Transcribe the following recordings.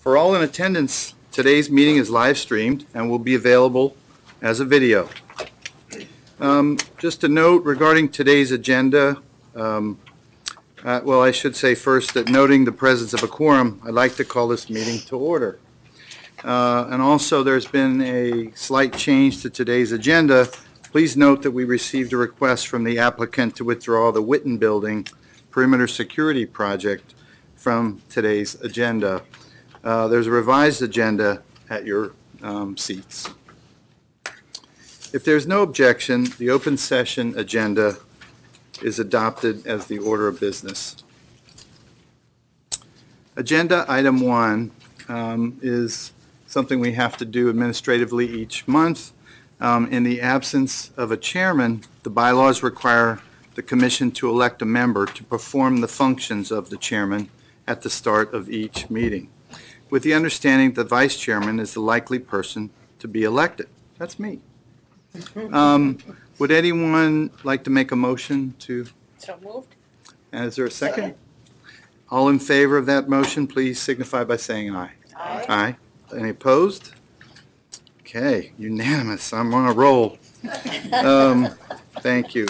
For all in attendance, today's meeting is live streamed and will be available as a video. Just a note regarding today's agenda. Well, I should say first that noting the presence of a quorum, I'd like to call this meeting to order. And also, there's been a slight change to today's agenda. Please note that we received a request from the applicant to withdraw the Witten Building perimeter security project from today's agenda. There's a revised agenda at your seats. If there's no objection, the open session agenda is adopted as the order of business. Agenda item 1 is something we have to do administratively each month. In the absence of a chairman, the bylaws require the commission to elect a member to perform the functions of the chairman at the start of each meeting, with the understanding the vice chairman is the likely person to be elected. That's me. Would anyone like to make a motion to? So moved. Is there a second? All in favor of that motion, please signify by saying aye. Aye. Aye. Any opposed? Okay, unanimous. I'm on a roll. Thank you.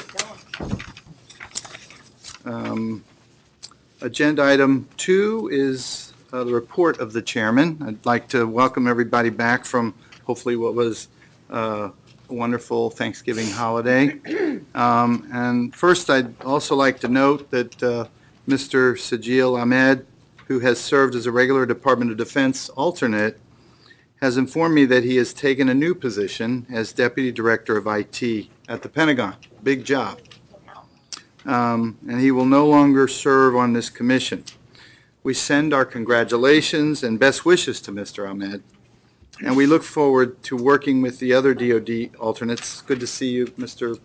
Agenda item 2 is the report of the chairman. I'd like to welcome everybody back from hopefully what was a wonderful Thanksgiving holiday. And first, I'd also like to note that Mr. Sajil Ahmed, who has served as a regular Department of Defense alternate, has informed me that he has taken a new position as Deputy Director of IT at the Pentagon. Big job. And he will no longer serve on this commission. We send our congratulations and best wishes to Mr. Ahmed, and we look forward to working with the other DoD alternates. Good to see you, Mr.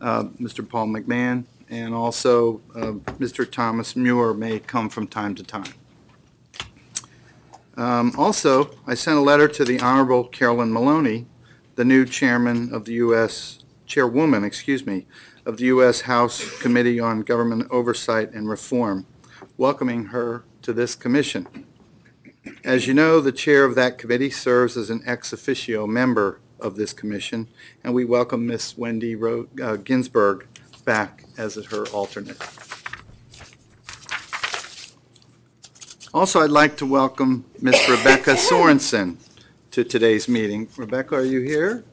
Paul McMahon, and also Mr. Thomas Muir may come from time to time. Also, I sent a letter to the Honorable Carolyn Maloney, the new chairwoman, of the U.S. House Committee on Government Oversight and Reform, welcoming her to this commission. As you know, the chair of that committee serves as an ex officio member of this commission, and we welcome Ms. Wendy Ginsburg back as her alternate. Also, I'd like to welcome Ms. Rebecca Sorensen to today's meeting. Rebecca, are you here?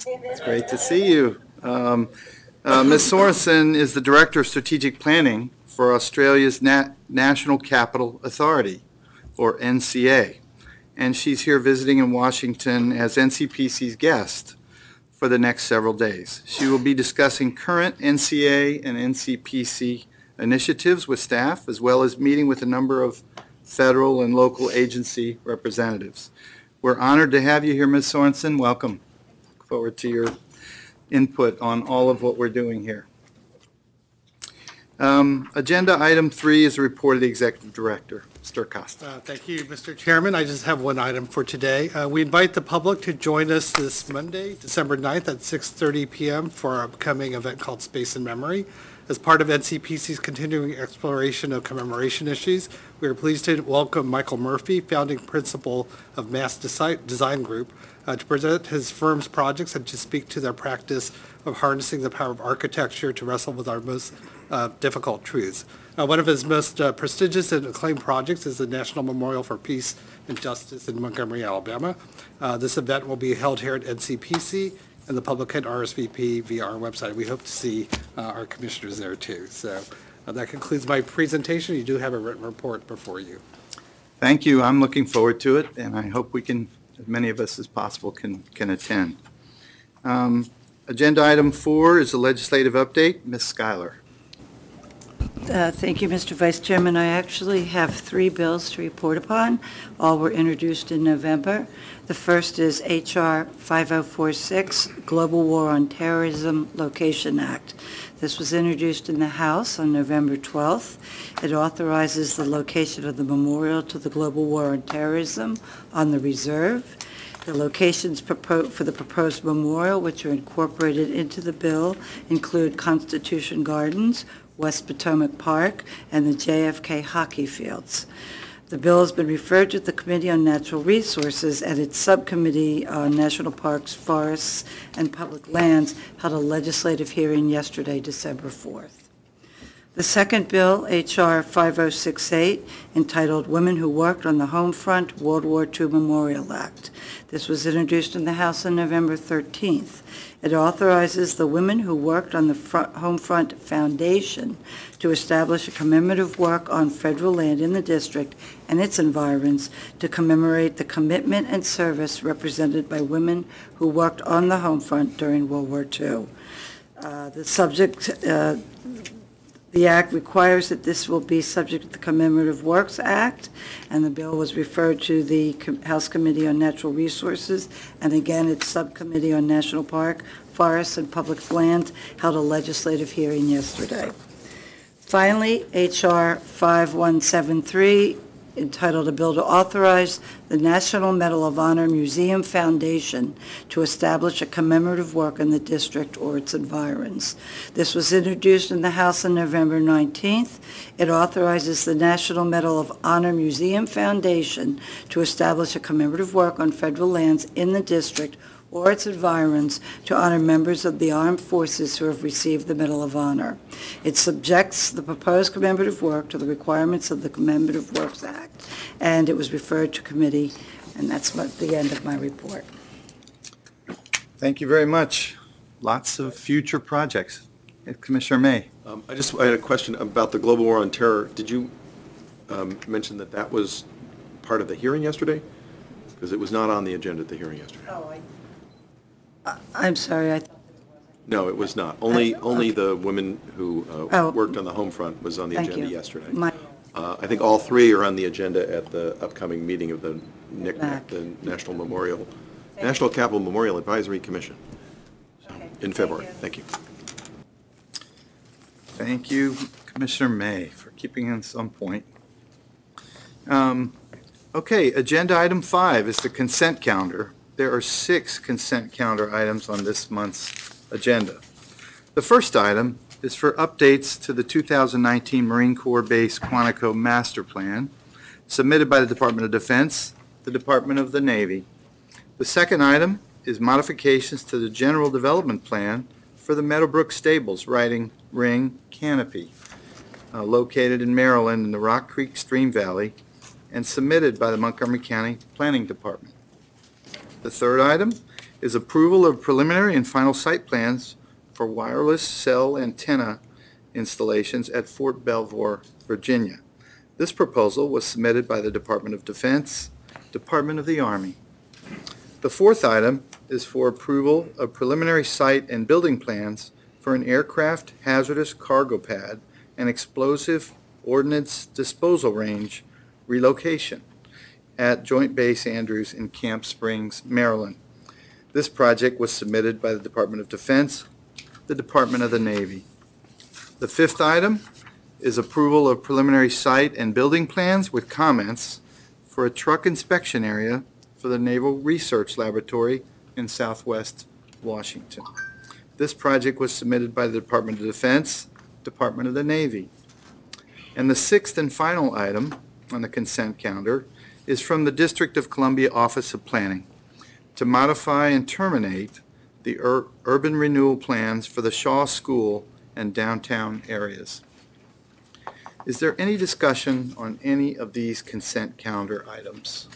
It's great to see you. Ms. Sorensen is the Director of Strategic Planning for Australia's National Capital Authority, or NCA, and she's here visiting in Washington as NCPC's guest for the next several days. She will be discussing current NCA and NCPC initiatives with staff, as well as meeting with a number of federal and local agency representatives. We're honored to have you here, Ms. Sorensen. Welcome. Look forward to your input on all of what we're doing here. Agenda item 3 is a report of the Executive Director. Mr. Acosta. Thank you, Mr. Chairman. I just have one item for today. We invite the public to join us this Monday, December 9th at 6:30 p.m. for our upcoming event called Space and Memory. As part of NCPC's continuing exploration of commemoration issues, we are pleased to welcome Michael Murphy, founding principal of Mass Design Group, to present his firm's projects and to speak to their practice of harnessing the power of architecture to wrestle with our most difficult truths. One of his most prestigious and acclaimed projects is the National Memorial for Peace and Justice in Montgomery, Alabama. This event will be held here at NCPC, and the public can RSVP via our website. We hope to see our commissioners there too. So that concludes my presentation. You do have a written report before you. Thank you. I'm looking forward to it, and I hope we can, as many of us as possible, can attend. Agenda item 4 is a legislative update. Ms. Schuyler. Thank you, Mr. Vice Chairman. I actually have 3 bills to report upon. All were introduced in November. The first is H.R. 5046, Global War on Terrorism Location Act. This was introduced in the House on November 12th. It authorizes the location of the memorial to the Global War on Terrorism on the reserve. The locations for the proposed memorial, which are incorporated into the bill, include Constitution Gardens, West Potomac Park, and the JFK hockey fields. The bill has been referred to the Committee on Natural Resources and its Subcommittee on National Parks, Forests, and Public Lands held a legislative hearing yesterday, December 4th. The second bill, H.R. 5068, entitled Women Who Worked on the Home Front World War II Memorial Act. This was introduced in the House on November 13th. It authorizes the women who worked on the Home Front Foundation to establish a commemorative work on federal land in the district and its environs to commemorate the commitment and service represented by women who worked on the home front during World War II. The Act requires that this will be subject to the Commemorative Works Act, and the bill was referred to the House Committee on Natural Resources, and again, its Subcommittee on National Park, Forests, and Public Lands held a legislative hearing yesterday. Finally, H.R. 5173, entitled A Bill to Authorize the National Medal of Honor Museum Foundation to establish a commemorative work in the district or its environs. This was introduced in the House on November 19th. It authorizes the National Medal of Honor Museum Foundation to establish a commemorative work on federal lands in the district or its environs to honor members of the armed forces who have received the Medal of Honor. It subjects the proposed commemorative work to the requirements of the Commemorative Works Act, and it was referred to committee, and that's the end of my report. Thank you very much. Lots of future projects. Commissioner May. I had a question about the global war on terror. Did you mention that that was part of the hearing yesterday? Because it was not on the agenda at the hearing yesterday. I'm sorry, I thought No, it was not. Only the women who worked on the home front was on the Thank agenda you. yesterday. My- I think all three are on the agenda at the upcoming meeting of the NICMAC, the National Capital Memorial Advisory Commission, in February. Thank you. Thank you, Commissioner May, for keeping us on point. Okay, agenda item 5 is the consent calendar. There are 6 consent calendar items on this month's agenda. The first item is for updates to the 2019 Marine Corps Base Quantico Master Plan, submitted by the Department of Defense, the Department of the Navy. The second item is modifications to the General Development Plan for the Meadowbrook Stables Riding Ring Canopy, located in Maryland in the Rock Creek Stream Valley, and submitted by the Montgomery County Planning Department. The third item is approval of preliminary and final site plans for wireless cell antenna installations at Fort Belvoir, Virginia. This proposal was submitted by the Department of Defense, Department of the Army. The fourth item is for approval of preliminary site and building plans for an aircraft hazardous cargo pad and explosive ordnance disposal range relocation at Joint Base Andrews in Camp Springs, Maryland. This project was submitted by the Department of Defense, the Department of the Navy. The fifth item is approval of preliminary site and building plans with comments for a truck inspection area for the Naval Research Laboratory in Southwest Washington. This project was submitted by the Department of Defense, Department of the Navy. And the sixth and final item on the consent calendar is from the District of Columbia Office of Planning to modify and terminate the urban renewal plans for the Shaw School and downtown areas. Is there any discussion on any of these consent calendar items?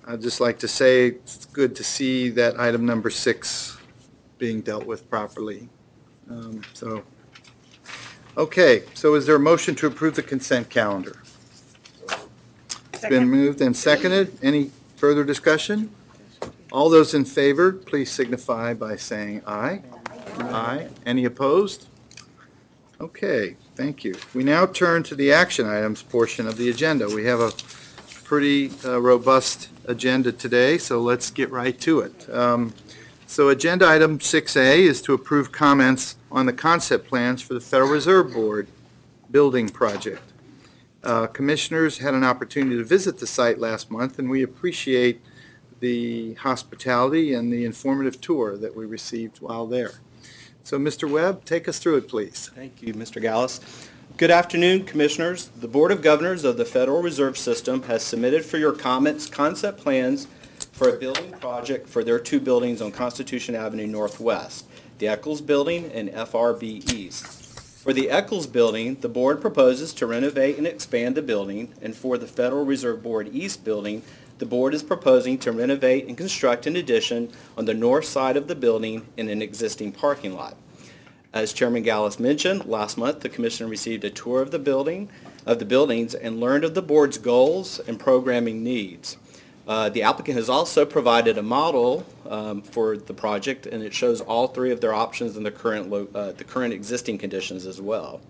I'd just like to say it's good to see that item number 6 being dealt with properly. Okay, so is there a motion to approve the consent calendar? It's been moved and seconded. Any further discussion? All those in favor, please signify by saying aye. Aye. Any opposed? Okay, thank you. We now turn to the action items portion of the agenda. We have a pretty robust agenda today, so let's get right to it. So agenda item 6A is to approve comments on the concept plans for the Federal Reserve Board building project. Commissioners had an opportunity to visit the site last month, and we appreciate the hospitality and the informative tour that we received while there. So Mr. Webb, take us through it, please. Thank you, Mr. Gallus. Good afternoon, Commissioners. The Board of Governors of the Federal Reserve System has submitted for your comments concept plans for a building project for their two buildings on Constitution Avenue Northwest, the Eccles Building and Frb East. For the Eccles Building, the Board proposes to renovate and expand the building, and for the Federal Reserve Board East Building, the Board is proposing to renovate and construct an addition on the north side of the building in an existing parking lot. As Chairman Gallus mentioned, last month the Commission received a tour of the buildings and learned of the Board's goals and programming needs. The applicant has also provided a model for the project, and it shows all three of their options and the current existing conditions as well.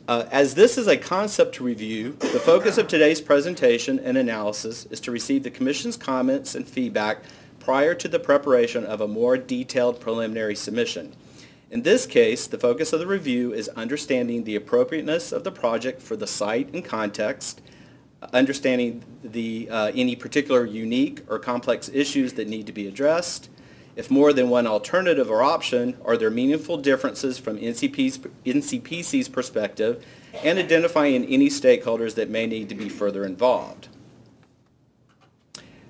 As this is a concept review, the focus of today's presentation and analysis is to receive the Commission's comments and feedback prior to the preparation of a more detailed preliminary submission. In this case, the focus of the review is understanding the appropriateness of the project for the site and context, understanding any particular unique or complex issues that need to be addressed. If more than one alternative or option, are there meaningful differences from NCPC's perspective, and identifying any stakeholders that may need to be further involved.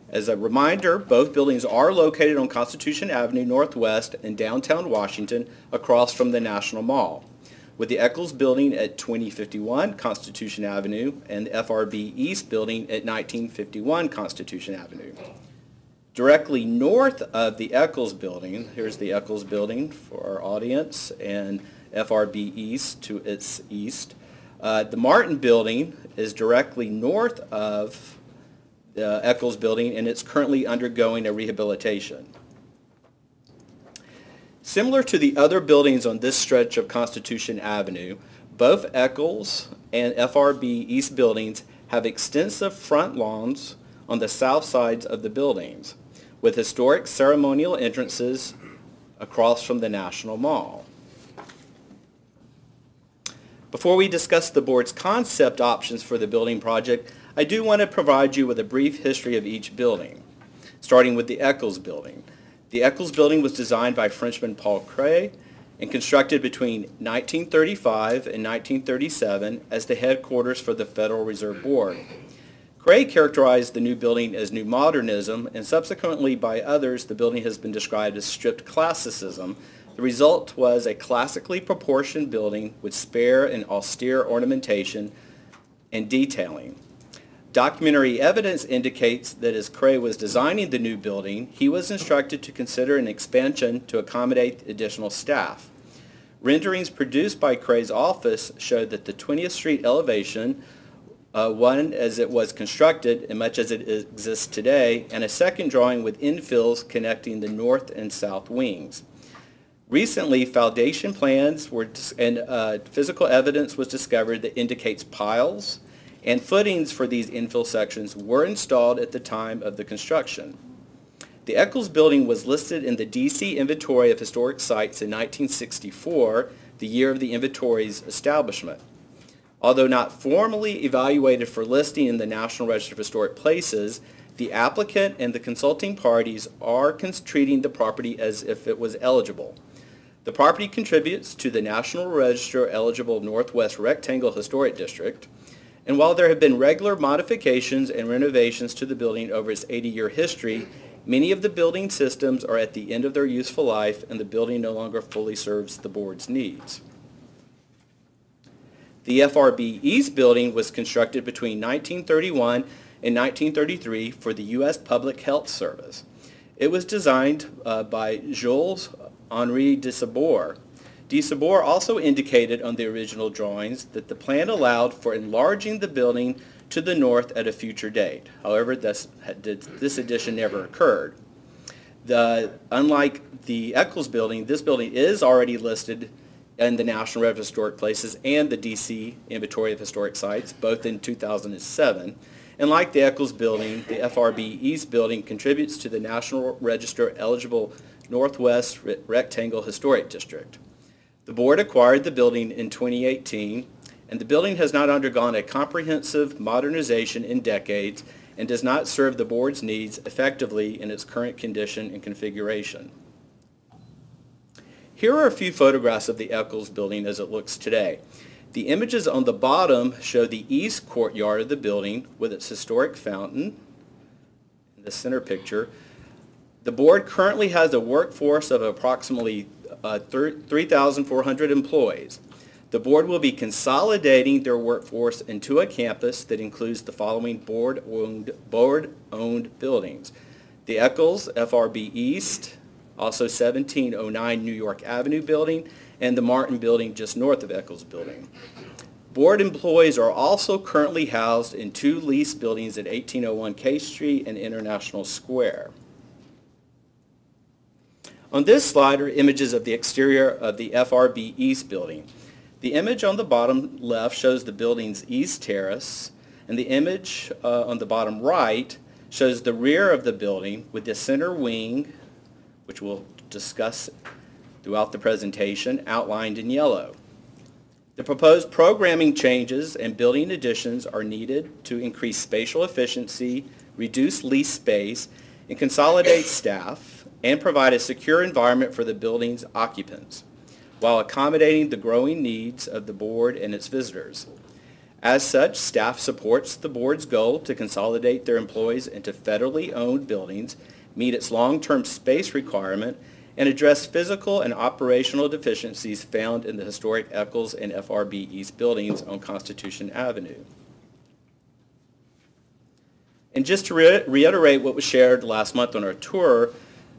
As a reminder, both buildings are located on Constitution Avenue Northwest in downtown Washington across from the National Mall, with the Eccles Building at 2051 Constitution Avenue and the Frb East Building at 1951 Constitution Avenue. Directly north of the Eccles Building, here's the Eccles Building for our audience, and Frb East to its east. The Martin Building is directly north of the Eccles Building, and it's currently undergoing a rehabilitation. Similar to the other buildings on this stretch of Constitution Avenue, both Eccles and Frb East buildings have extensive front lawns on the south sides of the buildings, with historic ceremonial entrances across from the National Mall. Before we discuss the Board's concept options for the building project, I do want to provide you with a brief history of each building, starting with the Eccles Building. The Eccles Building was designed by Frenchman Paul Cray and constructed between 1935 and 1937 as the headquarters for the Federal Reserve Board. Cray characterized the new building as New Modernism, and subsequently by others the building has been described as stripped classicism. The result was a classically proportioned building with spare and austere ornamentation and detailing. Documentary evidence indicates that as Cray was designing the new building, he was instructed to consider an expansion to accommodate additional staff. Renderings produced by Cray's office showed that the 20th Street elevation, one as it was constructed and much as it exists today, and a second drawing with infills connecting the north and south wings. Recently, foundation plans and physical evidence was discovered that indicates piles and footings for these infill sections were installed at the time of the construction. The Eccles Building was listed in the DC Inventory of Historic Sites in 1964, the year of the inventory's establishment. Although not formally evaluated for listing in the National Register of Historic Places, the applicant and the consulting parties are treating the property as if it was eligible. The property contributes to the National Register eligible Northwest Rectangle Historic District, and while there have been regular modifications and renovations to the building over its 80-year history, many of the building systems are at the end of their useful life and the building no longer fully serves the Board's needs. The Frb East Building was constructed between 1931 and 1933 for the U.S. Public Health Service. It was designed by Jules Henri de Sabor. De Sabor also indicated on the original drawings that the plan allowed for enlarging the building to the north at a future date. However, this addition never occurred. Unlike the Eccles Building, this building is already listed in the National Register of Historic Places and the DC Inventory of Historic Sites, both in 2007. And like the Eccles Building, the Frb East Building contributes to the National Register eligible Northwest Rectangle Historic District. The Board acquired the building in 2018, and the building has not undergone a comprehensive modernization in decades and does not serve the Board's needs effectively in its current condition and configuration. Here are a few photographs of the Eccles Building as it looks today. The images on the bottom show the east courtyard of the building with its historic fountain in the center picture. The board currently has a workforce of approximately 3,400 employees. The board will be consolidating their workforce into a campus that includes the following board-owned buildings: the Eccles FRB East, also 1709 New York Avenue building, and the Martin building just north of Eccles Building. Board employees are also currently housed in 2 leased buildings at 1801 K Street and International Square. On this slide are images of the exterior of the FRB East Building. The image on the bottom left shows the building's east terrace, and the image on the bottom right shows the rear of the building with the center wing, which we'll discuss throughout the presentation, outlined in yellow. The proposed programming changes and building additions are needed to increase spatial efficiency, reduce lease space, and consolidate staff, and provide a secure environment for the building's occupants, while accommodating the growing needs of the board and its visitors. As such, staff supports the board's goal to consolidate their employees into federally owned buildings, meet its long-term space requirement, and address physical and operational deficiencies found in the historic Eccles and FRB East buildings on Constitution Avenue. And just to reiterate what was shared last month on our tour,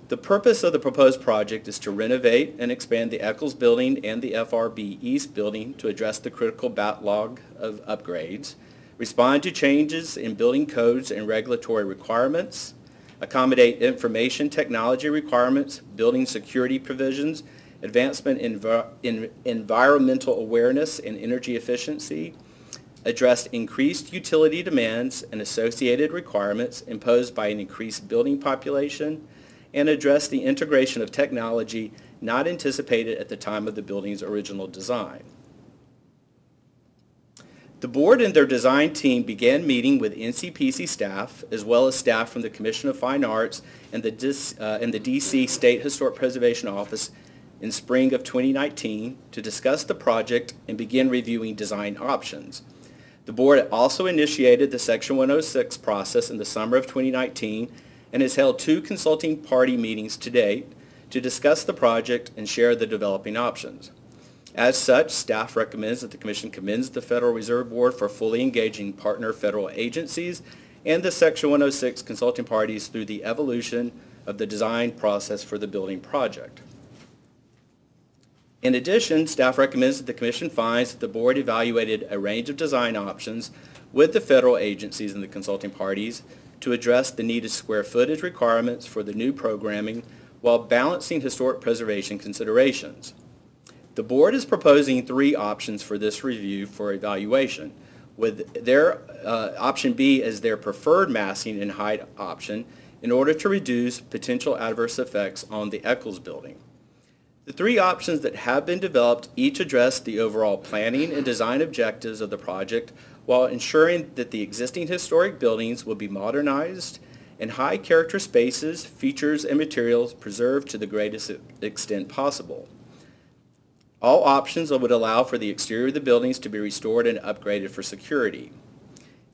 the purpose of the proposed project is to renovate and expand the Eccles Building and the FRB East Building to address the critical backlog of upgrades, respond to changes in building codes and regulatory requirements, accommodate information technology requirements, building security provisions, advancement in environmental awareness and energy efficiency, address increased utility demands and associated requirements imposed by an increased building population, and address the integration of technology not anticipated at the time of the building's original design. The board and their design team began meeting with NCPC staff, as well as staff from the Commission of Fine Arts and the DC State Historic Preservation Office in spring of 2019 to discuss the project and begin reviewing design options. The board also initiated the Section 106 process in the summer of 2019 and has held 2 consulting party meetings to date to discuss the project and share the developing options. As such, staff recommends that the Commission commends the Federal Reserve Board for fully engaging partner federal agencies and the Section 106 consulting parties through the evolution of the design process for the building project. In addition, staff recommends that the Commission finds that the Board evaluated a range of design options with the federal agencies and the consulting parties to address the needed square footage requirements for the new programming while balancing historic preservation considerations. The board is proposing 3 options for this review for evaluation, with their option B as their preferred massing and height option in order to reduce potential adverse effects on the Eccles Building. The 3 options that have been developed each address the overall planning and design objectives of the project while ensuring that the existing historic buildings will be modernized and high character spaces, features, and materials preserved to the greatest extent possible. All options would allow for the exterior of the buildings to be restored and upgraded for security.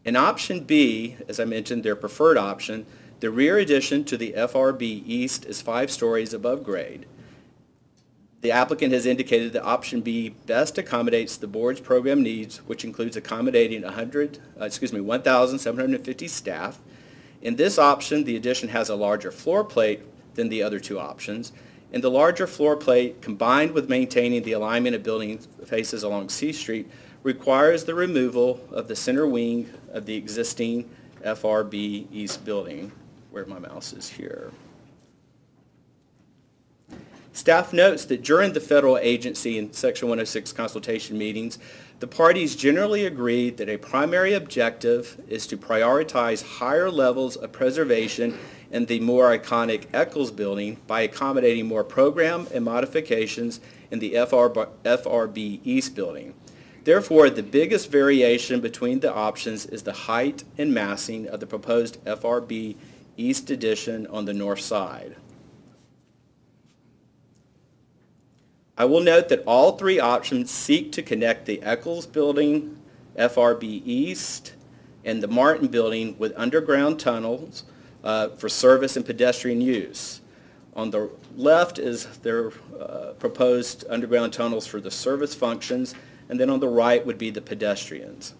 In option B, as I mentioned, their preferred option, the rear addition to the FRB East is 5 stories above grade. The applicant has indicated that option B best accommodates the board's program needs, which includes accommodating 1,750 staff. In this option, the addition has a larger floor plate than the other 2 options, and the larger floor plate, combined with maintaining the alignment of building faces along C Street, requires the removal of the center wing of the existing FRB East Building, where my mouse is here. Staff notes that during the federal agency and Section 106 consultation meetings, the parties generally agreed that a primary objective is to prioritize higher levels of preservation in the more iconic Eccles Building by accommodating more program and modifications in the FRB East Building. Therefore, the biggest variation between the options is the height and massing of the proposed FRB East addition on the north side. I will note that all three options seek to connect the Eccles Building, FRB East, and the Martin Building with underground tunnels for service and pedestrian use. On the left is their proposed underground tunnels for the service functions, and then on the right would be the pedestrians.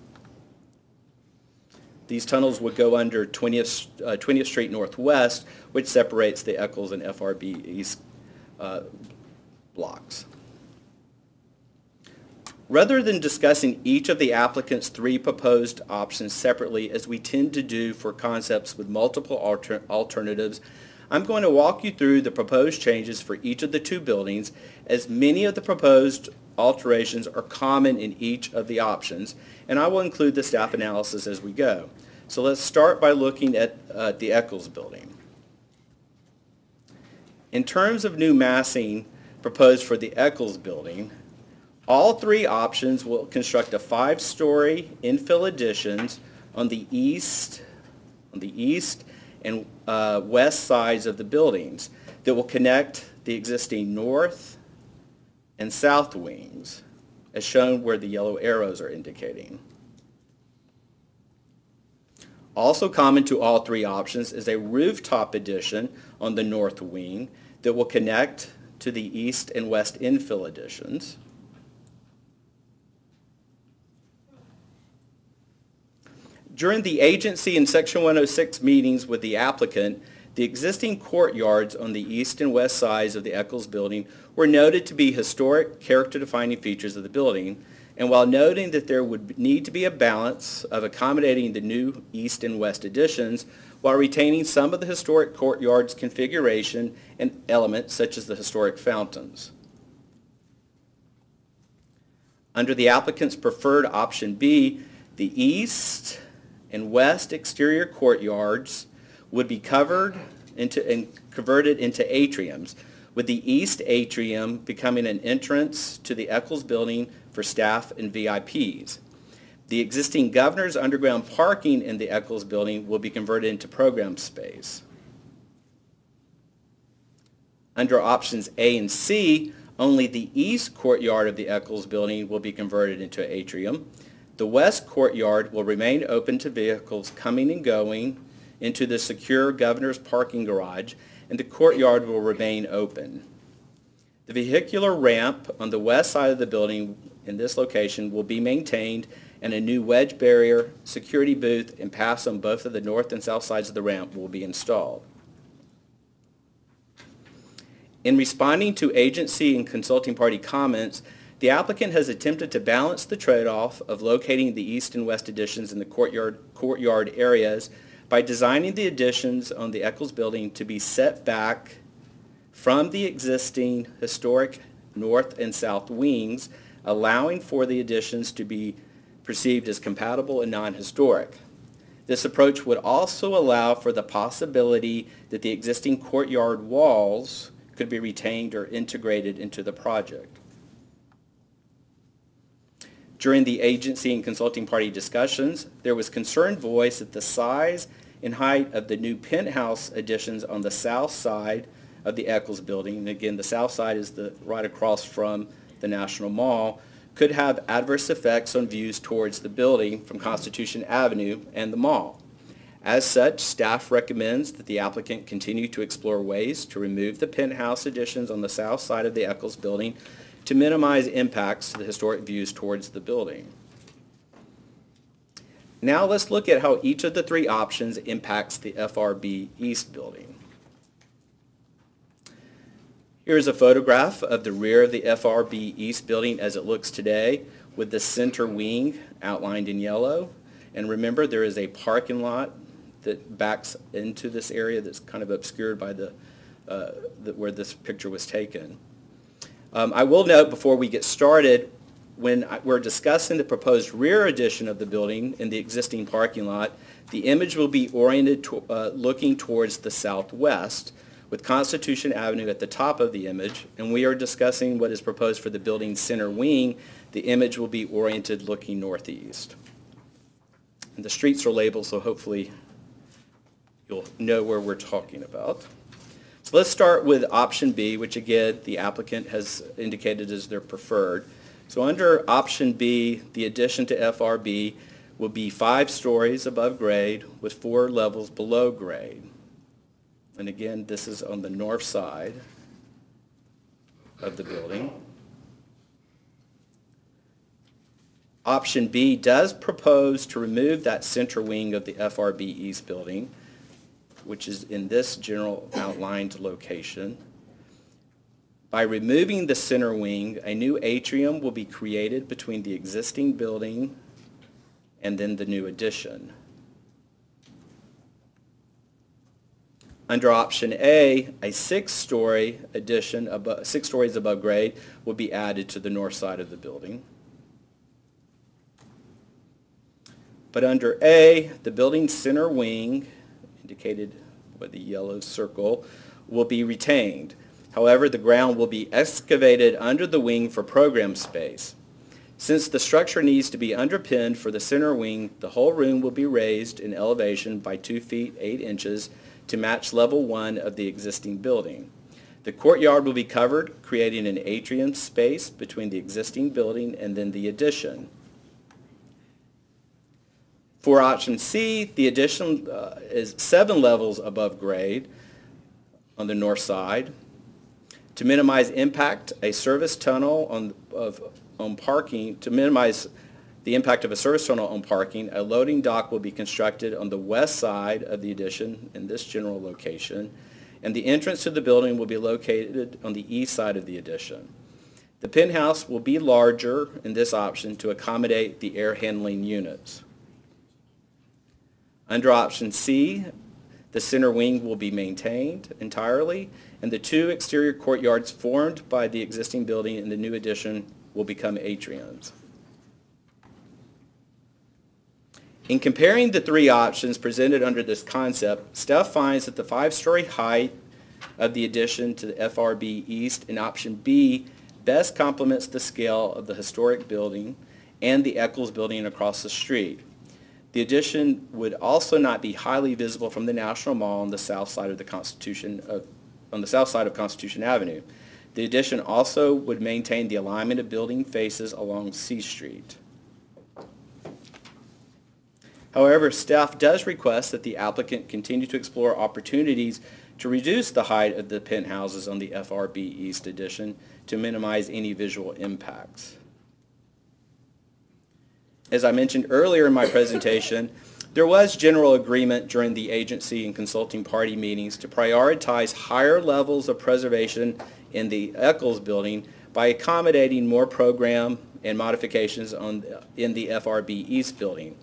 These tunnels would go under 20th Street Northwest, which separates the Eccles and FRB East blocks. Rather than discussing each of the applicant's three proposed options separately, as we tend to do for concepts with multiple alternatives, I'm going to walk you through the proposed changes for each of the two buildings, as many of the proposed alterations are common in each of the options, and I will include the staff analysis as we go. So let's start by looking at the Eccles Building. In terms of new massing proposed for the Eccles Building, all three options will construct a 5-story infill additions on the east and west sides of the buildings that will connect the existing north and south wings, as shown where the yellow arrows are indicating. Also common to all three options is a rooftop addition on the north wing that will connect to the east and west infill additions. During the agency and Section 106 meetings with the applicant, the existing courtyards on the east and west sides of the Eccles Building were noted to be historic, character-defining features of the building, and while noting that there would need to be a balance of accommodating the new east and west additions while retaining some of the historic courtyard's configuration and elements such as the historic fountains. Under the applicant's preferred option B, the east and west exterior courtyards would be covered and converted into atriums, with the east atrium becoming an entrance to the Eccles Building for staff and VIPs. The existing governor's underground parking in the Eccles Building will be converted into program space. Under options A and C, only the east courtyard of the Eccles Building will be converted into an atrium. The west courtyard will remain open to vehicles coming and going into the secure governor's parking garage, and the courtyard will remain open. The vehicular ramp on the west side of the building in this location will be maintained, and a new wedge barrier, security booth, and paths on both of the north and south sides of the ramp will be installed. In responding to agency and consulting party comments, the applicant has attempted to balance the trade-off of locating the east and west additions in the courtyard areas by designing the additions on the Eccles Building to be set back from the existing historic north and south wings, allowing for the additions to be perceived as compatible and non-historic. This approach would also allow for the possibility that the existing courtyard walls could be retained or integrated into the project. During the agency and consulting party discussions, there was concern voiced that the size and height of the new penthouse additions on the south side of the Eccles Building, and again, the south side is right across from the National Mall, could have adverse effects on views towards the building from Constitution Avenue and the mall. As such, staff recommends that the applicant continue to explore ways to remove the penthouse additions on the south side of the Eccles Building to minimize impacts to the historic views towards the building. Now let's look at how each of the three options impacts the FRB East Building. Here's a photograph of the rear of the FRB East Building as it looks today, with the center wing outlined in yellow. And remember, there is a parking lot that backs into this area that's kind of obscured by where this picture was taken. I will note before we get started, when we're discussing the proposed rear addition of the building in the existing parking lot, the image will be oriented looking towards the southwest, with Constitution Avenue at the top of the image, and we are discussing what is proposed for the building's center wing. The image will be oriented looking northeast. And the streets are labeled, so hopefully you'll know where we're talking about. So let's start with option B, which again, the applicant has indicated as their preferred. So under option B, the addition to FRB will be 5 stories above grade with 4 levels below grade. And again, this is on the north side of the building. Option B does propose to remove that center wing of the FRB East Building, which is in this general outlined location. By removing the center wing, a new atrium will be created between the existing building and then the new addition. Under option A, a 6-story addition, 6 stories above grade, will be added to the north side of the building. But under A, the building's center wing, indicated by the yellow circle, will be retained. However, the ground will be excavated under the wing for program space. Since the structure needs to be underpinned for the center wing, the whole room will be raised in elevation by 2 feet 8 inches to match level 1 of the existing building. The courtyard will be covered, creating an atrium space between the existing building and then the addition. For option C, the addition is 7 levels above grade on the north side. To minimize impact, a service tunnel on parking, to minimize the impact of a service tunnel on parking, a loading dock will be constructed on the west side of the addition in this general location, and the entrance to the building will be located on the east side of the addition. The penthouse will be larger in this option to accommodate the air handling units. Under option C, the center wing will be maintained entirely, and the 2 exterior courtyards formed by the existing building and the new addition will become atriums. In comparing the 3 options presented under this concept, staff finds that the 5-story height of the addition to the FRB East in option B best complements the scale of the historic building and the Eccles Building across the street. The addition would also not be highly visible from the National Mall on the south side of Constitution Avenue. The addition also would maintain the alignment of building faces along C Street. However, staff does request that the applicant continue to explore opportunities to reduce the height of the penthouses on the FRB East addition to minimize any visual impacts. As I mentioned earlier in my presentation, there was general agreement during the agency and consulting party meetings to prioritize higher levels of preservation in the Eccles Building by accommodating more program and modifications in the FRB East Building.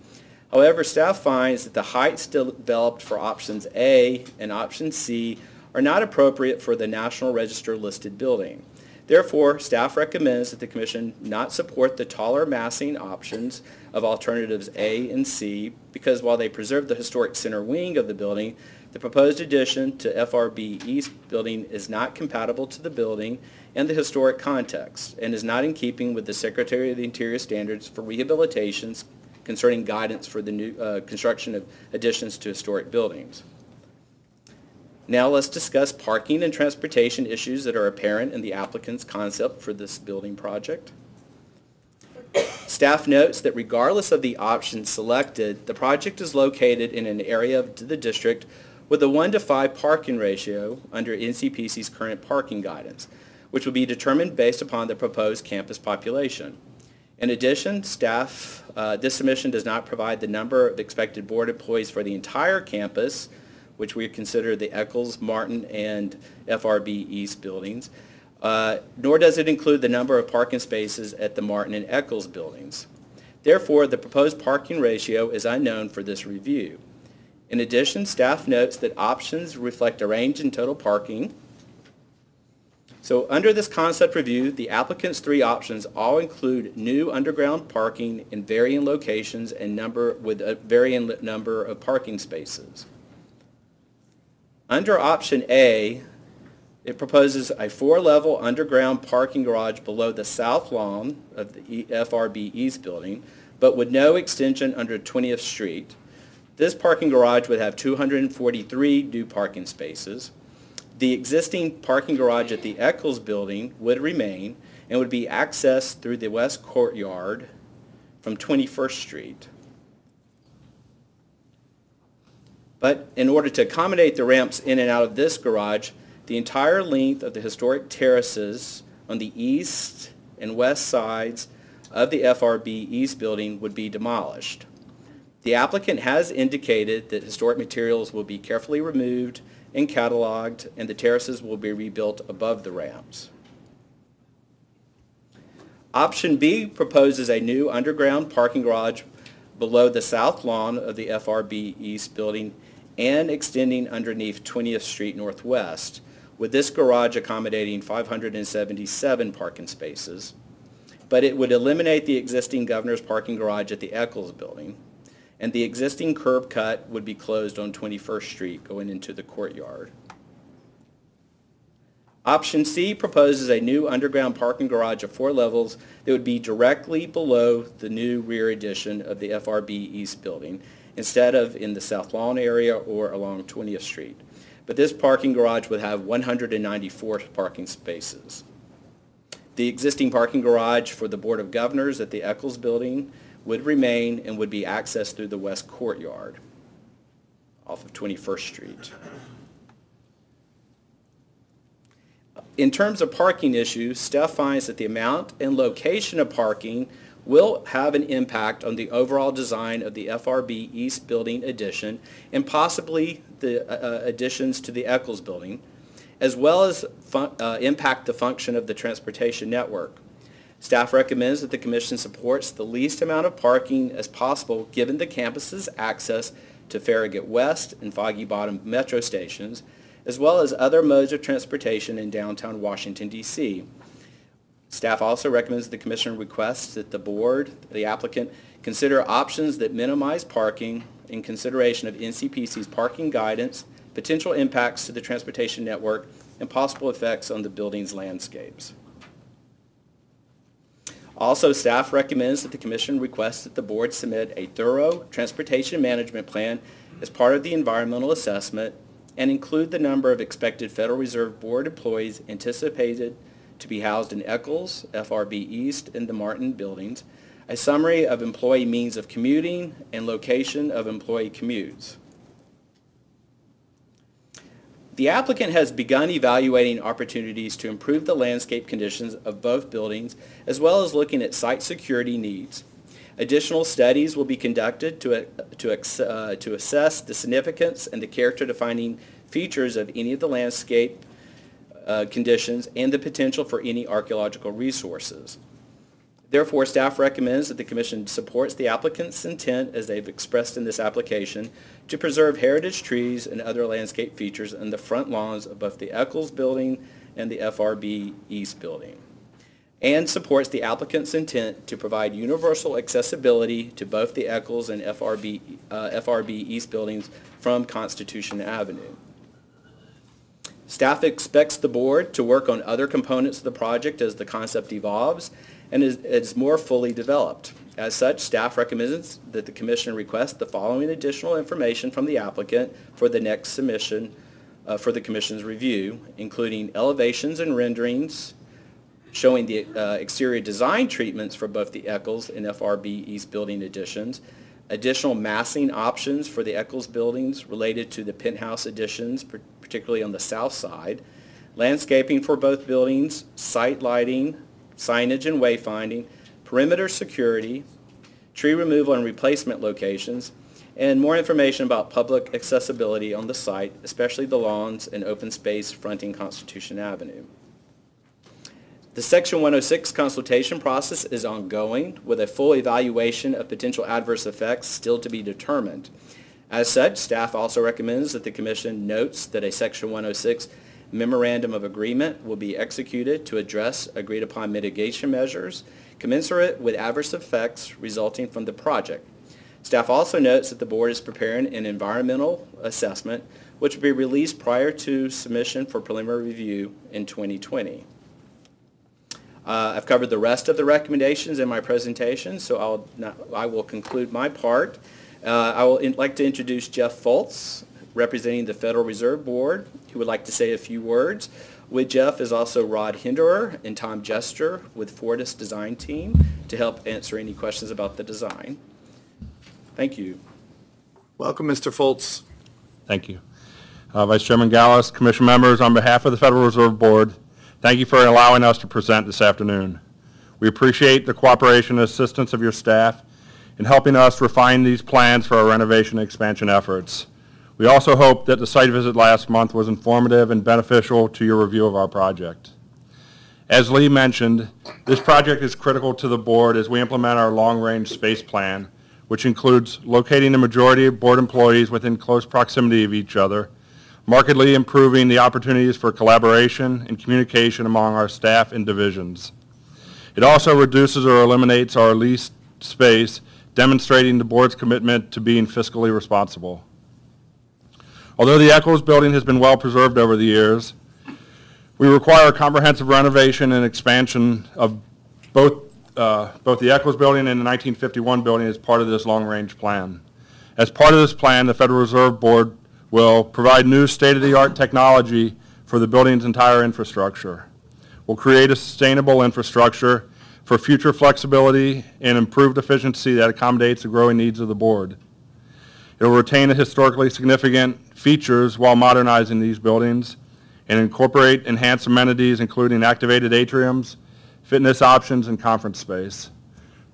However, staff finds that the heights developed for options A and option C are not appropriate for the National Register listed building. Therefore, staff recommends that the Commission not support the taller massing options of alternatives A and C because while they preserve the historic center wing of the building, the proposed addition to FRB East Building is not compatible to the building and the historic context and is not in keeping with the Secretary of the Interior standards for rehabilitations concerning guidance for the new construction of additions to historic buildings. Now let's discuss parking and transportation issues that are apparent in the applicant's concept for this building project. Staff notes that regardless of the option selected, the project is located in an area of the district with a 1:5 parking ratio under NCPC's current parking guidance, which will be determined based upon the proposed campus population. In addition, this submission does not provide the number of expected board employees for the entire campus, which we consider the Eccles, Martin, and FRB East buildings, nor does it include the number of parking spaces at the Martin and Eccles buildings. Therefore, the proposed parking ratio is unknown for this review. In addition, staff notes that options reflect a range in total parking. So under this concept review, the applicant's 3 options all include new underground parking in varying locations and with a varying number of parking spaces. Under option A, it proposes a 4-level underground parking garage below the south lawn of the FRB East building, but with no extension under 20th Street. This parking garage would have 243 new parking spaces. The existing parking garage at the Eccles Building would remain and would be accessed through the west courtyard from 21st Street. But in order to accommodate the ramps in and out of this garage, the entire length of the historic terraces on the east and west sides of the Frb East Building would be demolished. The applicant has indicated that historic materials will be carefully removed and cataloged, and the terraces will be rebuilt above the ramps. Option B proposes a new underground parking garage below the south lawn of the Frb East Building and extending underneath 20th Street Northwest, with this garage accommodating 577 parking spaces. But it would eliminate the existing governor's parking garage at the Eccles Building, and the existing curb cut would be closed on 21st Street going into the courtyard. Option C proposes a new underground parking garage of 4 levels that would be directly below the new rear addition of the Frb East Building, instead of in the South Lawn area or along 20th Street. But this parking garage would have 194 parking spaces. The existing parking garage for the Board of Governors at the Eccles Building would remain and would be accessed through the west courtyard off of 21st Street. In terms of parking issues, staff finds that the amount and location of parking will have an impact on the overall design of the Frb East Building addition and possibly the additions to the Eccles Building, as well as impact the function of the transportation network. Staff recommends that the Commission supports the least amount of parking as possible given the campus's access to Farragut West and Foggy Bottom metro stations, as well as other modes of transportation in downtown Washington, D.C. Staff also recommends the Commission requests that the Board, the applicant, consider options that minimize parking in consideration of NCPC's parking guidance, potential impacts to the transportation network, and possible effects on the building's landscapes. Also, staff recommends that the Commission request that the Board submit a thorough transportation management plan as part of the environmental assessment and include the number of expected Federal Reserve Board employees anticipated to be housed in Eccles, Frb East, and the Martin buildings, a summary of employee means of commuting, and location of employee commutes. The applicant has begun evaluating opportunities to improve the landscape conditions of both buildings, as well as looking at site security needs. Additional studies will be conducted to assess the significance and the character-defining features of any of the landscape conditions and the potential for any archaeological resources. Therefore, staff recommends that the Commission supports the applicant's intent as they've expressed in this application to preserve heritage trees and other landscape features in the front lawns of both the Eccles Building and the Frb East Building, and supports the applicant's intent to provide universal accessibility to both the Eccles and Frb East buildings from Constitution Avenue. Staff expects the Board to work on other components of the project as the concept evolves and is more fully developed. As such, staff recommends that the Commission request the following additional information from the applicant for the next submission for the Commission's review, including elevations and renderings showing the exterior design treatments for both the Eccles and Frb East building additions, additional massing options for the Eccles buildings related to the penthouse additions, particularly on the south side, landscaping for both buildings, site lighting, signage and wayfinding, perimeter security, tree removal and replacement locations, and more information about public accessibility on the site, especially the lawns and open space fronting Constitution Avenue. The Section 106 consultation process is ongoing, with a full evaluation of potential adverse effects still to be determined. As such, staff also recommends that the Commission notes that a Section 106 memorandum of agreement will be executed to address agreed upon mitigation measures commensurate with adverse effects resulting from the project. Staff also notes that the Board is preparing an environmental assessment which will be released prior to submission for preliminary review in 2020. I've covered the rest of the recommendations in my presentation, so I will conclude my part. I would like to introduce Jeff Foltz, representing the Federal Reserve Board, who who would like to say a few words. With Jeff is also Rod Hinderer and Tom Jester with Fortis Design Team to help answer any questions about the design. Thank you. Welcome, Mr. Foltz. Thank you. Vice Chairman Gallus, Commission members, on behalf of the Federal Reserve Board, thank you for allowing us to present this afternoon. We appreciate the cooperation and assistance of your staff in helping us refine these plans for our renovation and expansion efforts. We also hope that the site visit last month was informative and beneficial to your review of our project. As Lee mentioned, this project is critical to the board as we implement our long-range space plan, which includes locating the majority of board employees within close proximity of each other, markedly improving the opportunities for collaboration and communication among our staff and divisions. It also reduces or eliminates our leased space, demonstrating the board's commitment to being fiscally responsible. Although the Eccles Building has been well preserved over the years, we require a comprehensive renovation and expansion of both the Eccles Building and the 1951 building as part of this long-range plan. As part of this plan, the Federal Reserve Board will provide new state-of-the-art technology for the building's entire infrastructure. We'll create a sustainable infrastructure for future flexibility and improved efficiency that accommodates the growing needs of the board. It will retain the historically significant features while modernizing these buildings and incorporate enhanced amenities including activated atriums, fitness options, and conference space.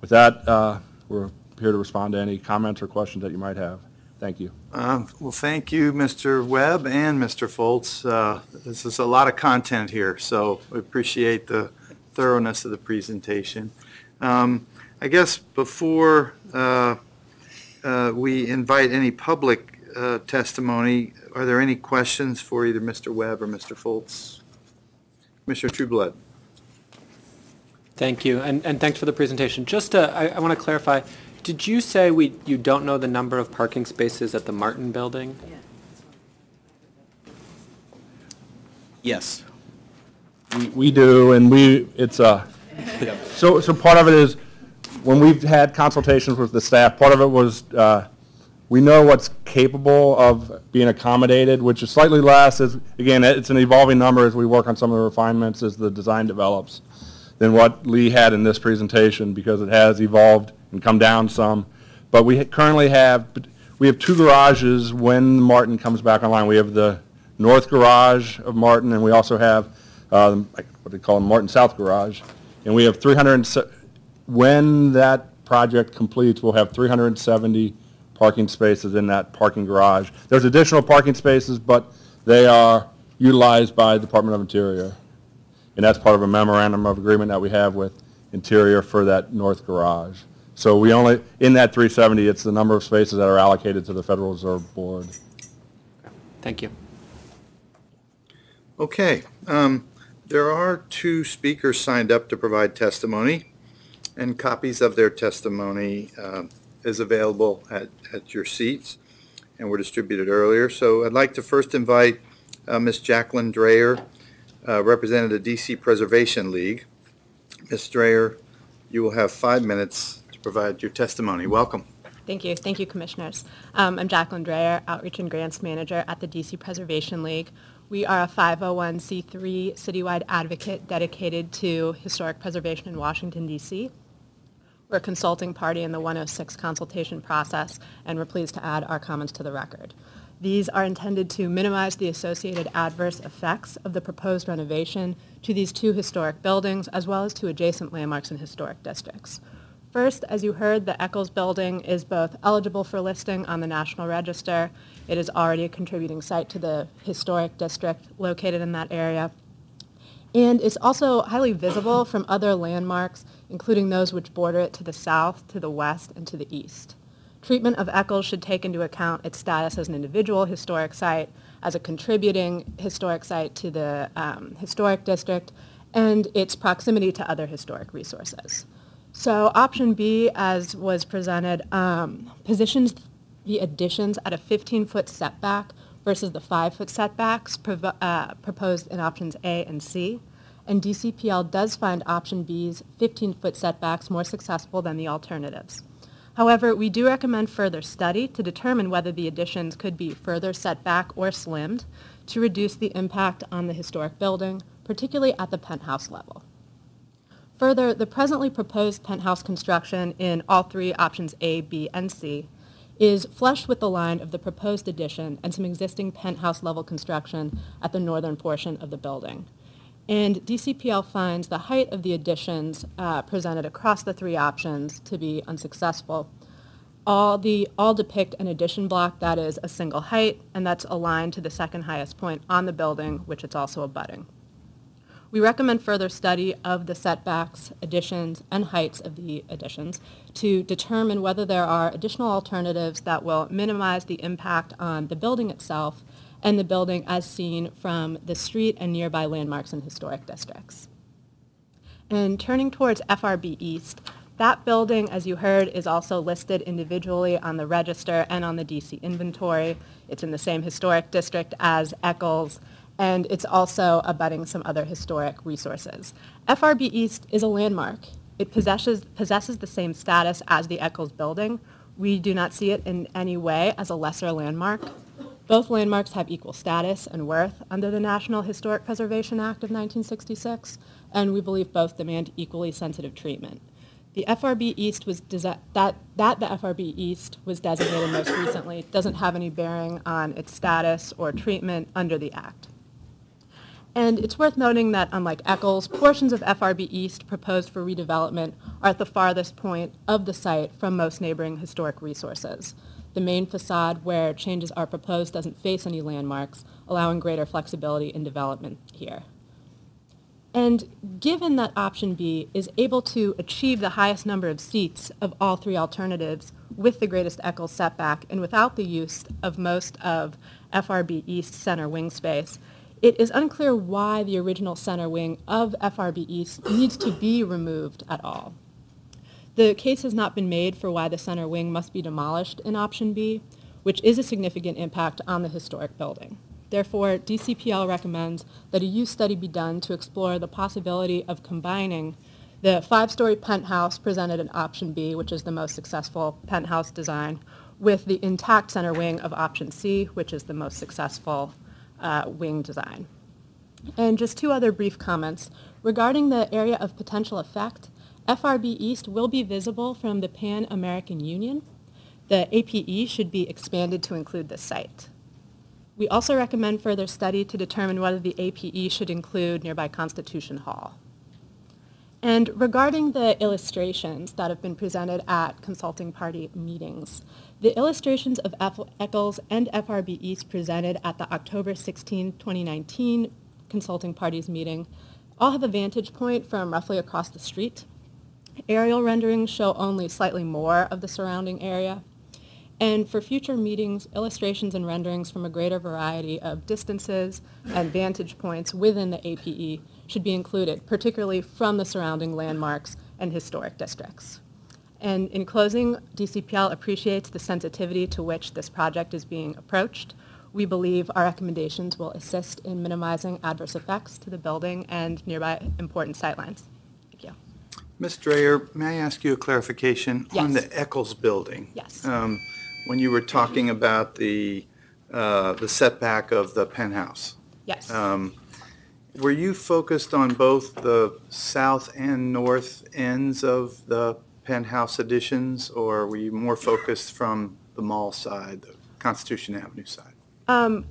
With that, we're here to respond to any comments or questions that you might have. Thank you. Well, thank you, Mr. Webb and Mr. Foltz. This is a lot of content here, so we appreciate the thoroughness of the presentation. I guess before we invite any public testimony, are there any questions for either Mr. Webb or Mr. Foltz? Commissioner Trueblood. Thank you, and thanks for the presentation. Just I want to clarify, did you say you don't know the number of parking spaces at the Martin building? Yes. We do, and so part of it is when we've had consultations with the staff, part of it was we know what's capable of being accommodated, which is slightly less. Again, it's an evolving number as we work on some of the refinements as the design develops than what Lee had in this presentation because it has evolved and come down some. But we currently have two garages when Martin comes back online. We have the north garage of Martin, and we also have what they call Martin South Garage. And we have when that project completes, we'll have 370 parking spaces in that parking garage. There's additional parking spaces, but they are utilized by the Department of Interior. And that's part of a memorandum of agreement that we have with Interior for that north garage. So we only, in that 370, it's the number of spaces that are allocated to the Federal Reserve Board. Thank you. Okay. There are two speakers signed up to provide testimony, and copies of their testimony is available at your seats and were distributed earlier. So I'd like to first invite Ms. Jacqueline Dreyer, representing the DC Preservation League. Ms. Dreyer, you will have 5 minutes to provide your testimony. Welcome. Thank you. Thank you, Commissioners. I'm Jacqueline Dreyer, Outreach and Grants Manager at the DC Preservation League. We are a 501c3 citywide advocate dedicated to historic preservation in Washington, D.C. We're a consulting party in the 106 consultation process, and we're pleased to add our comments to the record. These are intended to minimize the associated adverse effects of the proposed renovation to these two historic buildings, as well as to adjacent landmarks and historic districts. First, as you heard, the Eccles Building is both eligible for listing on the National Register. It is already a contributing site to the historic district located in that area. And it's also highly visible from other landmarks, including those which border it to the south, to the west, and to the east. Treatment of Eccles should take into account its status as an individual historic site, as a contributing historic site to the historic district, and its proximity to other historic resources. So option B, as was presented, positions the additions at a 15-foot setback versus the 5-foot setbacks proposed in options A and C. And DCPL does find option B's 15-foot setbacks more successful than the alternatives. However, we do recommend further study to determine whether the additions could be further set back or slimmed to reduce the impact on the historic building, particularly at the penthouse level. Further, the presently proposed penthouse construction in all three options A, B, and C is flush with the line of the proposed addition and some existing penthouse level construction at the northern portion of the building. And DCPL finds the height of the additions presented across the three options to be unsuccessful. All depict an addition block that is a single height, and that's aligned to the second highest point on the building, which it's also abutting. We recommend further study of the setbacks, additions, and heights of the additions to determine whether there are additional alternatives that will minimize the impact on the building itself and the building as seen from the street and nearby landmarks and historic districts. And turning towards FRB East, that building, as you heard, is also listed individually on the register and on the DC inventory. It's in the same historic district as Eccles, and it's also abutting some other historic resources. FRB East is a landmark. It possesses the same status as the Eccles Building. We do not see it in any way as a lesser landmark. Both landmarks have equal status and worth under the National Historic Preservation Act of 1966, and we believe both demand equally sensitive treatment. The FRB East was the FRB East was designated most recently doesn't have any bearing on its status or treatment under the Act. And it's worth noting that, unlike Eccles, portions of FRB East proposed for redevelopment are at the farthest point of the site from most neighboring historic resources. The main facade where changes are proposed doesn't face any landmarks, allowing greater flexibility in development here. And given that option B is able to achieve the highest number of seats of all three alternatives with the greatest Eccles setback and without the use of most of FRB East center wing space, it is unclear why the original center wing of FRB East needs to be removed at all. The case has not been made for why the center wing must be demolished in option B, which is a significant impact on the historic building. Therefore, DCPL recommends that a use study be done to explore the possibility of combining the 5-story penthouse presented in option B, which is the most successful penthouse design, with the intact center wing of option C, which is the most successful wing design. And just two other brief comments. Regarding the area of potential effect, FRB East will be visible from the Pan-American Union. The APE should be expanded to include this site. We also recommend further study to determine whether the APE should include nearby Constitution Hall. And regarding the illustrations that have been presented at consulting party meetings, the illustrations of Eccles and FRB East presented at the October 16, 2019 consulting parties meeting all have a vantage point from roughly across the street. Aerial renderings show only slightly more of the surrounding area. And for future meetings, illustrations and renderings from a greater variety of distances and vantage points within the APE should be included, particularly from the surrounding landmarks and historic districts. And in closing, DCPL appreciates the sensitivity to which this project is being approached. We believe our recommendations will assist in minimizing adverse effects to the building and nearby important sightlines. Thank you. Ms. Dreyer, may I ask you a clarification? Yes. On the Eccles Building? Yes. When you were talking about the setback of the penthouse, Yes. were you focused on both the south and north ends of the penthouse additions, or were you more focused from the mall side, the Constitution Avenue side?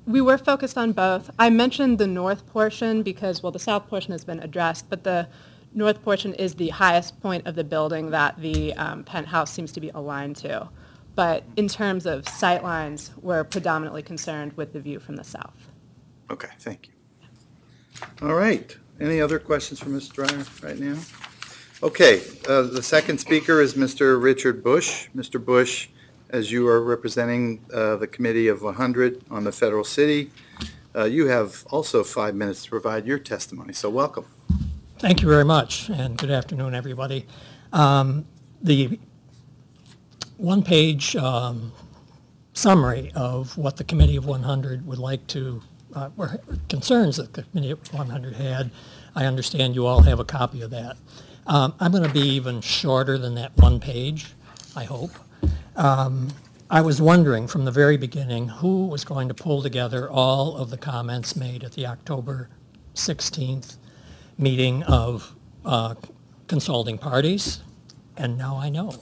We were focused on both. I mentioned the north portion because, well, the south portion has been addressed, but the north portion is the highest point of the building that the penthouse seems to be aligned to. But in terms of sightlines, we're predominantly concerned with the view from the south. Okay, thank you. All right. Any other questions for Ms. Dreyer right now? Okay, the second speaker is Mr. Richard Bush. Mr. Bush, as you are representing the Committee of 100 on the Federal City, you have also 5 minutes to provide your testimony, so welcome. Thank you very much, and good afternoon, everybody. The one-page summary of what the Committee of 100 would like to, or concerns that the Committee of 100 had. I understand you all have a copy of that. I'm going to be even shorter than that one page. I hope. I was wondering from the very beginning who was going to pull together all of the comments made at the October 16th meeting of consulting parties, and now I know.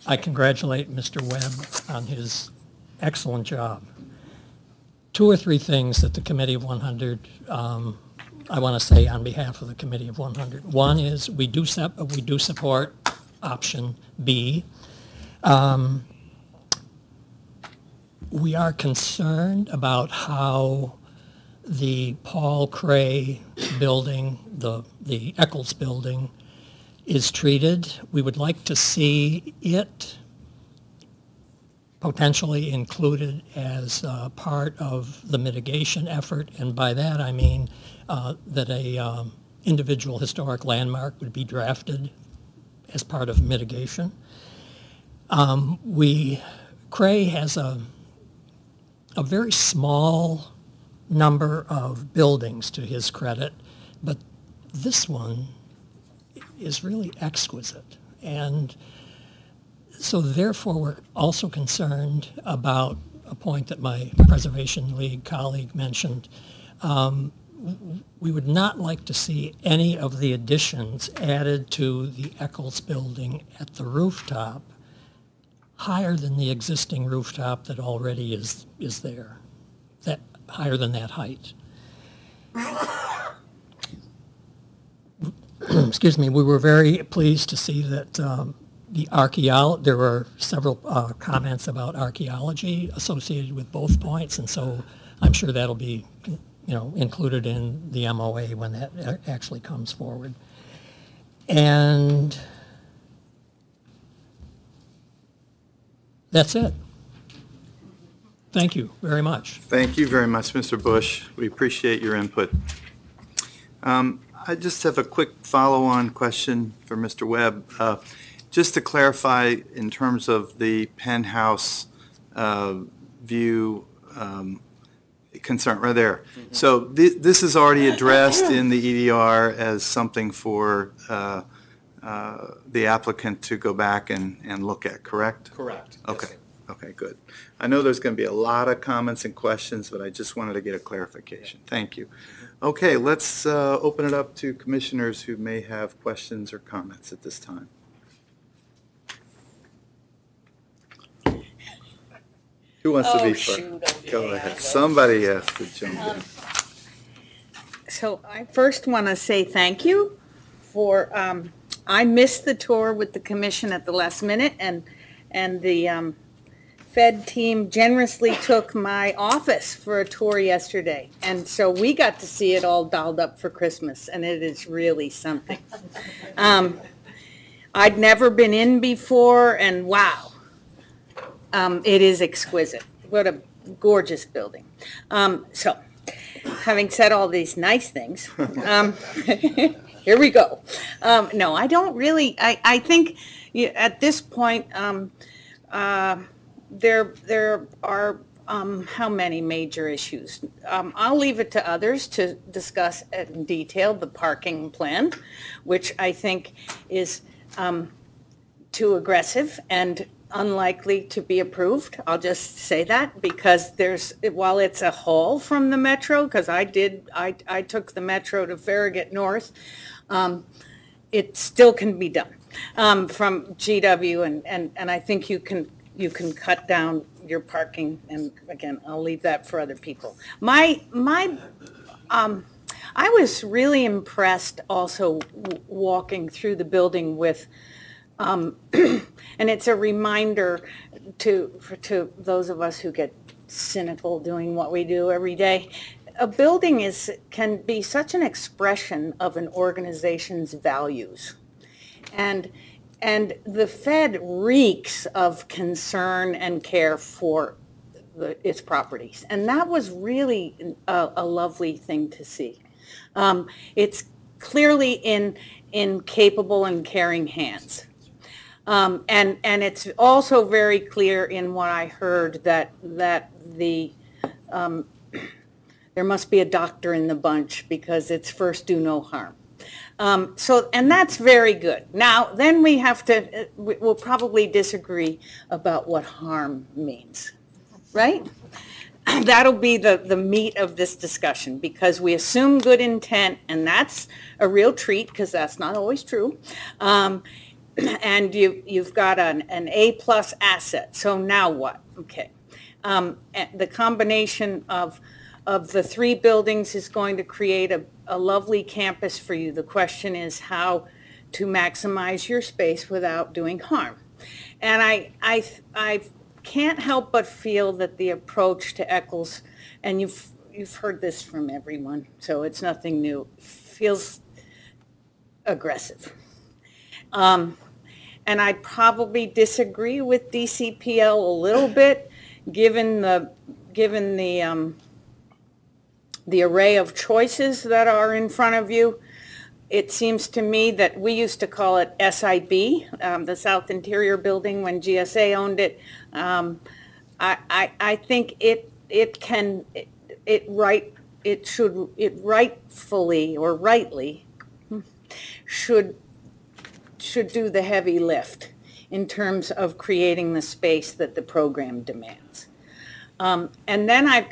I congratulate Mr. Webb on his excellent job. 2 or 3 things that the Committee of 100, I want to say on behalf of the Committee of 100. One is we do support option B. We are concerned about how the Paul Cray building, the Eccles Building, is treated. We would like to see it potentially included as part of the mitigation effort, and by that I mean that a individual historic landmark would be drafted as part of mitigation. Cray has a very small number of buildings to his credit, but this one is really exquisite. And so therefore we're also concerned about a point that my Preservation League colleague mentioned. We would not like to see any of the additions added to the Eccles Building at the rooftop higher than the existing rooftop that already is there, that higher than that height. Excuse me, we were very pleased to see that there were several comments about archaeology associated with both points, and so I'm sure that'll be included in the MOA when that actually comes forward. And that's it. Thank you very much. Thank you very much, Mr. Bush. We appreciate your input. I just have a quick follow-on question for Mr. Webb. Just to clarify in terms of the penthouse view concern right there. Mm-hmm. So this is already addressed in the EDR as something for the applicant to go back and look at, correct? Correct. Okay. Yes, okay, good. I know there's going to be a lot of comments and questions, but I just wanted to get a clarification. Thank you. Okay, let's open it up to commissioners who may have questions or comments at this time. Who wants to be first? Go ahead. Somebody has to jump in. So I first want to say thank you for, I missed the tour with the commission at the last minute, and the Fed team generously took my office for a tour yesterday. And so we got to see it all dolled up for Christmas, and it is really something. I'd never been in before, and wow. It is exquisite. What a gorgeous building. So, having said all these nice things, here we go. No, I don't really, I think at this point, there are how many major issues? I'll leave it to others to discuss in detail the parking plan, which I think is too aggressive and unlikely to be approved. I'll just say that because while it's a haul from the metro, because I took the metro to Farragut North, it still can be done from GW, and I think you can cut down your parking, and again, I'll leave that for other people. I was really impressed also walking through the building with and it's a reminder to those of us who get cynical doing what we do every day. A building can be such an expression of an organization's values. And the Fed reeks of concern and care for its properties. And that was really a lovely thing to see. It's clearly in capable and caring hands. And it's also very clear in what I heard that there must be a doctor in the bunch because it's first do no harm. And that's very good. Now, then we have to, we'll probably disagree about what harm means, right? That'll be the meat of this discussion, because we assume good intent, and that's a real treat, because that's not always true. And you've got an A+ asset. So now what? Okay. The combination of the 3 buildings is going to create a lovely campus for you. The question is how to maximize your space without doing harm. And I can't help but feel that the approach to Eccles, and you've heard this from everyone, so it's nothing new, feels aggressive. And I probably disagree with DCPL a little bit, given the array of choices that are in front of you. It seems to me that we used to call it SIB, the South Interior Building, when GSA owned it. I think it rightfully or rightly should do the heavy lift in terms of creating the space that the program demands. And then I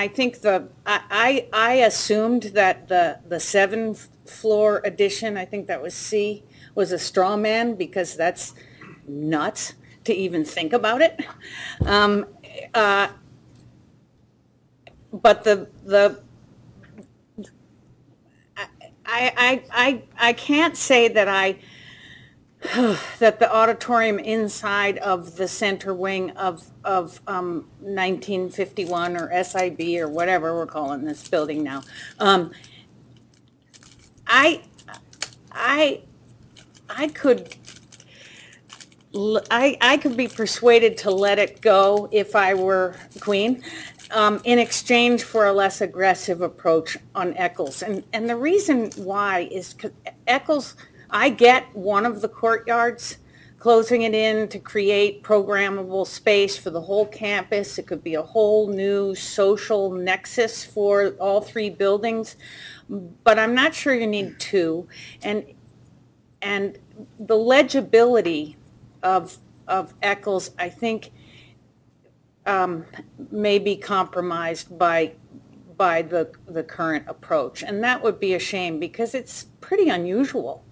think I assumed that the 7th floor addition, I think that was C, was a straw man, because that's nuts to even think about it. But I can't say that that the auditorium inside of the center wing of 1951 or SIB or whatever we're calling this building now, I could be persuaded to let it go if I were Queen, in exchange for a less aggressive approach on Eccles. And the reason why is Eccles, I get one of the courtyards, closing it in to create programmable space for the whole campus. It could be a whole new social nexus for all 3 buildings, but I'm not sure you need 2. And the legibility of Eccles, I think, may be compromised by the current approach. And that would be a shame, because it's pretty unusual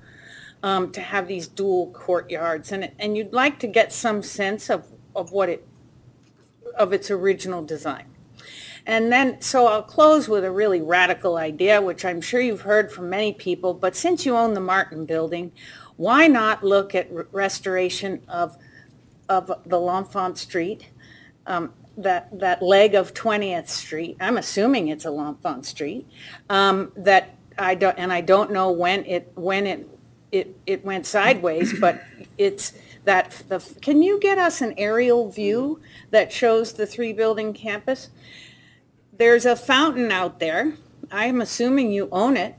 to have these dual courtyards, and you'd like to get some sense of its original design. And then, so I'll close with a really radical idea, which I'm sure you've heard from many people, but since you own the Martin Building, why not look at restoration of the L'Enfant Street, that leg of 20th Street? I'm assuming it's a L'Enfant Street, that I don't know when it went sideways, but it's that can you get us an aerial view that shows the 3-building campus? There's a fountain out there. I'm assuming you own it.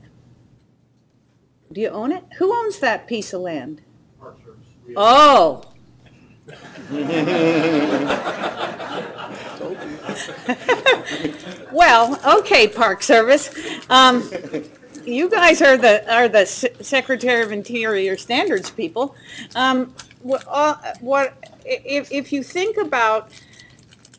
Do you own it? Who owns that piece of land? Park Service. Oh. Well, okay, Park Service. You guys are the Secretary of Interior Standards people. If you think about,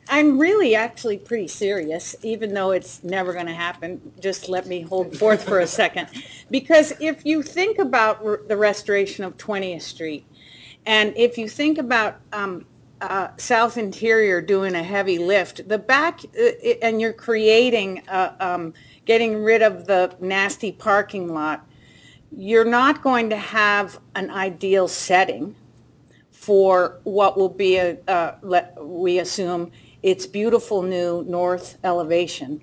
I'm really actually pretty serious, even though it's never going to happen. Just let me hold forth for a second. Because if you think about the restoration of 20th Street, and if you think about South Interior doing a heavy lift, the back, and you're creating, getting rid of the nasty parking lot, you're not going to have an ideal setting for what will be we assume, its beautiful new north elevation.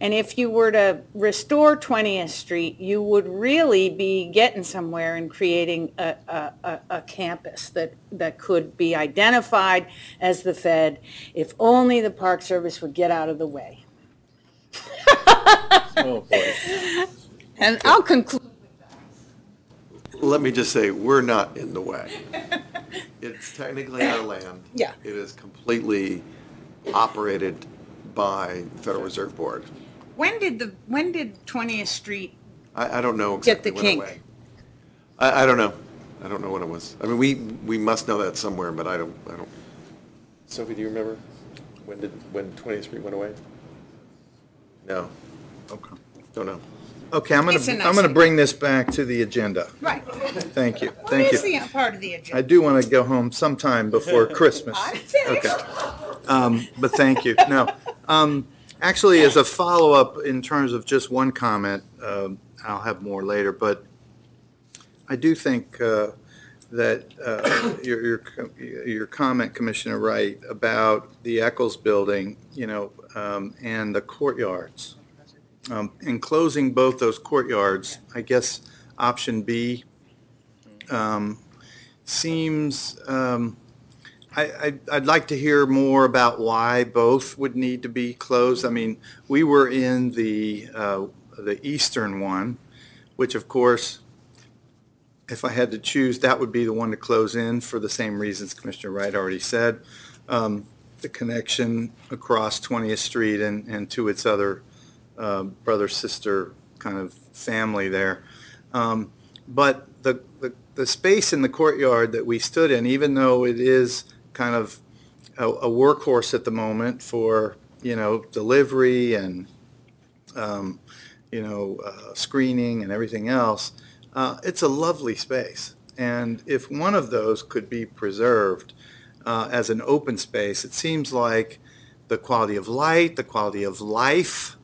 And if you were to restore 20th Street, you would really be getting somewhere and creating a campus that could be identified as the Fed, if only the Park Service would get out of the way. Oh, boy. And I'll conclude with that. Let me just say, we're not in the way. It's technically our land. Yeah. It is completely operated by the Federal Reserve Board. When did 20th Street I don't know Get exactly the what it kink. went. I don't know. I don't know what it was. I mean, we must know that somewhere, but I don't. Sophie, do you remember when 20th Street went away? No. Okay. Don't know. Okay, I'm It's a going to nice- bring this back to the agenda. Right. Thank you. What Thank is you. the part of the I agenda? do want to go home sometime before Christmas. I'm finished. Okay. But thank you. No. Actually, as a follow-up in terms of just one comment, I'll have more later, but I do think that your comment, Commissioner Wright, about the Eccles Building, and the courtyards. Enclosing both those courtyards, I guess option B seems, I'd like to hear more about why both would need to be closed. I mean, we were in the eastern one, which of course, if I had to choose, that would be the one to close in for the same reasons Commissioner Wright already said. The connection across 20th Street and to its other brother-sister kind of family there. But the space in the courtyard that we stood in, even though it is kind of a workhorse at the moment for, delivery and, screening and everything else, it's a lovely space. And if one of those could be preserved as an open space, it seems like the quality of light, the quality of life,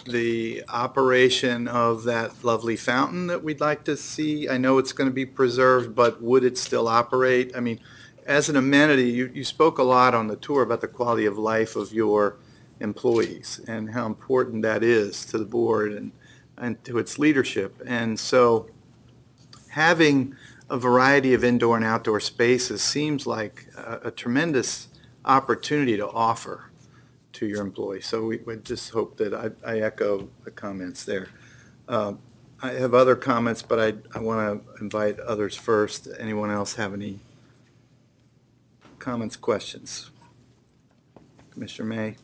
the operation of that lovely fountain that we'd like to see. I know it's going to be preserved, but would it still operate? I mean, as an amenity, you spoke a lot on the tour about the quality of life of your employees and how important that is to the board and to its leadership. And so having a variety of indoor and outdoor spaces seems like a tremendous opportunity to offer to your employees. So we just hope that I echo the comments there. I have other comments, but I want to invite others first. Anyone else have any comments, questions? Commissioner May?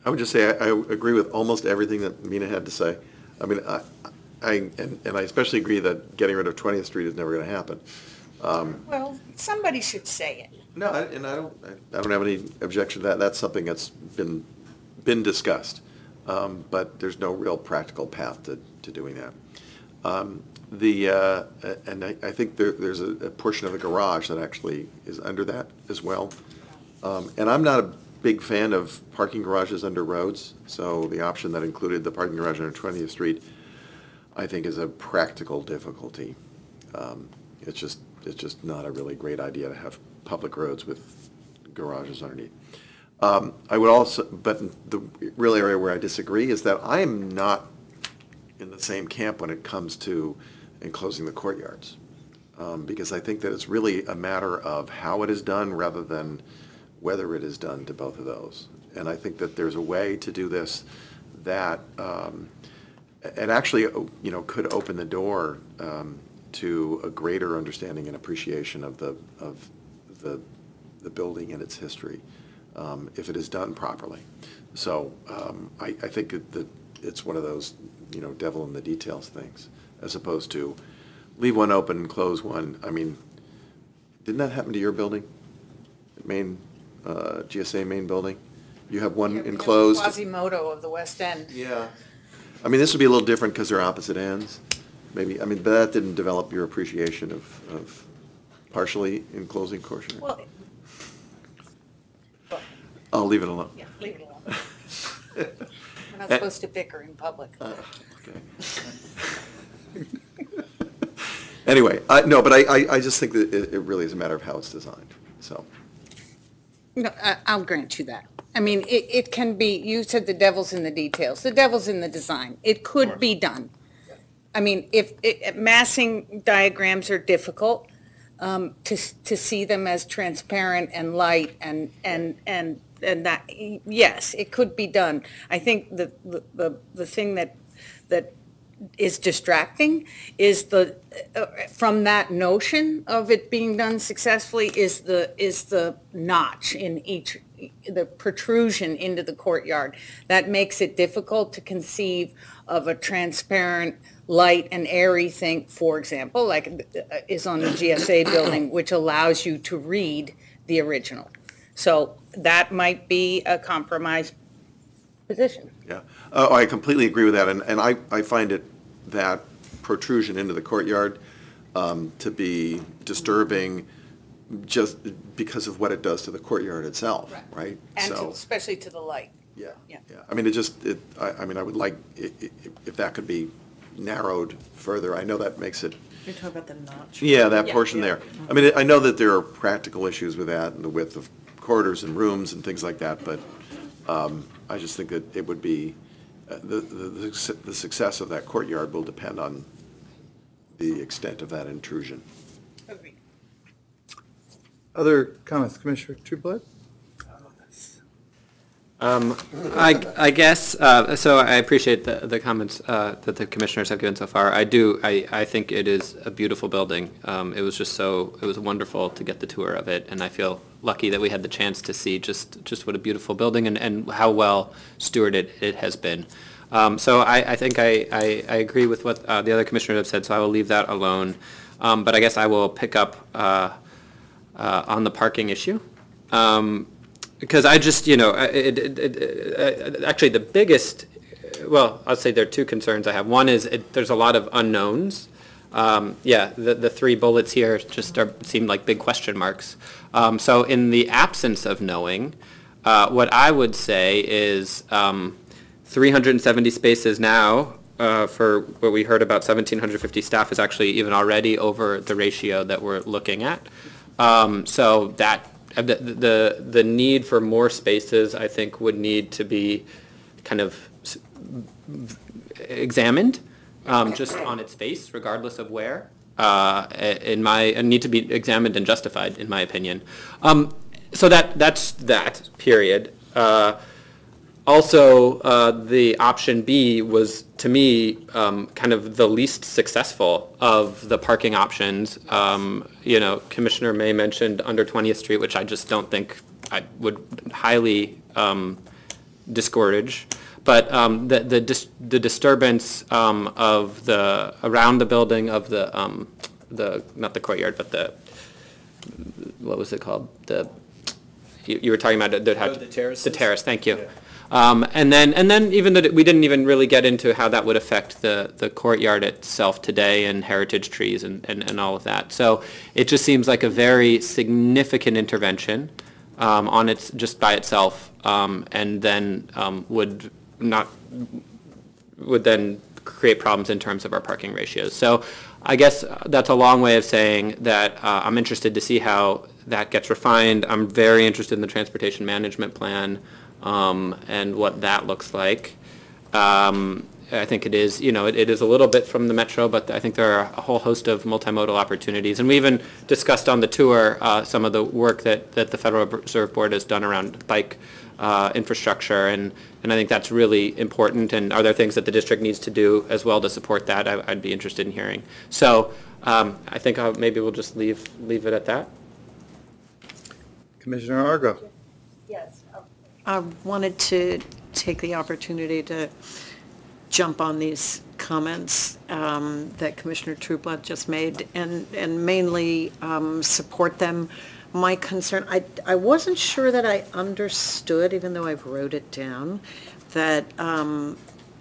I would just say I agree with almost everything that Mina had to say. I mean, I especially agree that getting rid of 20th Street is never going to happen. Well, somebody should say it. No, I don't have any objection to that. That's something that's been discussed, but there's no real practical path to doing that. And I think there's a portion of the garage that actually is under that as well. And I'm not a big fan of parking garages under roads, so the option that included the parking garage under 20th Street, I think, is a practical difficulty. It's just not a really great idea to have public roads with garages underneath. I would also, but the real area where I disagree is that I am not in the same camp when it comes to enclosing the courtyards, because I think that it's really a matter of how it is done rather than whether it is done to both of those. And I think that there's a way to do this that it actually, could open the door to a greater understanding and appreciation of the building and its history, if it is done properly. So I think that it's one of those, devil in the details things, as opposed to leave one open and close one. I mean, didn't that happen to your building? GSA main building? You have one enclosed? Quasimodo of the West End. Yeah. I mean, this would be a little different because they're opposite ends. Maybe, but that didn't develop your appreciation of partially enclosing courtyard. Well, I'll leave it alone. yeah, leave it alone. We're not supposed to bicker in public. Okay. Anyway, no, but I just think that it really is a matter of how it's designed, so. No, I'll grant you that. I mean, it can be, you said the devil's in the details. The devil's in the design. It could be done. I mean, if massing diagrams are difficult, to see them as transparent and light and that, yes, it could be done. I think the thing that is distracting is from that notion of it being done successfully is the notch in the protrusion into the courtyard. That makes it difficult to conceive of a transparent, light and airy thing, for example, like is on the GSA building, which allows you to read the original. So that might be a compromise position. Yeah, oh, I completely agree with that, and I find it, that protrusion into the courtyard to be disturbing just because of what it does to the courtyard itself, right? And So, especially to the light. yeah, Yeah. yeah. I mean, I mean, I would like, if that could be narrowed further. I know that makes it, You're talking about the notch? yeah, that portion there. I mean, I know that there are practical issues with that and the width of corridors and rooms and things like that, but I just think that it would be, the success of that courtyard will depend on the extent of that intrusion. Agreed. Other comments, Commissioner Trueblood? I guess, so I appreciate the comments that the commissioners have given so far. I think it is a beautiful building. It was wonderful to get the tour of it, and I feel lucky that we had the chance to see just what a beautiful building and how well stewarded it has been. So I think I agree with what the other commissioners have said, so I will leave that alone. But I guess I will pick up on the parking issue. Because I just, actually the biggest, well, I'll say there are two concerns I have. One is there's a lot of unknowns. The three bullets here just seem like big question marks. So in the absence of knowing, what I would say is 370 spaces now for what we heard about 1,750 staff is actually even already over the ratio that we're looking at. So that the need for more spaces, I think, would need to be kind of examined just on its face, regardless of where. Need to be examined and justified, in my opinion. So that's that, period. Also, the option B was, to me, kind of the least successful of the parking options. Commissioner May mentioned under 20th Street, which I just don't think I would highly discourage. But the disturbance of the around the building of the not the courtyard, but what was it called? You were talking about the terraces? The terrace. Thank you. Yeah. And then even that we didn't even really get into how that would affect the courtyard itself today and heritage trees and all of that. So it just seems like a very significant intervention on its just by itself, and then would then create problems in terms of our parking ratios. So I guess that's a long way of saying that I'm interested to see how that gets refined. I'm very interested in the transportation management plan. And what that looks like. I think it is, it is a little bit from the metro, but I think there are a whole host of multimodal opportunities. And we even discussed on the tour some of the work that the Federal Reserve Board has done around bike infrastructure, and I think that's really important. And are there things that the district needs to do as well to support that? I'd be interested in hearing. So I think maybe we'll just leave it at that. Commissioner Argo. Yes. I wanted to take the opportunity to jump on these comments that Commissioner Trueblood just made and mainly support them. My concern, I wasn't sure that I understood, even though I've wrote it down, that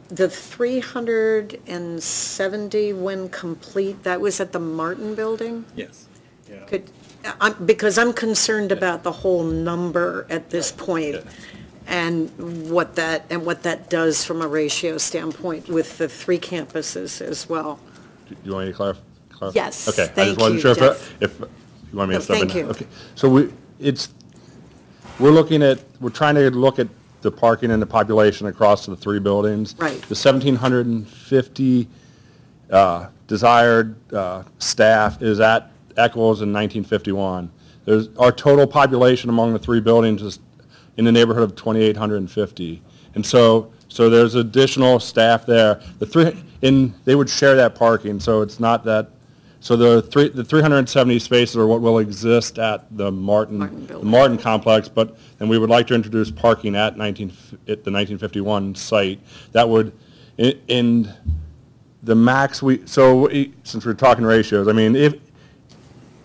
the 370 when complete, that was at the Martin Building? Yes. Yeah. Because I'm concerned about the whole number at this point. And what that does from a ratio standpoint with the three campuses as well. Do you want me to clarify? Yes, Okay, I thank just wasn't you, sure Jeff. if you want me to No, step in. thank you. Okay, so we're trying to look at the parking and the population across the three buildings. Right. The 1,750 desired staff is at Eccles in 1951. Our total population among the three buildings is in the neighborhood of 2,850. And so there's additional staff there. They would share that parking, so it's not that. So the 370 spaces are what will exist at the Martin the building. Martin complex, but then we would like to introduce parking at the 1951 site. That would, in the max, since we're talking ratios, I mean, if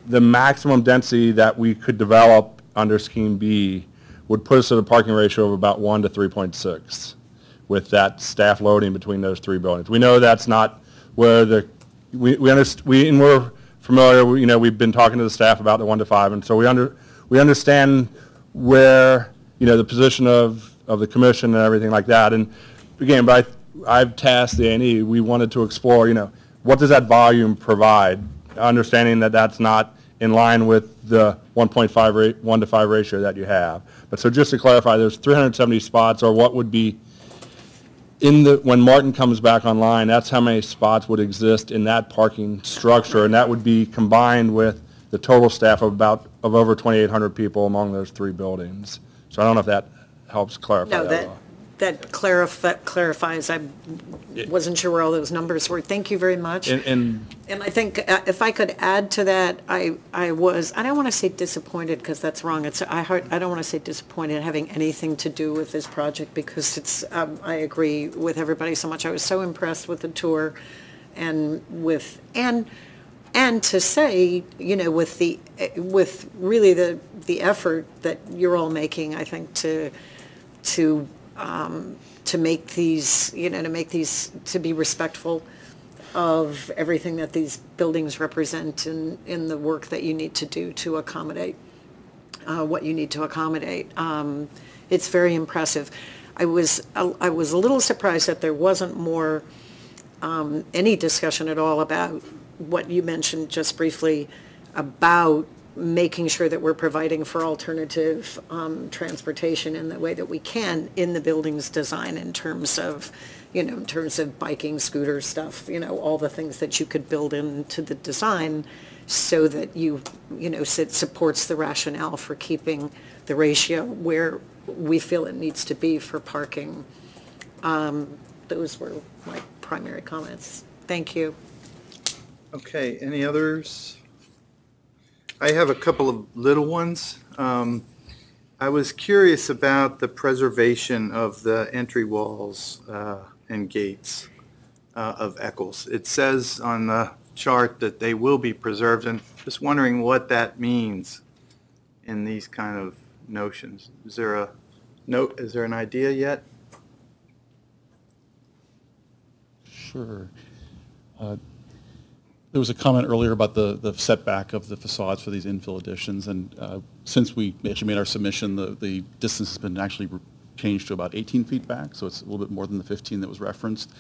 the maximum density that we could develop under Scheme B would put us at a parking ratio of about 1 to 3.6 with that staff loading between those three buildings. We know that's not where we're familiar, you know, we've been talking to the staff about the 1 to 5, and so we understand where, you know, the position of the commission and everything like that. And again, but I've tasked the A&E, we wanted to explore, you know, what does that volume provide, understanding that that's not in line with the 1 to 5 ratio that you have. But so just to clarify, there's 370 spots, or what would be when Martin comes back online, that's how many spots would exist in that parking structure, and that would be combined with the total staff of over 2,800 people among those three buildings. So I don't know if that helps clarify No, that. that clarifies. I wasn't sure where all those numbers were. Thank you very much. And I think if I could add to that, I don't want to say disappointed because that's wrong. I don't want to say disappointed having anything to do with this project because it's, I agree with everybody so much. I was so impressed with the tour and to say, you know, with really the effort that you're all making, I think to make these, you know, to be respectful of everything that these buildings represent in the work that you need to do to accommodate what you need to accommodate. It's very impressive. I was a little surprised that there wasn't more any discussion at all about what you mentioned just briefly about making sure that we're providing for alternative transportation in the way that we can in the building's design in terms of biking, scooter stuff, you know, all the things that you could build into the design so that it supports the rationale for keeping the ratio where we feel it needs to be for parking. Those were my primary comments. Thank you. Okay, any others? I have a couple of little ones. I was curious about the preservation of the entry walls and gates of Eccles. It says on the chart that they will be preserved, and just wondering what that means in these kind of notions. Is there an idea yet? Sure. There was a comment earlier about the setback of the facades for these infill additions, and since we actually made our submission, the distance has been actually changed to about 18 feet back, so it's a little bit more than the 15 that was referenced,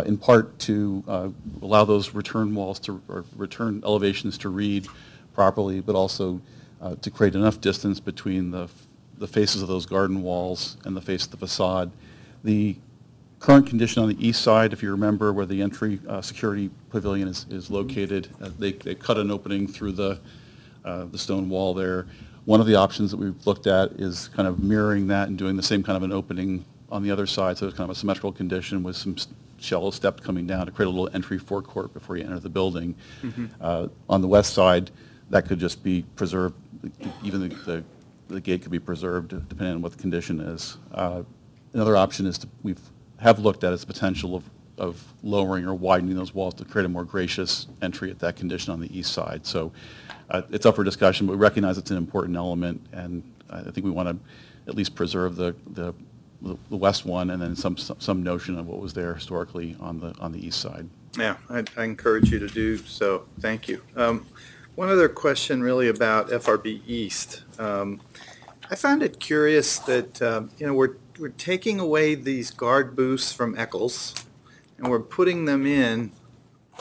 in part to allow those return walls or return elevations to read properly, but also to create enough distance between the faces of those garden walls and the face of the facade. The current condition on the east side, if you remember where the entry security pavilion is located, they cut an opening through the stone wall there. One of the options that we've looked at is kind of mirroring that and doing the same kind of an opening on the other side, so it's kind of a symmetrical condition with some shallow steps coming down to create a little entry forecourt before you enter the building. Mm-hmm. On the west side, that could just be preserved. Even the gate could be preserved depending on what the condition is. Another option is we have looked at its potential of lowering or widening those walls to create a more gracious entry at that condition on the east side. So it's up for discussion, but we recognize it's an important element, and I think we want to at least preserve the west one and then some notion of what was there historically on the east side. Yeah, I encourage you to do so. Thank you. One other question really about FRB East. I found it curious that we're taking away these guard booths from Eccles, and we're putting them in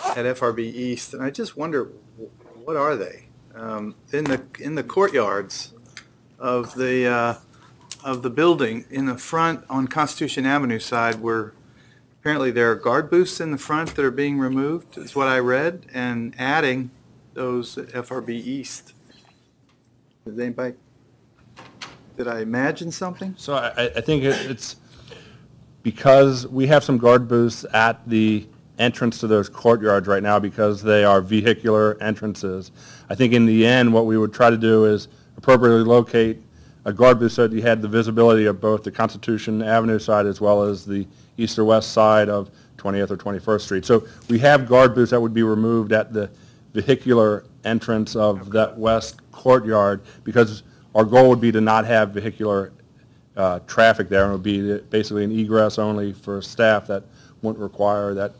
at FRB East, and I just wonder, what are they? In the courtyards of the building, in the front on Constitution Avenue side, where apparently there are guard booths in the front that are being removed, is what I read, and adding those at FRB East. Did I imagine something? So I think it's because we have some guard booths at the entrance to those courtyards right now because they are vehicular entrances. I think in the end, what we would try to do is appropriately locate a guard booth so that you had the visibility of both the Constitution Avenue side as well as the east or west side of 20th or 21st Street. So we have guard booths that would be removed at the vehicular entrance of that west courtyard because our goal would be to not have vehicular traffic there, and it would be basically an egress only for staff that wouldn't require that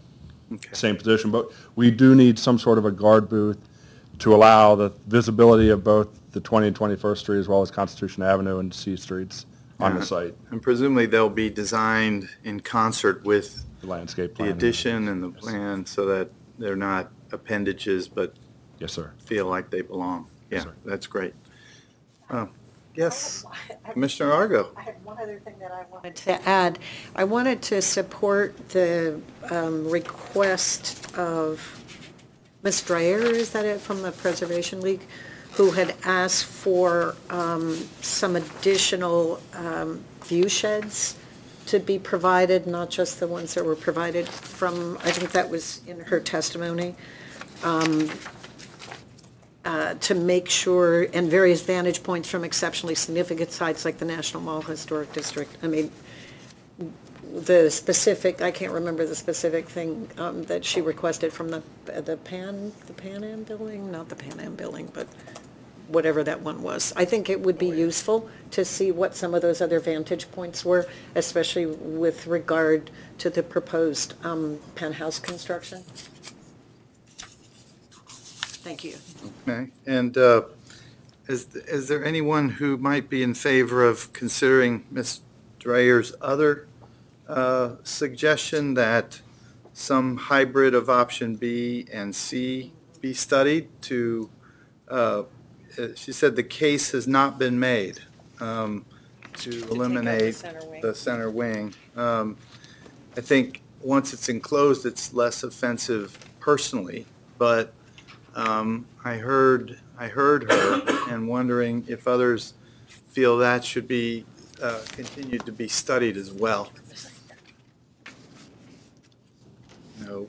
same position. But we do need some sort of a guard booth to allow the visibility of both the 20 and 21st Street as well as Constitution Avenue and C Streets on the site. And presumably they'll be designed in concert with The landscape the plan. addition and the plan so that they're not appendages but Yes, sir. feel like they belong. Yeah, sir. that's great. Yes, Commissioner Argo. I have one other thing that I wanted to add. I wanted to support the request of Ms. Dreyer, is that it, from the Preservation League, who had asked for some additional view sheds to be provided, not just the ones that were provided from, I think that was in her testimony, to make sure, and various vantage points from exceptionally significant sites like the National Mall Historic District. I mean, the specific, I can't remember the specific thing that she requested from the Pan Am Building, not the Pan Am Building, but whatever that one was. I think it would be useful to see what some of those other vantage points were, especially with regard to the proposed penthouse construction. Thank you. Okay, and is there anyone who might be in favor of considering Ms. Dreyer's other suggestion that some hybrid of option B and C be studied to, she said the case has not been made to eliminate the center wing. I think once it's enclosed, it's less offensive personally, but I heard her and wondering if others feel that should be continued to be studied as well. No.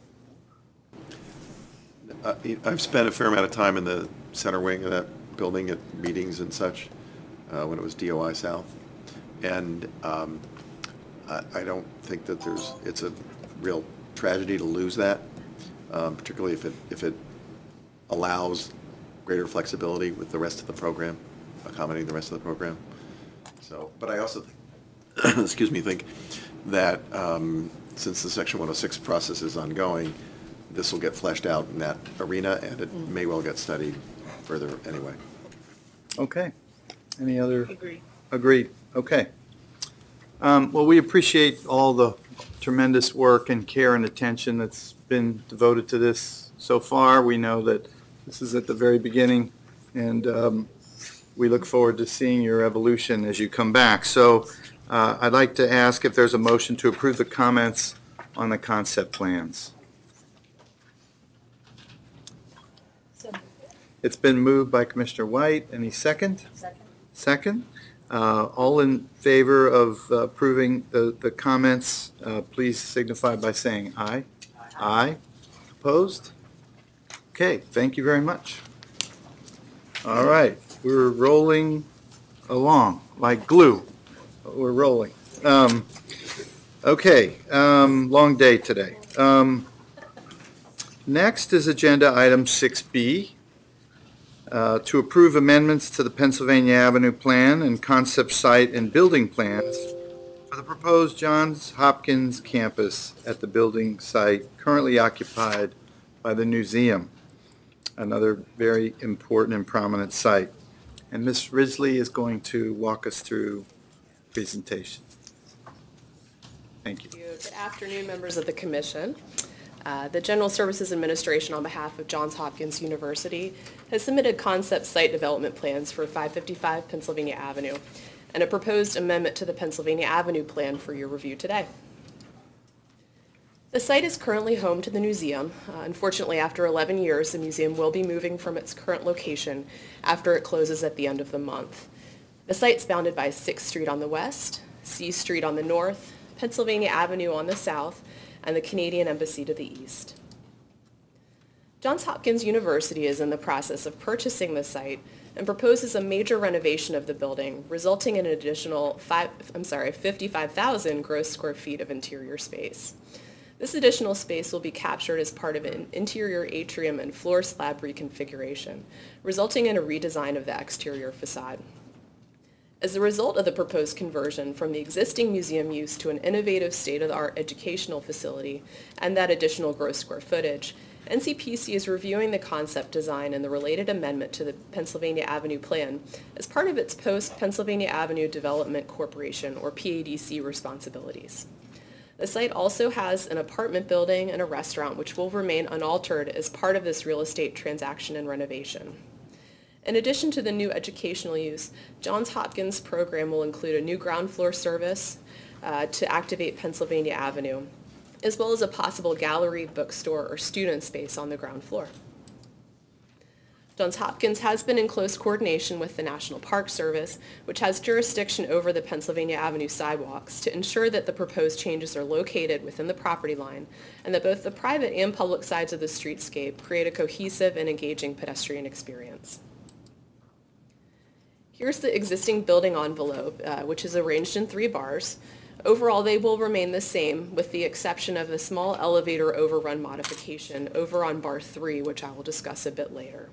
I've spent a fair amount of time in the center wing of that building at meetings and such when it was DOI South, and I don't think that it's a real tragedy to lose that, particularly if it allows greater flexibility with the rest of the program, accommodating the rest of the program. So, but I also think, excuse me, think that since the Section 106 process is ongoing, this will get fleshed out in that arena, and it may well get studied further anyway. Okay. Any other? Agreed. Okay. Well, we appreciate all the tremendous work and care and attention that's been devoted to this so far. We know that this is at the very beginning, and we look forward to seeing your evolution as you come back. So I'd like to ask if there's a motion to approve the comments on the concept plans. It's been moved by Commissioner White. Any second? Second. All in favor of approving the comments, please signify by saying aye. Aye. Opposed? Okay, thank you very much. All right, we're rolling along like glue. We're rolling. Okay, long day today. Next is agenda item 6B, to approve amendments to the Pennsylvania Avenue Plan and concept site and building plans for the proposed Johns Hopkins campus at the building site currently occupied by the Newseum, another very important and prominent site. And Ms. Risley is going to walk us through the presentation. Thank you. Good afternoon, members of the Commission. The General Services Administration, on behalf of Johns Hopkins University, has submitted concept site development plans for 555 Pennsylvania Avenue and a proposed amendment to the Pennsylvania Avenue Plan for your review today. The site is currently home to the Newseum. Unfortunately, after 11 years, the museum will be moving from its current location after it closes at the end of the month. The site's bounded by 6th Street on the west, C Street on the north, Pennsylvania Avenue on the south, and the Canadian Embassy to the east. Johns Hopkins University is in the process of purchasing the site and proposes a major renovation of the building, resulting in an additional 55,000 gross square feet of interior space. This additional space will be captured as part of an interior atrium and floor slab reconfiguration, resulting in a redesign of the exterior facade. As a result of the proposed conversion from the existing museum use to an innovative state-of-the-art educational facility and that additional gross square footage, NCPC is reviewing the concept design and the related amendment to the Pennsylvania Avenue Plan as part of its post-Pennsylvania Avenue Development Corporation, or PADC, responsibilities. The site also has an apartment building and a restaurant which will remain unaltered as part of this real estate transaction and renovation. In addition to the new educational use, Johns Hopkins program will include a new ground floor service to activate Pennsylvania Avenue, as well as a possible gallery, bookstore, or student space on the ground floor. Johns Hopkins has been in close coordination with the National Park Service, which has jurisdiction over the Pennsylvania Avenue sidewalks, to ensure that the proposed changes are located within the property line and that both the private and public sides of the streetscape create a cohesive and engaging pedestrian experience. Here's the existing building envelope, which is arranged in 3 bars. Overall, they will remain the same, with the exception of a small elevator overrun modification over on bar 3, which I will discuss a bit later.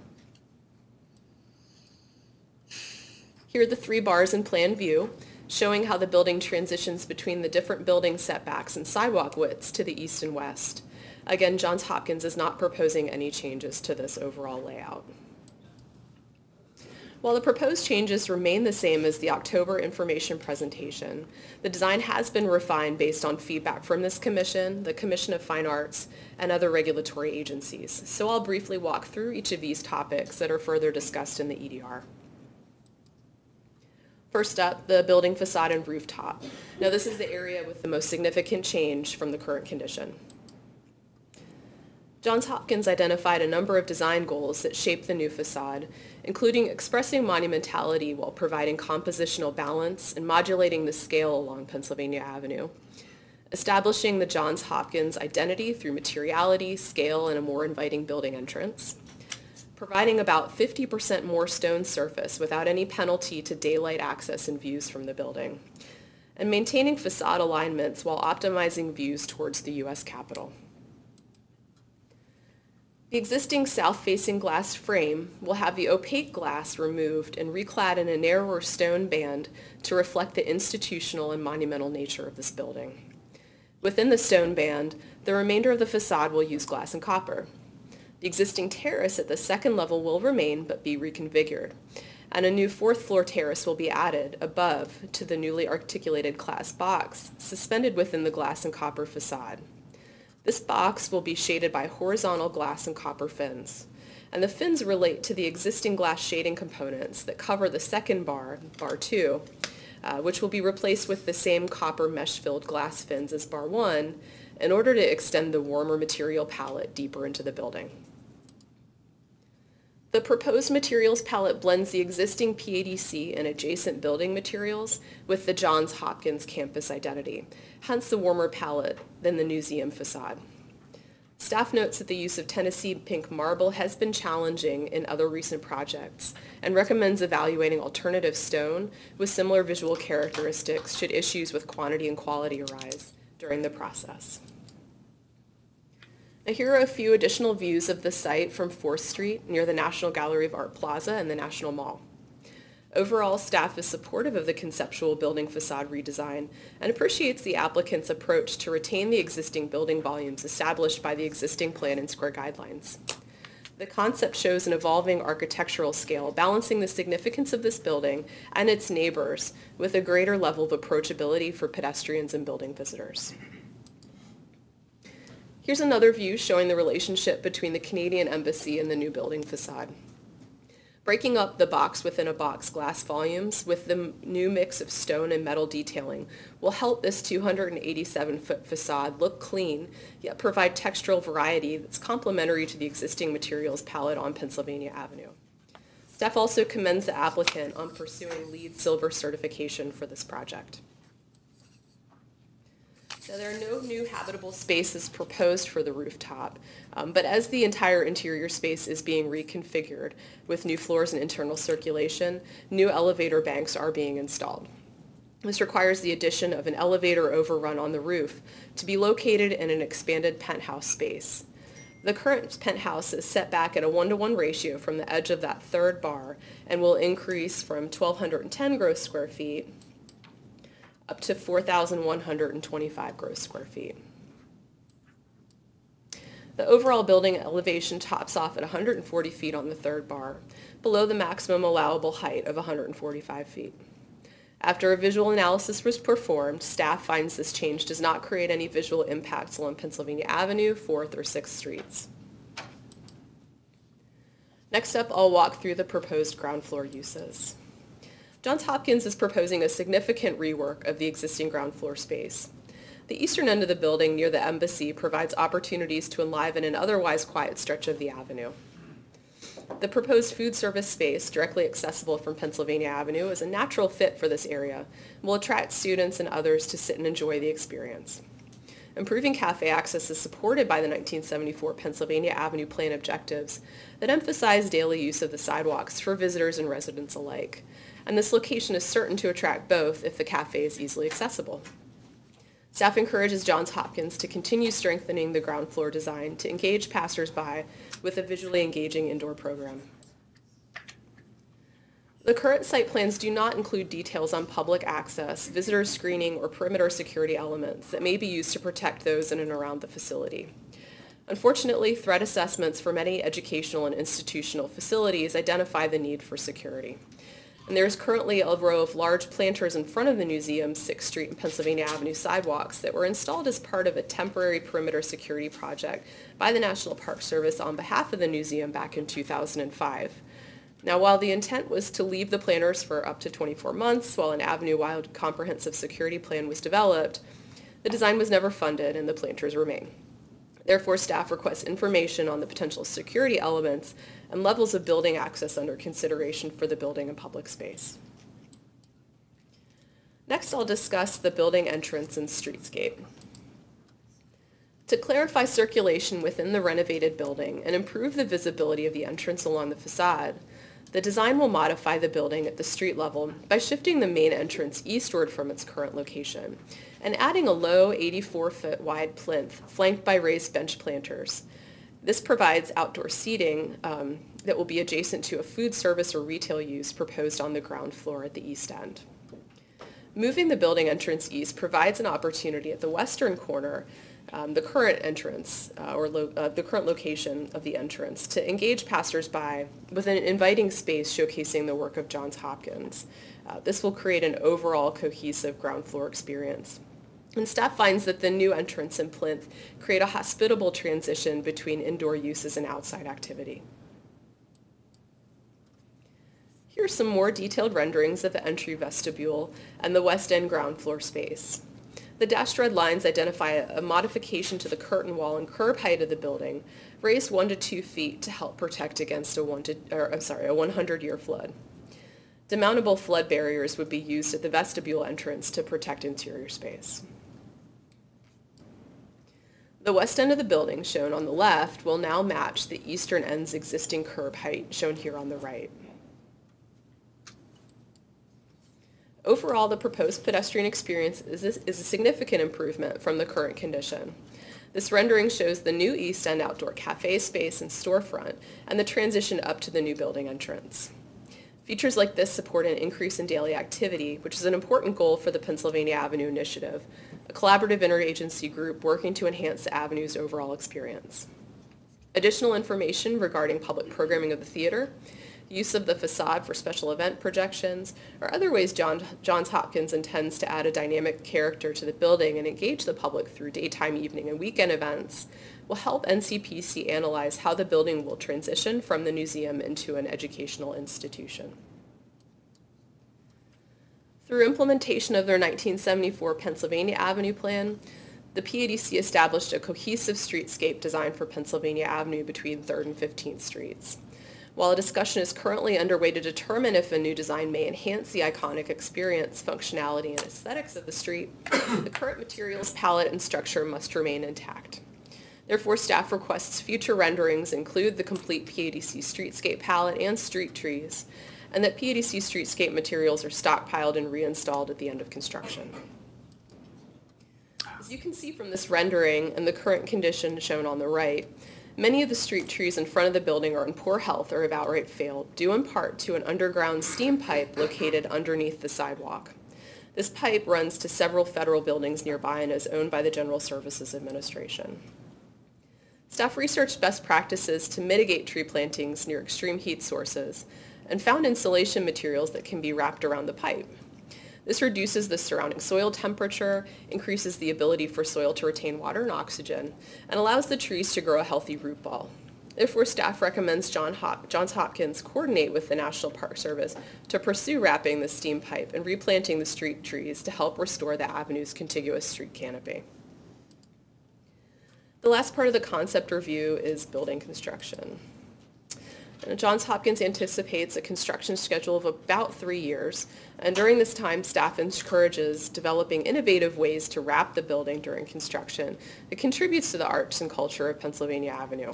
Here are the 3 bars in plan view, showing how the building transitions between the different building setbacks and sidewalk widths to the east and west. Again, Johns Hopkins is not proposing any changes to this overall layout. While the proposed changes remain the same as the October information presentation, the design has been refined based on feedback from this commission, the Commission of Fine Arts, and other regulatory agencies. So I'll briefly walk through each of these topics that are further discussed in the EDR. First up, the building facade and rooftop. Now, this is the area with the most significant change from the current condition. Johns Hopkins identified a number of design goals that shape the new facade, including expressing monumentality while providing compositional balance and modulating the scale along Pennsylvania Avenue, establishing the Johns Hopkins identity through materiality, scale, and a more inviting building entrance, providing about 50% more stone surface without any penalty to daylight access and views from the building, and maintaining facade alignments while optimizing views towards the U.S. Capitol. The existing south-facing glass frame will have the opaque glass removed and reclad in a narrower stone band to reflect the institutional and monumental nature of this building. Within the stone band, the remainder of the facade will use glass and copper. The existing terrace at the second level will remain but be reconfigured, and a new 4th floor terrace will be added above to the newly articulated glass box suspended within the glass and copper facade. This box will be shaded by horizontal glass and copper fins, and the fins relate to the existing glass shading components that cover the second bar, bar 2, which will be replaced with the same copper mesh-filled glass fins as bar 1 in order to extend the warmer material palette deeper into the building. The proposed materials palette blends the existing PADC and adjacent building materials with the Johns Hopkins campus identity, hence the warmer palette than the Newseum facade. Staff notes that the use of Tennessee pink marble has been challenging in other recent projects and recommends evaluating alternative stone with similar visual characteristics should issues with quantity and quality arise during the process. Now, here are a few additional views of the site from 4th Street near the National Gallery of Art Plaza and the National Mall. Overall, staff is supportive of the conceptual building facade redesign and appreciates the applicant's approach to retain the existing building volumes established by the existing plan and square guidelines. The concept shows an evolving architectural scale, balancing the significance of this building and its neighbors with a greater level of approachability for pedestrians and building visitors. Here's another view showing the relationship between the Canadian Embassy and the new building facade. Breaking up the box within a box glass volumes with the new mix of stone and metal detailing will help this 287-foot facade look clean, yet provide textural variety that's complementary to the existing materials palette on Pennsylvania Avenue. Staff also commends the applicant on pursuing LEED Silver certification for this project. Now, there are no new habitable spaces proposed for the rooftop, but as the entire interior space is being reconfigured with new floors and internal circulation, new elevator banks are being installed. This requires the addition of an elevator overrun on the roof to be located in an expanded penthouse space. The current penthouse is set back at a 1-to-1 ratio from the edge of that third bar and will increase from 1,210 gross square feet up to 4,125 gross square feet. The overall building elevation tops off at 140 feet on the third bar, below the maximum allowable height of 145 feet. After a visual analysis was performed, staff finds this change does not create any visual impacts along Pennsylvania Avenue, 4th or 6th Streets. Next up, I'll walk through the proposed ground floor uses. Johns Hopkins is proposing a significant rework of the existing ground floor space. The eastern end of the building near the embassy provides opportunities to enliven an otherwise quiet stretch of the avenue. The proposed food service space, directly accessible from Pennsylvania Avenue, is a natural fit for this area and will attract students and others to sit and enjoy the experience. Improving cafe access is supported by the 1974 Pennsylvania Avenue Plan objectives that emphasize daily use of the sidewalks for visitors and residents alike. And this location is certain to attract both if the cafe is easily accessible. Staff encourages Johns Hopkins to continue strengthening the ground floor design to engage passersby with a visually engaging indoor program. The current site plans do not include details on public access, visitor screening, or perimeter security elements that may be used to protect those in and around the facility. Unfortunately, threat assessments for many educational and institutional facilities identify the need for security. And there is currently a row of large planters in front of the Newseum 6th Street and Pennsylvania Avenue sidewalks that were installed as part of a temporary perimeter security project by the National Park Service on behalf of the Newseum back in 2005. Now, while the intent was to leave the planters for up to 24 months while an avenue-wide comprehensive security plan was developed, the design was never funded and the planters remain. Therefore, staff requests information on the potential security elements and levels of building access under consideration for the building and public space. Next, I'll discuss the building entrance and streetscape. To clarify circulation within the renovated building and improve the visibility of the entrance along the facade, the design will modify the building at the street level by shifting the main entrance eastward from its current location and adding a low 84-foot wide plinth flanked by raised bench planters. This provides outdoor seating that will be adjacent to a food service or retail use proposed on the ground floor at the east end. Moving the building entrance east provides an opportunity at the western corner, the current entrance the current location of the entrance, to engage passersby with an inviting space showcasing the work of Johns Hopkins. This will create an overall cohesive ground floor experience. And staff finds that the new entrance and plinth create a hospitable transition between indoor uses and outside activity. Here are some more detailed renderings of the entry vestibule and the west end ground floor space. The dashed red lines identify a modification to the curtain wall and curb height of the building, raised 1 to 2 feet to help protect against a 100-year flood. Demountable flood barriers would be used at the vestibule entrance to protect interior space. The west end of the building, shown on the left, will now match the eastern end's existing curb height, shown here on the right. Overall, the proposed pedestrian experience is a significant improvement from the current condition. This rendering shows the new east end outdoor cafe space and storefront and the transition up to the new building entrance. Features like this support an increase in daily activity, which is an important goal for the Pennsylvania Avenue Initiative, a collaborative interagency group working to enhance the Avenue's overall experience. Additional information regarding public programming of the theater, use of the facade for special event projections, or other ways Johns Hopkins intends to add a dynamic character to the building and engage the public through daytime, evening, and weekend events will help NCPC analyze how the building will transition from the Newseum into an educational institution. Through implementation of their 1974 Pennsylvania Avenue Plan, the PADC established a cohesive streetscape design for Pennsylvania Avenue between 3rd and 15th Streets. While a discussion is currently underway to determine if a new design may enhance the iconic experience, functionality, and aesthetics of the street, the current materials palette and structure must remain intact. Therefore, staff requests future renderings include the complete PADC streetscape palette and street trees, and that PADC streetscape materials are stockpiled and reinstalled at the end of construction. As you can see from this rendering and the current condition shown on the right, many of the street trees in front of the building are in poor health or have outright failed, due in part to an underground steam pipe located underneath the sidewalk. This pipe runs to several federal buildings nearby and is owned by the General Services Administration. Staff researched best practices to mitigate tree plantings near extreme heat sources and found insulation materials that can be wrapped around the pipe. This reduces the surrounding soil temperature, increases the ability for soil to retain water and oxygen, and allows the trees to grow a healthy root ball. Therefore, staff recommends Johns Hopkins coordinate with the National Park Service to pursue wrapping the steam pipe and replanting the street trees to help restore the avenue's contiguous street canopy. The last part of the concept review is building construction. Johns Hopkins anticipates a construction schedule of about 3 years, and during this time, staff encourages developing innovative ways to wrap the building during construction that contributes to the arts and culture of Pennsylvania Avenue.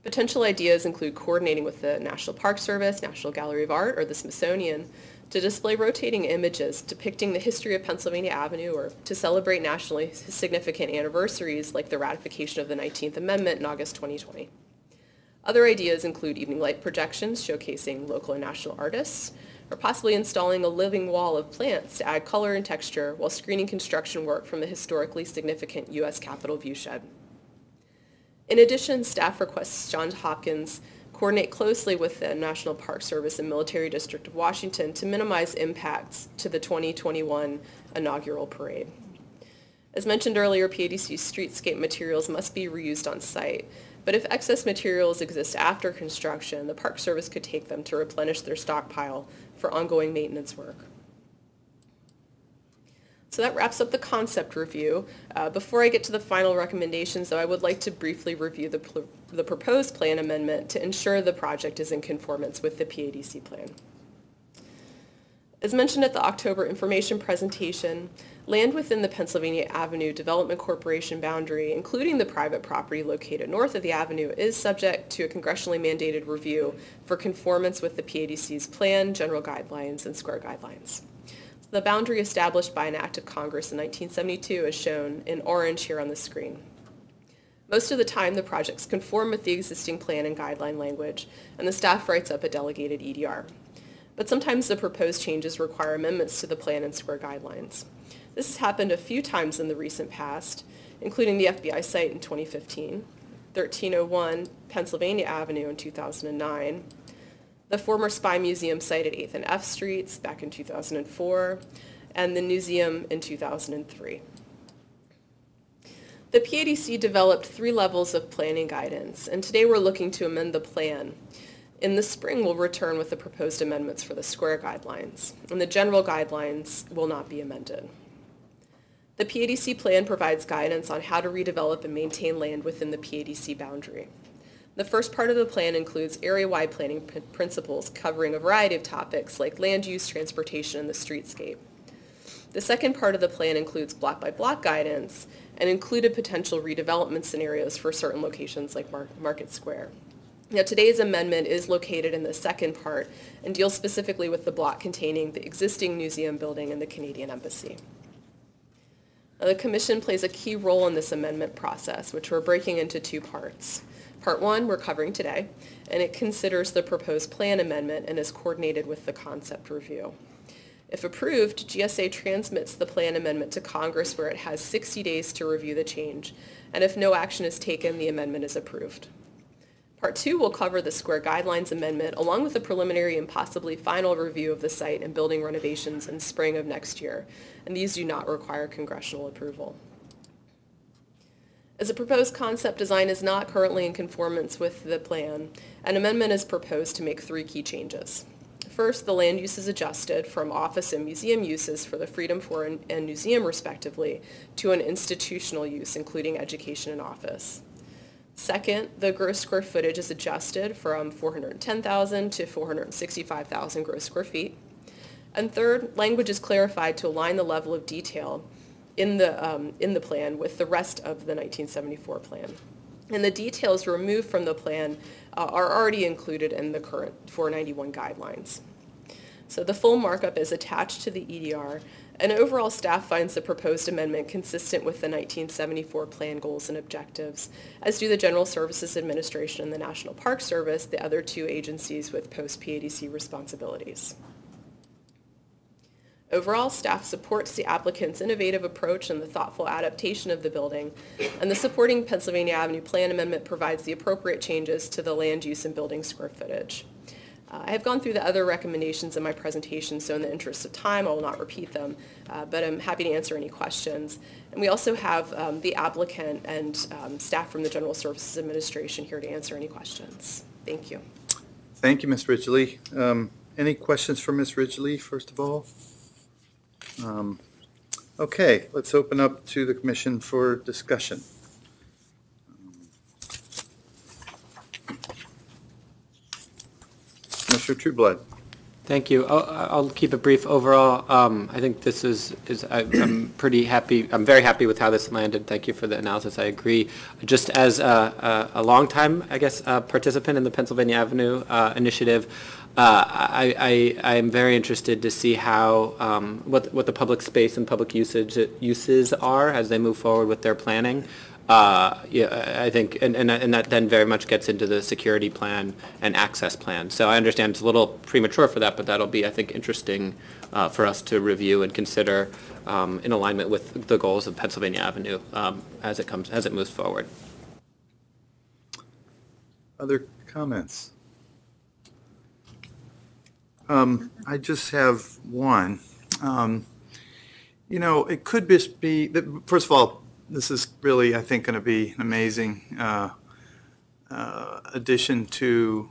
Potential ideas include coordinating with the National Park Service, National Gallery of Art, or the Smithsonian to display rotating images depicting the history of Pennsylvania Avenue or to celebrate nationally significant anniversaries like the ratification of the 19th Amendment in August 2020. Other ideas include evening light projections showcasing local and national artists, or possibly installing a living wall of plants to add color and texture while screening construction work from the historically significant U.S. Capitol viewshed. In addition, staff requests Johns Hopkins coordinate closely with the National Park Service and Military District of Washington to minimize impacts to the 2021 inaugural parade. As mentioned earlier, PADC streetscape materials must be reused on site, but if excess materials exist after construction, the Park Service could take them to replenish their stockpile for ongoing maintenance work. So that wraps up the concept review. Before I get to the final recommendations, though, I would like to briefly review the proposed plan amendment to ensure the project is in conformance with the PADC plan. As mentioned at the October information presentation, land within the Pennsylvania Avenue Development Corporation boundary, including the private property located north of the avenue, is subject to a congressionally mandated review for conformance with the PADC's plan, general guidelines, and square guidelines. The boundary established by an act of Congress in 1972 is shown in orange here on the screen. Most of the time, the projects conform with the existing plan and guideline language, and the staff writes up a delegated EDR. But sometimes the proposed changes require amendments to the plan and square guidelines. This has happened a few times in the recent past, including the FBI site in 2015, 1301 Pennsylvania Avenue in 2009, the former Spy Museum site at 8th and F Streets back in 2004, and the Newseum in 2003. The PADC developed 3 levels of planning guidance, and today we're looking to amend the plan. In the spring, we'll return with the proposed amendments for the square guidelines, and the general guidelines will not be amended. The PADC plan provides guidance on how to redevelop and maintain land within the PADC boundary. The first part of the plan includes area-wide planning principles covering a variety of topics like land use, transportation, and the streetscape. The second part of the plan includes block-by-block guidance and included potential redevelopment scenarios for certain locations like Market Square. Now, today's amendment is located in the second part and deals specifically with the block containing the existing Newseum building and the Canadian Embassy. Now, the Commission plays a key role in this amendment process, which we're breaking into 2 parts. Part 1 we're covering today, and it considers the proposed plan amendment and is coordinated with the concept review. If approved, GSA transmits the plan amendment to Congress, where it has 60 days to review the change, and if no action is taken, the amendment is approved. Part 2 will cover the square guidelines amendment along with a preliminary and possibly final review of the site and building renovations in spring of next year, and these do not require congressional approval. As a proposed concept design is not currently in conformance with the plan, an amendment is proposed to make 3 key changes. First, the land use is adjusted from office and museum uses for the Freedom Forum and Newseum respectively to an institutional use, including education and office. Second, the gross square footage is adjusted from 410,000 to 465,000 gross square feet. And third, language is clarified to align the level of detail in the plan with the rest of the 1974 plan. And the details removed from the plan are already included in the current 491 guidelines. So the full markup is attached to the EDR, and overall staff finds the proposed amendment consistent with the 1974 plan goals and objectives, as do the General Services Administration and the National Park Service, the other two agencies with post-PADC responsibilities. Overall, staff supports the applicant's innovative approach and the thoughtful adaptation of the building, and the supporting Pennsylvania Avenue Plan Amendment provides the appropriate changes to the land use and building square footage. I have gone through the other recommendations in my presentation, so in the interest of time, I will not repeat them, but I'm happy to answer any questions. And we also have the applicant and staff from the General Services Administration here to answer any questions. Thank you. Thank you, Ms. Ridgely. Any questions for Ms. Ridgely, first of all? Okay, let's open up to the commission for discussion. Mr. Trueblood. Thank you. I'll keep it brief. Overall, I think this I'm pretty happy. I'm very happy with how this landed. Thank you for the analysis. I agree. Just as a long time, I guess, participant in the Pennsylvania Avenue initiative, I am very interested to see how what the public space and public uses are as they move forward with their planning. Yeah, I think, and that then very much gets into the security plan and access plan. So I understand it's a little premature for that, but that'll be, I think, interesting for us to review and consider in alignment with the goals of Pennsylvania Avenue as it moves forward. Other comments? I just have one. You know, it could just be that, first of all, this is really, I think, going to be an amazing addition to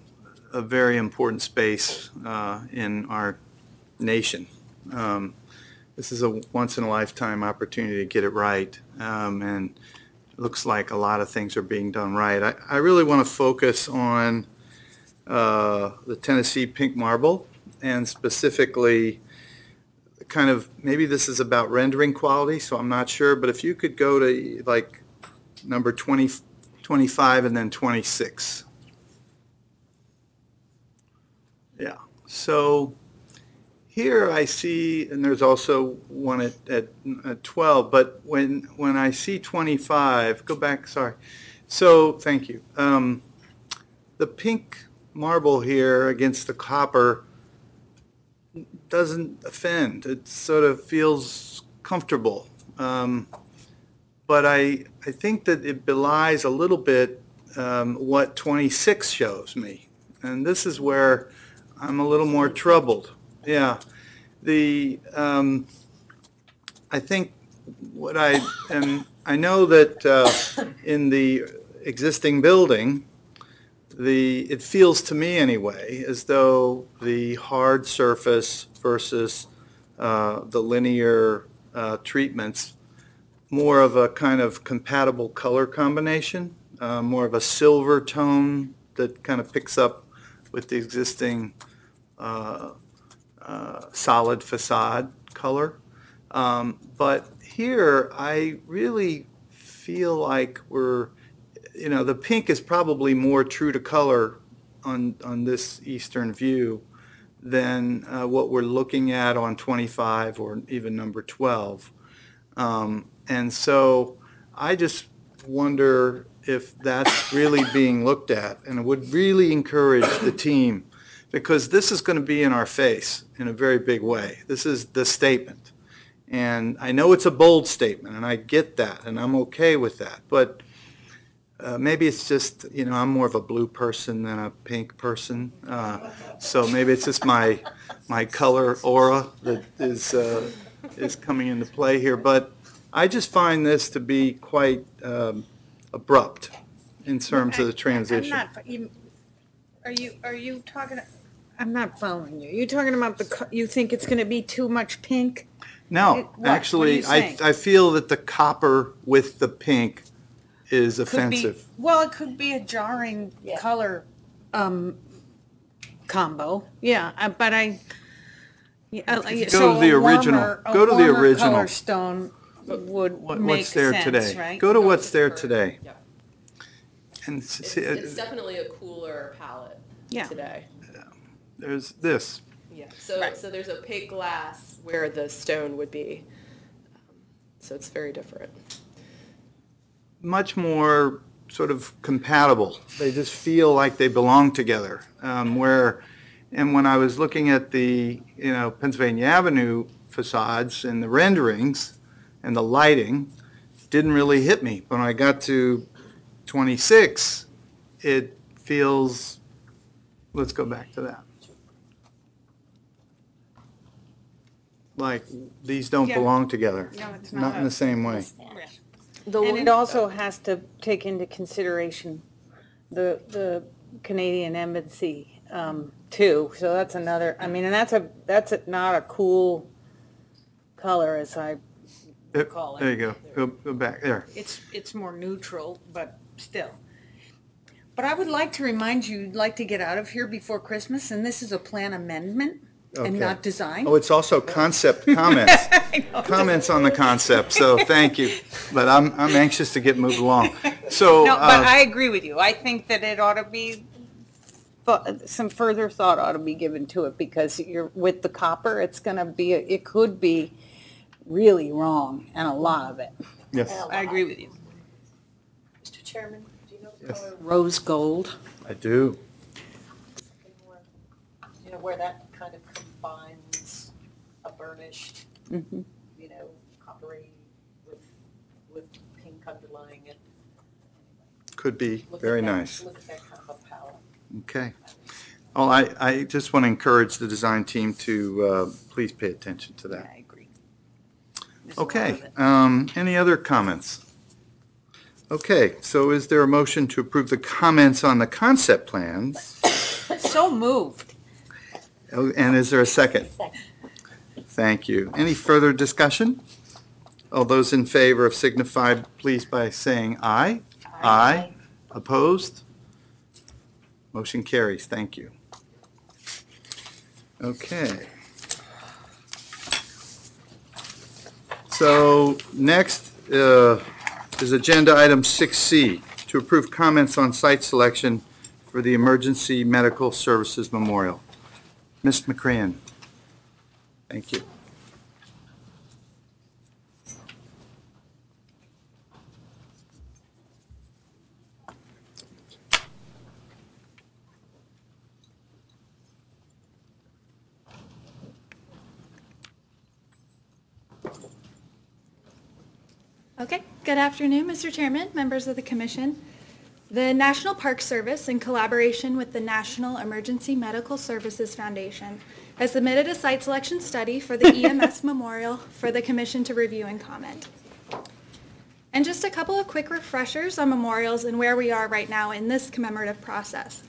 a very important space in our nation. This is a once-in-a-lifetime opportunity to get it right, and it looks like a lot of things are being done right. I really want to focus on the Tennessee pink marble, and specifically kind of, maybe this is about rendering quality, so I'm not sure, but if you could go to like number 20, 25 and then 26. Yeah, so here I see, and there's also one at 12, but when I see 25, go back, sorry. So, thank you. The pink marble here against the copper doesn't offend. It sort of feels comfortable. But I think that it belies a little bit what 26 shows me. And this is where I'm a little more troubled. Yeah. I think what I know that in the existing building, it feels to me anyway as though the hard surface versus the linear treatments, more of a kind of compatible color combination, more of a silver tone that kind of picks up with the existing solid facade color. But here I really feel like the pink is probably more true to color on this eastern view than what we're looking at on 25 or even number 12. And so I just wonder if that's really being looked at, and I would really encourage the team, because this is going to be in our face in a very big way. This is the statement. And I know it's a bold statement, and I get that, and I'm okay with that, but maybe it's just, I'm more of a blue person than a pink person. So maybe it's just my color aura that is coming into play here. But I just find this to be quite abrupt in terms of the transition. Are you talking? I'm not following you. You're talking about you think it's going to be too much pink? No, actually, I feel that the copper with the pink is Could be- offensive. Well, it could be a jarring color combo, but I. Go to the original. Go to the original. Color stone would make What's there sense, today? right? Go to what's there today. Yeah. And It's definitely a cooler palette today. there's this. Yeah, so there's opaque glass where the stone would be. So it's very different. Much more sort of compatible. They just feel like they belong together. And when I was looking at the, Pennsylvania Avenue facades and the renderings and the lighting, didn't really hit me. When I got to 26, it feels, let's go back to that. Like, these don't belong together. No, it's Not in the same way. And it also has to take into consideration the Canadian embassy too. So that's another. I mean, and that's not a cool color as I call it. There you go. Go back there. It's more neutral, but still. But I would like to remind you, you'd like to get out of here before Christmas, and this is a plan amendment and Okay. not design. Oh, it's also concept comments. Comments on the concept, so thank you. But I'm anxious to get moved along. So, No, but I agree with you. I think that it ought to be, some further thought ought to be given to it, because you're, with the copper, it could be really wrong, and a lot of it. yes, I agree with you. Mr. Chairman, do you know the Yes. color rose gold? I do. You know, where that kind of combines a burnished, coppery with pink underlying it. Could be Look at very that- nice. Look at that kind of a palette. Okay. Well, I just want to encourage the design team to please pay attention to Yeah, that. I agree. There's a lot Okay. of it. Any other comments? Okay, so is there a motion to approve the comments on the concept plans? So moved. Oh, and is there a second? Thank you. Any further discussion? All those in favor signify, please, by saying aye. Aye. Opposed? Motion carries. Thank you. Okay. So next is agenda item 6C, to approve comments on site selection for the Emergency Medical Services Memorial. Ms. McCran. Thank you. Okay, good afternoon, Mr. Chairman, members of the Commission. The National Park Service, in collaboration with the National Emergency Medical Services Foundation, has submitted a site selection study for the EMS Memorial for the Commission to review and comment. And just a couple of quick refreshers on memorials and where we are right now in this commemorative process.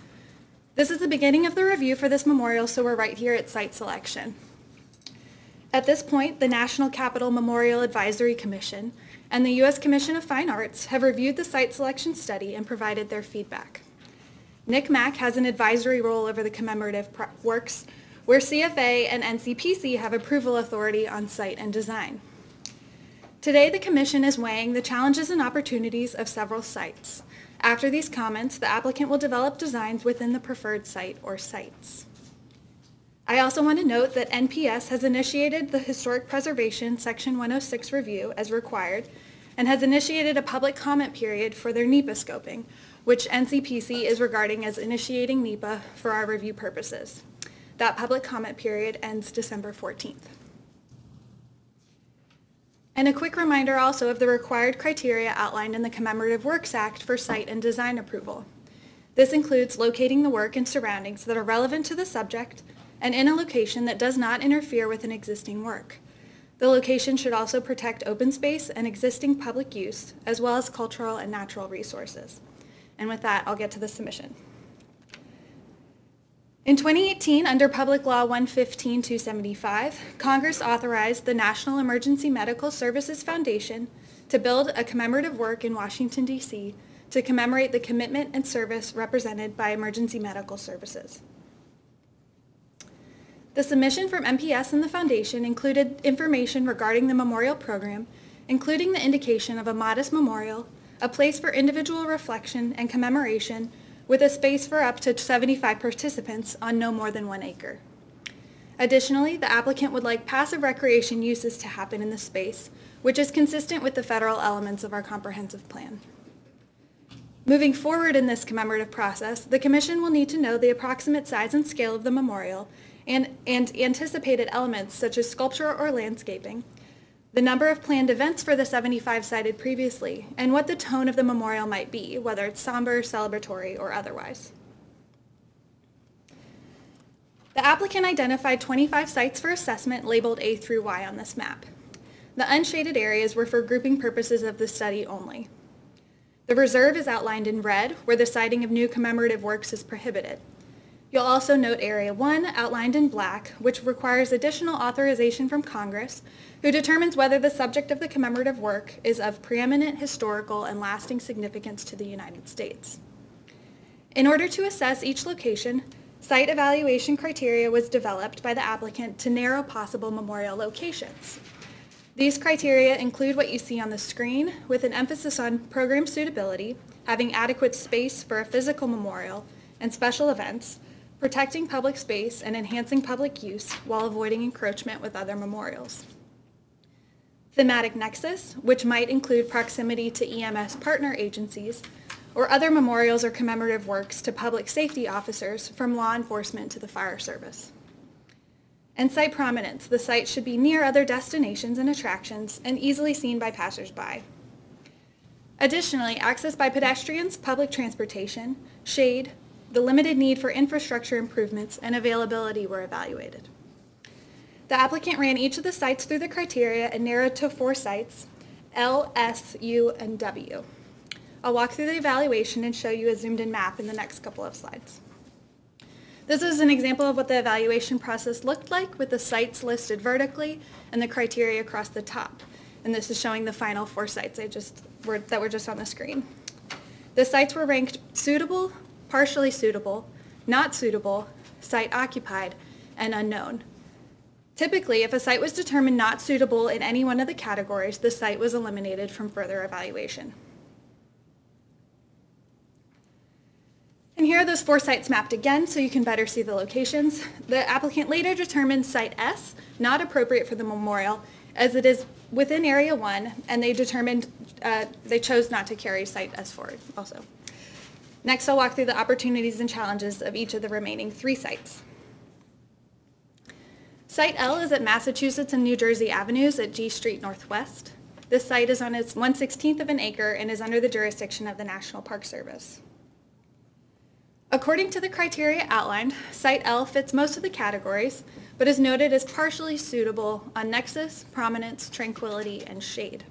This is the beginning of the review for this memorial, so we're right here at site selection. At this point, the National Capital Memorial Advisory Commission and the U.S. Commission of Fine Arts have reviewed the site selection study and provided their feedback. NCMAC has an advisory role over the commemorative works, where CFA and NCPC have approval authority on site and design. Today, the Commission is weighing the challenges and opportunities of several sites. After these comments, the applicant will develop designs within the preferred site or sites. I also want to note that NPS has initiated the Historic Preservation Section 106 review as required and has initiated a public comment period for their NEPA scoping, which NCPC is regarding as initiating NEPA for our review purposes. That public comment period ends December 14th. And a quick reminder also of the required criteria outlined in the Commemorative Works Act for site and design approval. This includes locating the work and surroundings that are relevant to the subject and in a location that does not interfere with an existing work. The location should also protect open space and existing public use, as well as cultural and natural resources. And with that, I'll get to the submission. In 2018, under Public Law 115-275, Congress authorized the National Emergency Medical Services Foundation to build a commemorative work in Washington, D.C. to commemorate the commitment and service represented by emergency medical services. The submission from MPS and the Foundation included information regarding the memorial program, including the indication of a modest memorial, a place for individual reflection and commemoration, with a space for up to 75 participants on no more than 1 acre. Additionally, the applicant would like passive recreation uses to happen in the space, which is consistent with the federal elements of our comprehensive plan. Moving forward in this commemorative process, the Commission will need to know the approximate size and scale of the memorial and anticipated elements such as sculpture or landscaping, the number of planned events for the 75 cited previously, and what the tone of the memorial might be, whether it's somber, celebratory, or otherwise. The applicant identified 25 sites for assessment labeled A through Y on this map. The unshaded areas were for grouping purposes of the study only. The reserve is outlined in red, where the siting of new commemorative works is prohibited. You'll also note Area 1 outlined in black, which requires additional authorization from Congress, who determines whether the subject of the commemorative work is of preeminent historical and lasting significance to the United States. In order to assess each location, site evaluation criteria was developed by the applicant to narrow possible memorial locations. These criteria include what you see on the screen, with an emphasis on program suitability, having adequate space for a physical memorial and special events, protecting public space and enhancing public use while avoiding encroachment with other memorials. Thematic Nexus, which might include proximity to EMS partner agencies, or other memorials or commemorative works to public safety officers from law enforcement to the fire service. And site prominence. The site should be near other destinations and attractions and easily seen by passersby. Additionally, access by pedestrians, public transportation, shade, the limited need for infrastructure improvements, and availability were evaluated. The applicant ran each of the sites through the criteria and narrowed to 4 sites, L, S, U, and W. I'll walk through the evaluation and show you a zoomed-in map in the next couple of slides. This is an example of what the evaluation process looked like, with the sites listed vertically and the criteria across the top. And this is showing the final 4 sites that were just on the screen. The sites were ranked suitable, partially suitable, not suitable, site occupied, and unknown. Typically, if a site was determined not suitable in any one of the categories, the site was eliminated from further evaluation. And here are those 4 sites mapped again so you can better see the locations. The applicant later determined Site S not appropriate for the memorial as it is within Area 1, and they chose not to carry Site S forward also. Next, I'll walk through the opportunities and challenges of each of the remaining 3 sites. Site L is at Massachusetts and New Jersey Avenues at G Street Northwest. This site is on its 1/16 of an acre and is under the jurisdiction of the National Park Service. According to the criteria outlined, Site L fits most of the categories, but is noted as partially suitable on nexus, prominence, tranquility, and shade.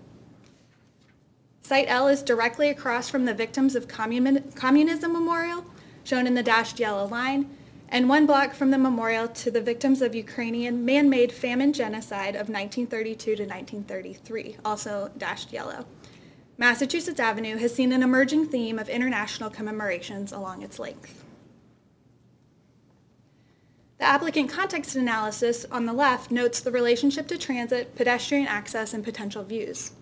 Site L is directly across from the Victims of Communism Memorial, shown in the dashed yellow line, and 1 block from the memorial to the victims of Ukrainian man-made famine genocide of 1932 to 1933, also dashed yellow. Massachusetts Avenue has seen an emerging theme of international commemorations along its length. The applicant context analysis on the left notes the relationship to transit, pedestrian access, and potential views.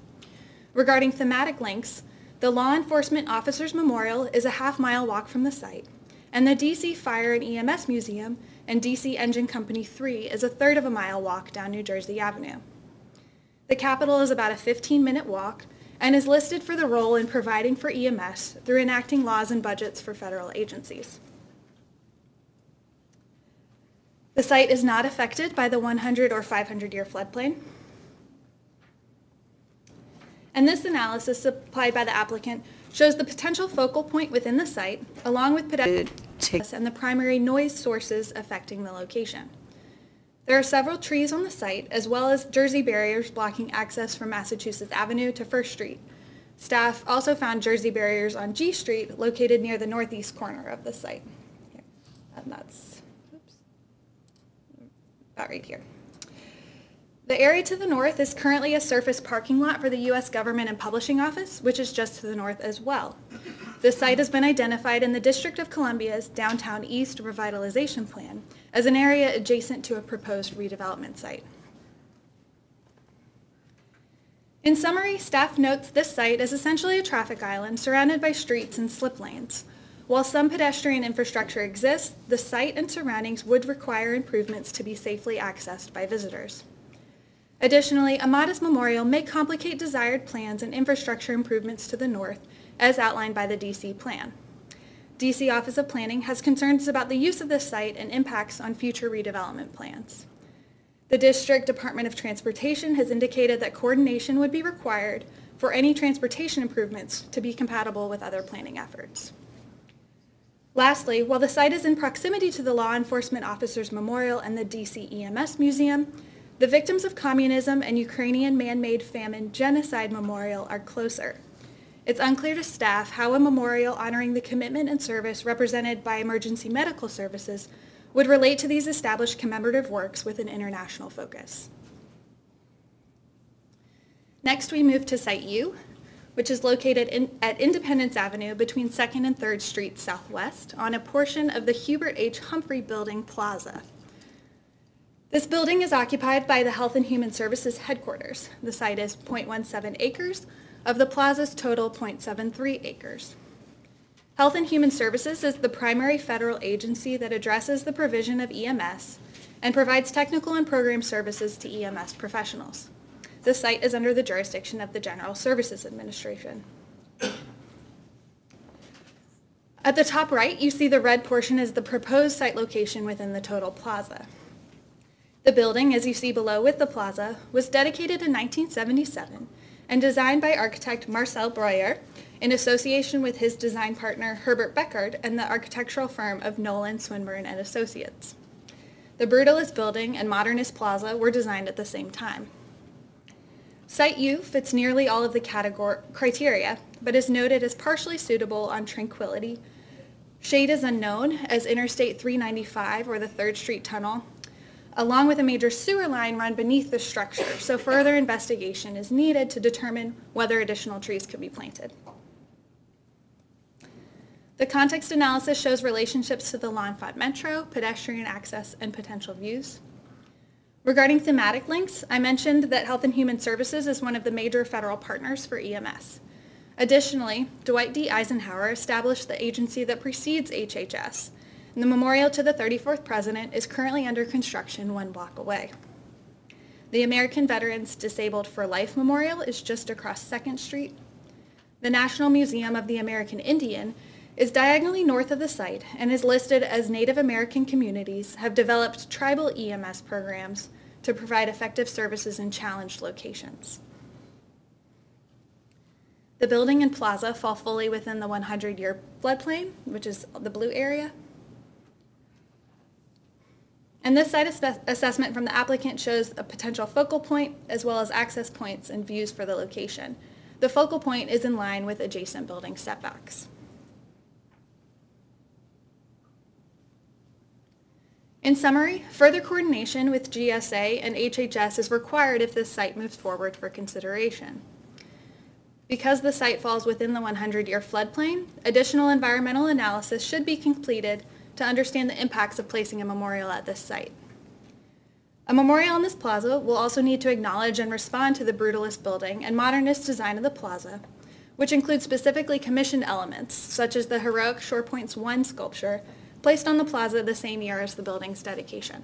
Regarding thematic links, the Law Enforcement Officers Memorial is a half-mile walk from the site, and the DC Fire and EMS Museum and DC Engine Company 3 is a 1/3 of a mile walk down New Jersey Avenue. The Capitol is about a 15-minute walk and is listed for the role in providing for EMS through enacting laws and budgets for federal agencies. The site is not affected by the 100 or 500-year floodplain. And this analysis supplied by the applicant shows the potential focal point within the site, along with pedestrian and the primary noise sources affecting the location. There are several trees on the site, as well as Jersey barriers blocking access from Massachusetts Avenue to First Street. Staff also found Jersey barriers on G Street, located near the northeast corner of the site. Here. And that's about right here. The area to the north is currently a surface parking lot for the U.S. Government and Publishing Office, which is just to the north as well. The site has been identified in the District of Columbia's Downtown East Revitalization Plan as an area adjacent to a proposed redevelopment site. In summary, staff notes this site is essentially a traffic island surrounded by streets and slip lanes. While some pedestrian infrastructure exists, the site and surroundings would require improvements to be safely accessed by visitors. Additionally, a modest memorial may complicate desired plans and infrastructure improvements to the north, as outlined by the DC plan. DC Office of Planning has concerns about the use of this site and impacts on future redevelopment plans. The District Department of Transportation has indicated that coordination would be required for any transportation improvements to be compatible with other planning efforts. Lastly, while the site is in proximity to the Law Enforcement Officers Memorial and the DC EMS Museum, the Victims of Communism and Ukrainian Man-Made Famine Genocide Memorial are closer. It's unclear to staff how a memorial honoring the commitment and service represented by emergency medical services would relate to these established commemorative works with an international focus. Next, we move to Site U, which is located at Independence Avenue between 2nd and 3rd Streets Southwest on a portion of the Hubert H. Humphrey Building Plaza. This building is occupied by the Health and Human Services headquarters. The site is 0.17 acres of the plaza's total 0.73 acres. Health and Human Services is the primary federal agency that addresses the provision of EMS and provides technical and program services to EMS professionals. The site is under the jurisdiction of the General Services Administration. At the top right, you see the red portion is the proposed site location within the total plaza. The building, as you see below with the plaza, was dedicated in 1977 and designed by architect Marcel Breuer in association with his design partner Herbert Beckard and the architectural firm of Nolan, Swinburne and Associates. The Brutalist building and Modernist plaza were designed at the same time. Site U fits nearly all of the criteria, but is noted as partially suitable on Tranquility. Shade is unknown as Interstate 395 or the 3rd Street Tunnel, along with a major sewer line run beneath the structure, so further investigation is needed to determine whether additional trees could be planted. The context analysis shows relationships to the L'Enfant Metro, pedestrian access, and potential views. Regarding thematic links, I mentioned that Health and Human Services is one of the major federal partners for EMS. Additionally, Dwight D. Eisenhower established the agency that precedes HHS, and the memorial to the 34th President is currently under construction 1 block away. The American Veterans Disabled for Life Memorial is just across 2nd Street. The National Museum of the American Indian is diagonally north of the site and is listed as Native American communities have developed tribal EMS programs to provide effective services in challenged locations. The building and plaza fall fully within the 100-year floodplain, which is the blue area. And this site assessment from the applicant shows a potential focal point as well as access points and views for the location. The focal point is in line with adjacent building setbacks. In summary, further coordination with GSA and HHS is required if this site moves forward for consideration. Because the site falls within the 100-year floodplain, additional environmental analysis should be completed to understand the impacts of placing a memorial at this site. A memorial on this plaza will also need to acknowledge and respond to the Brutalist building and Modernist design of the plaza, which includes specifically commissioned elements, such as the heroic Shore Points 1 sculpture, placed on the plaza the same year as the building's dedication.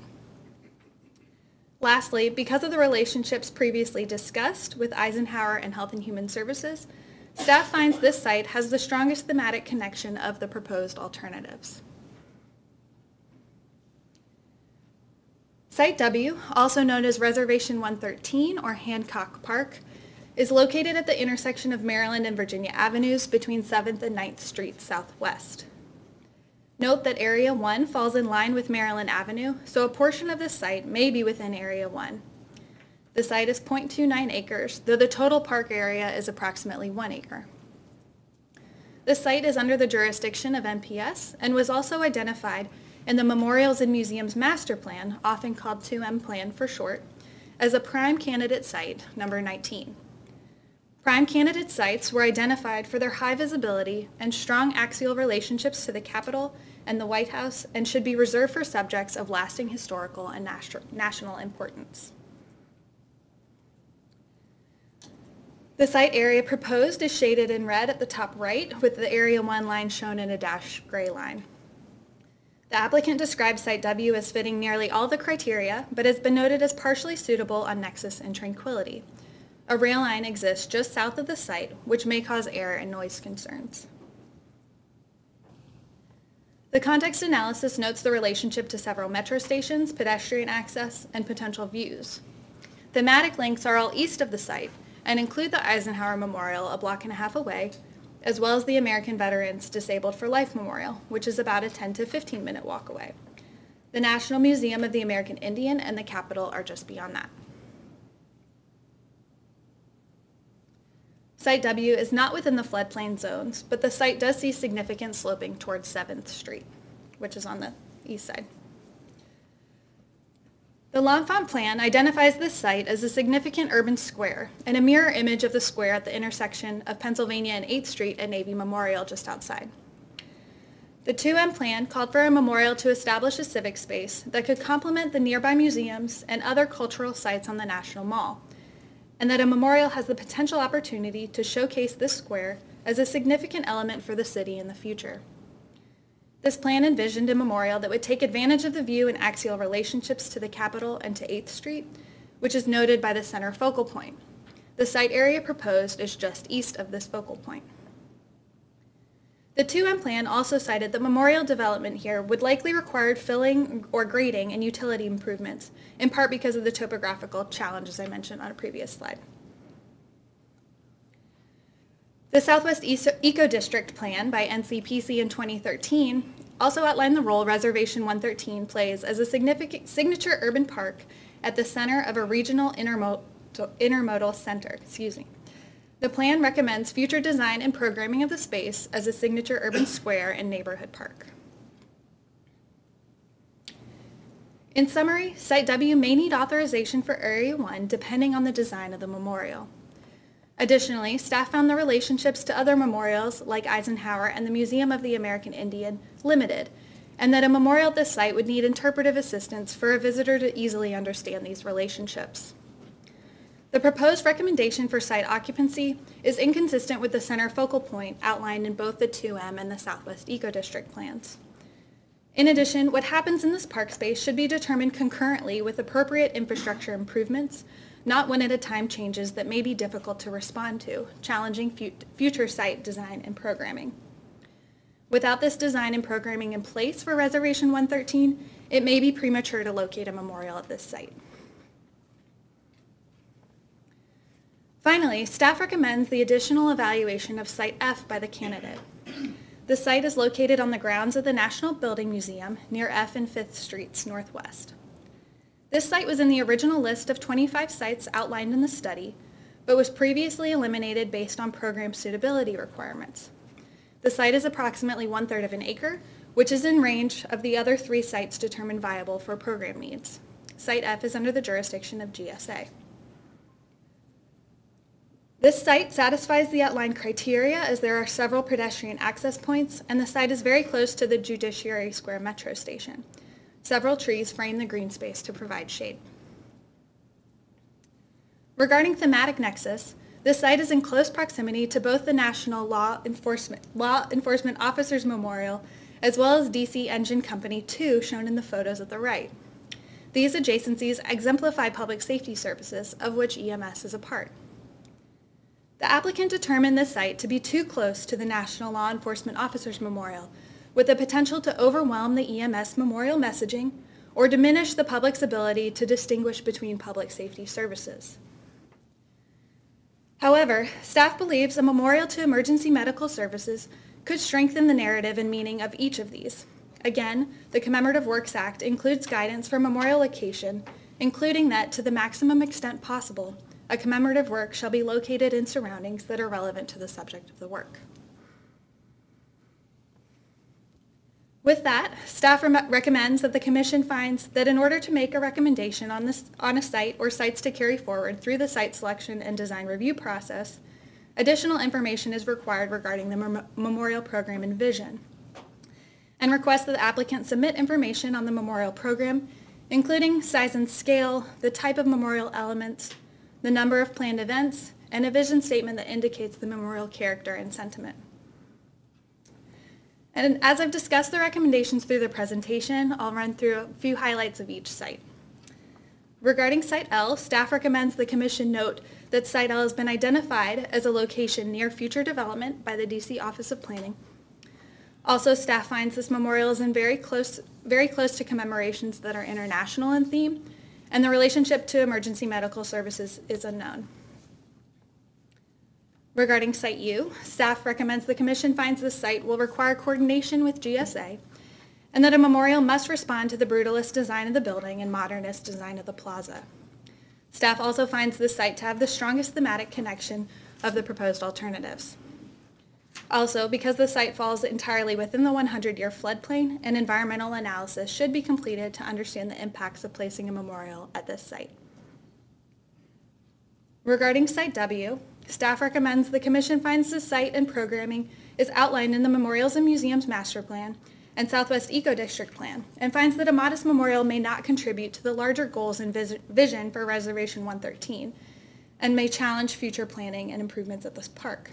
Lastly, because of the relationships previously discussed with Eisenhower and Health and Human Services, staff finds this site has the strongest thematic connection of the proposed alternatives. Site W, also known as Reservation 113 or Hancock Park, is located at the intersection of Maryland and Virginia Avenues between 7th and 9th Streets Southwest. Note that Area 1 falls in line with Maryland Avenue, so a portion of this site may be within Area 1. The site is 0.29 acres, though the total park area is approximately 1 acre. The site is under the jurisdiction of MPS and was also identified in the Memorials and Museums Master Plan, often called 2M Plan for short, as a prime candidate site, number 19. Prime candidate sites were identified for their high visibility and strong axial relationships to the Capitol and the White House, and should be reserved for subjects of lasting historical and national importance. The site area proposed is shaded in red at the top right, with the Area 1 line shown in a dashed gray line. The applicant describes Site W as fitting nearly all the criteria, but has been noted as partially suitable on Nexus and Tranquility. A rail line exists just south of the site, which may cause air and noise concerns. The context analysis notes the relationship to several metro stations, pedestrian access, and potential views. Thematic links are all east of the site and include the Eisenhower Memorial a block and a half away, as well as the American Veterans Disabled for Life Memorial, which is about a 10 to 15 minute walk away. The National Museum of the American Indian and the Capitol are just beyond that. Site W is not within the floodplain zones, but the site does see significant sloping towards 7th Street, which is on the east side. The L'Enfant plan identifies this site as a significant urban square and a mirror image of the square at the intersection of Pennsylvania and 8th Street and Navy Memorial just outside. The 2M plan called for a memorial to establish a civic space that could complement the nearby museums and other cultural sites on the National Mall, and that a memorial has the potential opportunity to showcase this square as a significant element for the city in the future. This plan envisioned a memorial that would take advantage of the view and axial relationships to the Capitol and to 8th Street, which is noted by the center focal point. The site area proposed is just east of this focal point. The 2M plan also cited that memorial development here would likely require filling or grading and utility improvements, in part because of the topographical challenges I mentioned on a previous slide. The Southwest Eco District Plan by NCPC in 2013 also outlined the role Reservation 113 plays as a significant signature urban park at the center of a regional intermodal center. The plan recommends future design and programming of the space as a signature urban square and neighborhood park. In summary, Site W may need authorization for Area 1 depending on the design of the memorial. Additionally, staff found the relationships to other memorials like Eisenhower and the Museum of the American Indian limited, and that a memorial at this site would need interpretive assistance for a visitor to easily understand these relationships. The proposed recommendation for site occupancy is inconsistent with the center focal point outlined in both the 2M and the Southwest Eco District plans. In addition, what happens in this park space should be determined concurrently with appropriate infrastructure improvements, not one at a time changes that may be difficult to respond to, challenging future site design and programming. Without this design and programming in place for Reservation 113, it may be premature to locate a memorial at this site. Finally, staff recommends the additional evaluation of Site F by the candidate. The site is located on the grounds of the National Building Museum near F and 5th Streets Northwest. This site was in the original list of 25 sites outlined in the study, but was previously eliminated based on program suitability requirements. The site is approximately 1/3 of an acre, which is in range of the other 3 sites determined viable for program needs. Site F is under the jurisdiction of GSA. This site satisfies the outlined criteria as there are several pedestrian access points, and the site is very close to the Judiciary Square Metro Station. Several trees frame the green space to provide shade. Regarding Thematic Nexus, this site is in close proximity to both the National Law Enforcement Officers Memorial as well as DC Engine Company 2 shown in the photos at the right. These adjacencies exemplify public safety services, of which EMS is a part. The applicant determined this site to be too close to the National Law Enforcement Officers Memorial, with the potential to overwhelm the EMS memorial messaging or diminish the public's ability to distinguish between public safety services. However, staff believes a memorial to emergency medical services could strengthen the narrative and meaning of each of these. Again, the Commemorative Works Act includes guidance for memorial location, including that to the maximum extent possible, a commemorative work shall be located in surroundings that are relevant to the subject of the work. With that, staff recommends that the commission finds that in order to make a recommendation on a site or sites to carry forward through the site selection and design review process, additional information is required regarding the memorial program and vision, and requests that the applicant submit information on the memorial program, including size and scale, the type of memorial elements, the number of planned events, and a vision statement that indicates the memorial character and sentiment. And as I've discussed the recommendations through the presentation, I'll run through a few highlights of each site. Regarding Site L, staff recommends the commission note that Site L has been identified as a location near future development by the DC Office of Planning. Also, staff finds this memorial is very close to commemorations that are international in theme, and the relationship to emergency medical services is unknown. Regarding Site U, staff recommends the commission finds this site will require coordination with GSA, and that a memorial must respond to the brutalist design of the building and modernist design of the plaza. Staff also finds this site to have the strongest thematic connection of the proposed alternatives. Also, because the site falls entirely within the 100-year floodplain, an environmental analysis should be completed to understand the impacts of placing a memorial at this site. Regarding Site W, staff recommends the commission finds the site and programming is outlined in the Memorials and Museums Master Plan and Southwest Eco District Plan, and finds that a modest memorial may not contribute to the larger goals and vision for Reservation 113, and may challenge future planning and improvements at this park.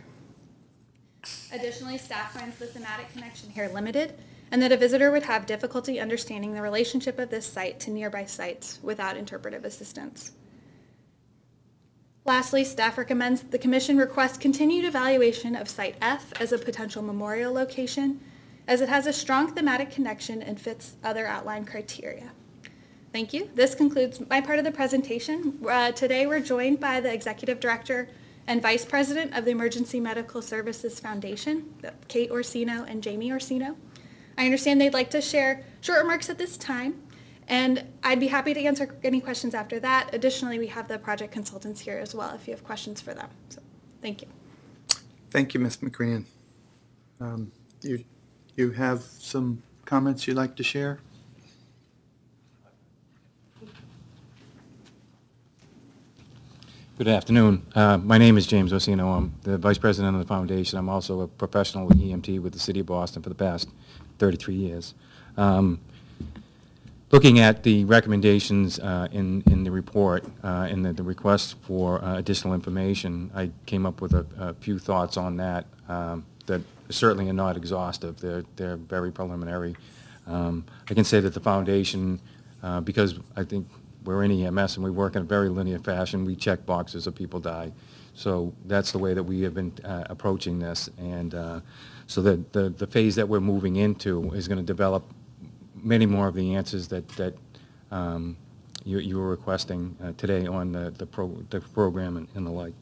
Additionally, staff finds the thematic connection here limited, and that a visitor would have difficulty understanding the relationship of this site to nearby sites without interpretive assistance. Lastly, staff recommends that the commission request continued evaluation of Site F as a potential memorial location, as it has a strong thematic connection and fits other outlined criteria. Thank you. This concludes my part of the presentation. Today we're joined by the Executive Director and Vice President of the Emergency Medical Services Foundation, Kate Orsino and Jamie Orsino. I understand they'd like to share short remarks at this time, and I'd be happy to answer any questions after that. Additionally, we have the project consultants here as well if you have questions for them. So, thank you. Thank you, Ms. McCrean. You have some comments you'd like to share? Good afternoon. My name is James Orsino. I'm the Vice President of the Foundation. I'm also a professional EMT with the City of Boston for the past 33 years. Looking at the recommendations in the report and the request for additional information, I came up with a few thoughts on that that certainly are not exhaustive. They're very preliminary. I can say that the Foundation, because I think we're in EMS and we work in a very linear fashion, we check boxes if people die. So that's the way that we have been approaching this. And so the phase that we're moving into is going to develop many more of the answers that you were requesting today on the program and the like.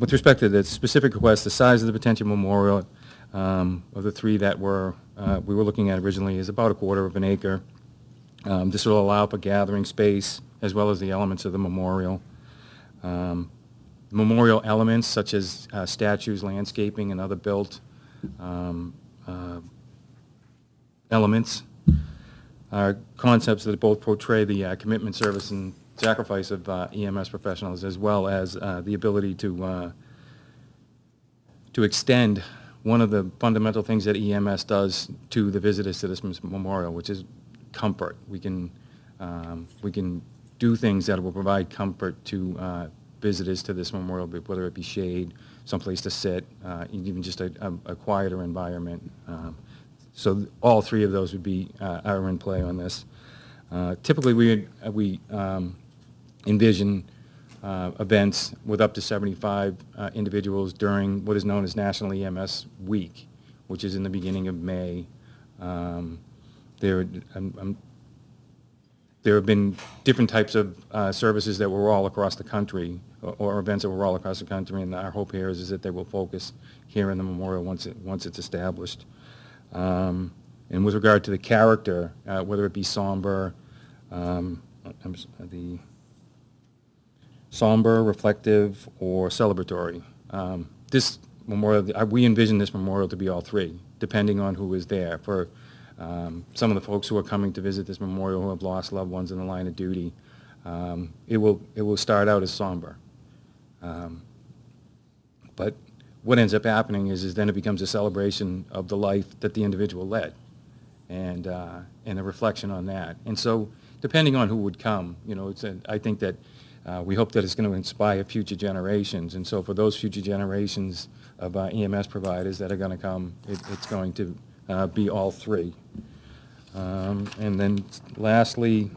With respect to the specific request, the size of the potential memorial of the three that we were looking at originally is about 1/4 of an acre. This will allow for gathering space as well as the elements of the memorial. Memorial elements such as statues, landscaping, and other built elements are concepts that both portray the commitment, service, and sacrifice of EMS professionals, as well as the ability to extend one of the fundamental things that EMS does to the visitors to this memorial, which is comfort. We can do things that will provide comfort to visitors to this memorial, whether it be shade, someplace to sit, even just a quieter environment. So all three of those would be are in play on this. Typically, we envision events with up to 75 individuals during what is known as National EMS Week, which is in the beginning of May. There have been different types of services that were all across the country, or events that were all across the country, and our hope here is that they will focus here in the memorial once it's established. And with regard to the character, whether it be somber, reflective, or celebratory, this memorial, we envision this memorial to be all three. depending on who is there. For some of the folks who are coming to visit this memorial who have lost loved ones in the line of duty, it will start out as somber. But what ends up happening is then it becomes a celebration of the life that the individual led, and a reflection on that. And so, depending on who would come, I think that we hope that it's going to inspire future generations. And so, for those future generations of EMS providers that are going to come, it's going to be all three. And then, lastly,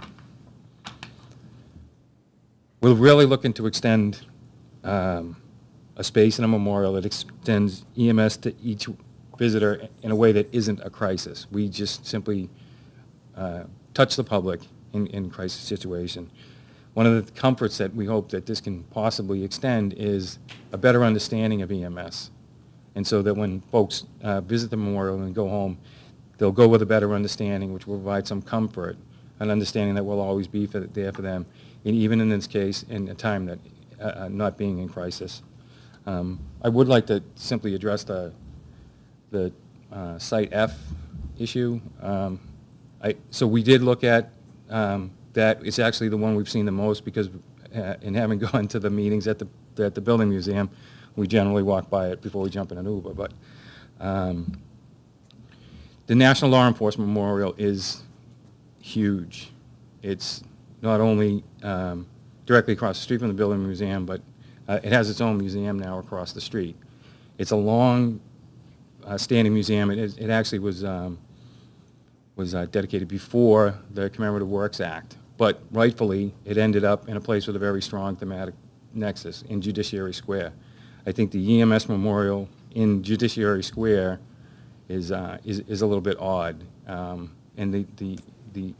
we're really looking to extend a space in a memorial that extends EMS to each visitor in a way that isn't a crisis. We just simply touch the public in crisis situation. One of the comforts that we hope that this can possibly extend is a better understanding of EMS. And so that when folks visit the memorial and go home, they'll go with a better understanding, which will provide some comfort, an understanding that we'll always be there for them, and even in this case, in a time that not being in crisis. I would like to simply address the Site F issue. So we did look at that. It's actually the one we've seen the most because in having gone to the meetings at the Building Museum, we generally walk by it before we jump in an Uber. But the National Law Enforcement Memorial is huge. It's not only directly across the street from the Building Museum, but it has its own museum now across the street. It's a long standing museum. It actually was dedicated before the Commemorative Works Act, but rightfully it ended up in a place with a very strong thematic nexus in Judiciary Square. I think the EMS Memorial in Judiciary Square is a little bit odd, and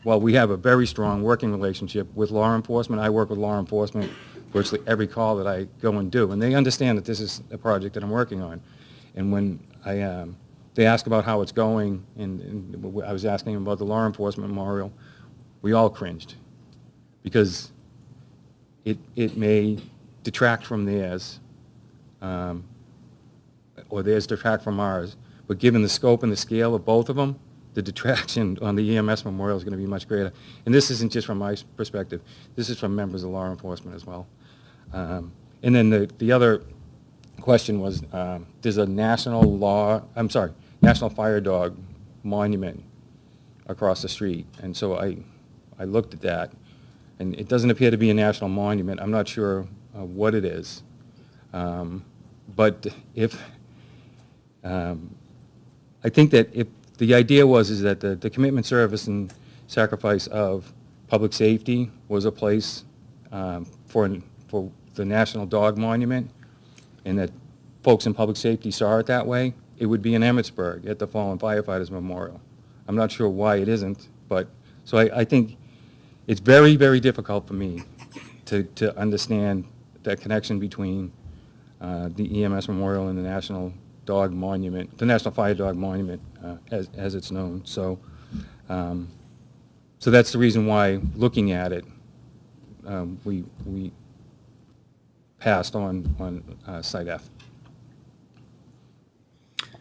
while we have a very strong working relationship with law enforcement, I work with law enforcement virtually every call that I go and do, and they understand that this is a project that I'm working on. And when they ask about how it's going, and I was asking them about the law enforcement memorial, we all cringed because it may detract from theirs, or theirs detract from ours, but given the scope and the scale of both of them, the detraction on the EMS memorial is going to be much greater. And this isn't just from my perspective. This is from members of law enforcement as well. And then the other question was, there's a national fire dog monument across the street. And so I looked at that, and it doesn't appear to be a national monument. I'm not sure what it is. But if, I think that if the idea is that the commitment, service, and sacrifice of public safety was a place for the National Dog Monument, and that folks in public safety saw it that way, it would be in Emmitsburg at the Fallen Firefighters Memorial. I'm not sure why it isn't, but so I think it's very, very difficult for me to understand that connection between the EMS Memorial and the National Dog Monument, the National Fire Dog Monument, as it's known. So, so that's the reason why, looking at it, we passed on Site F.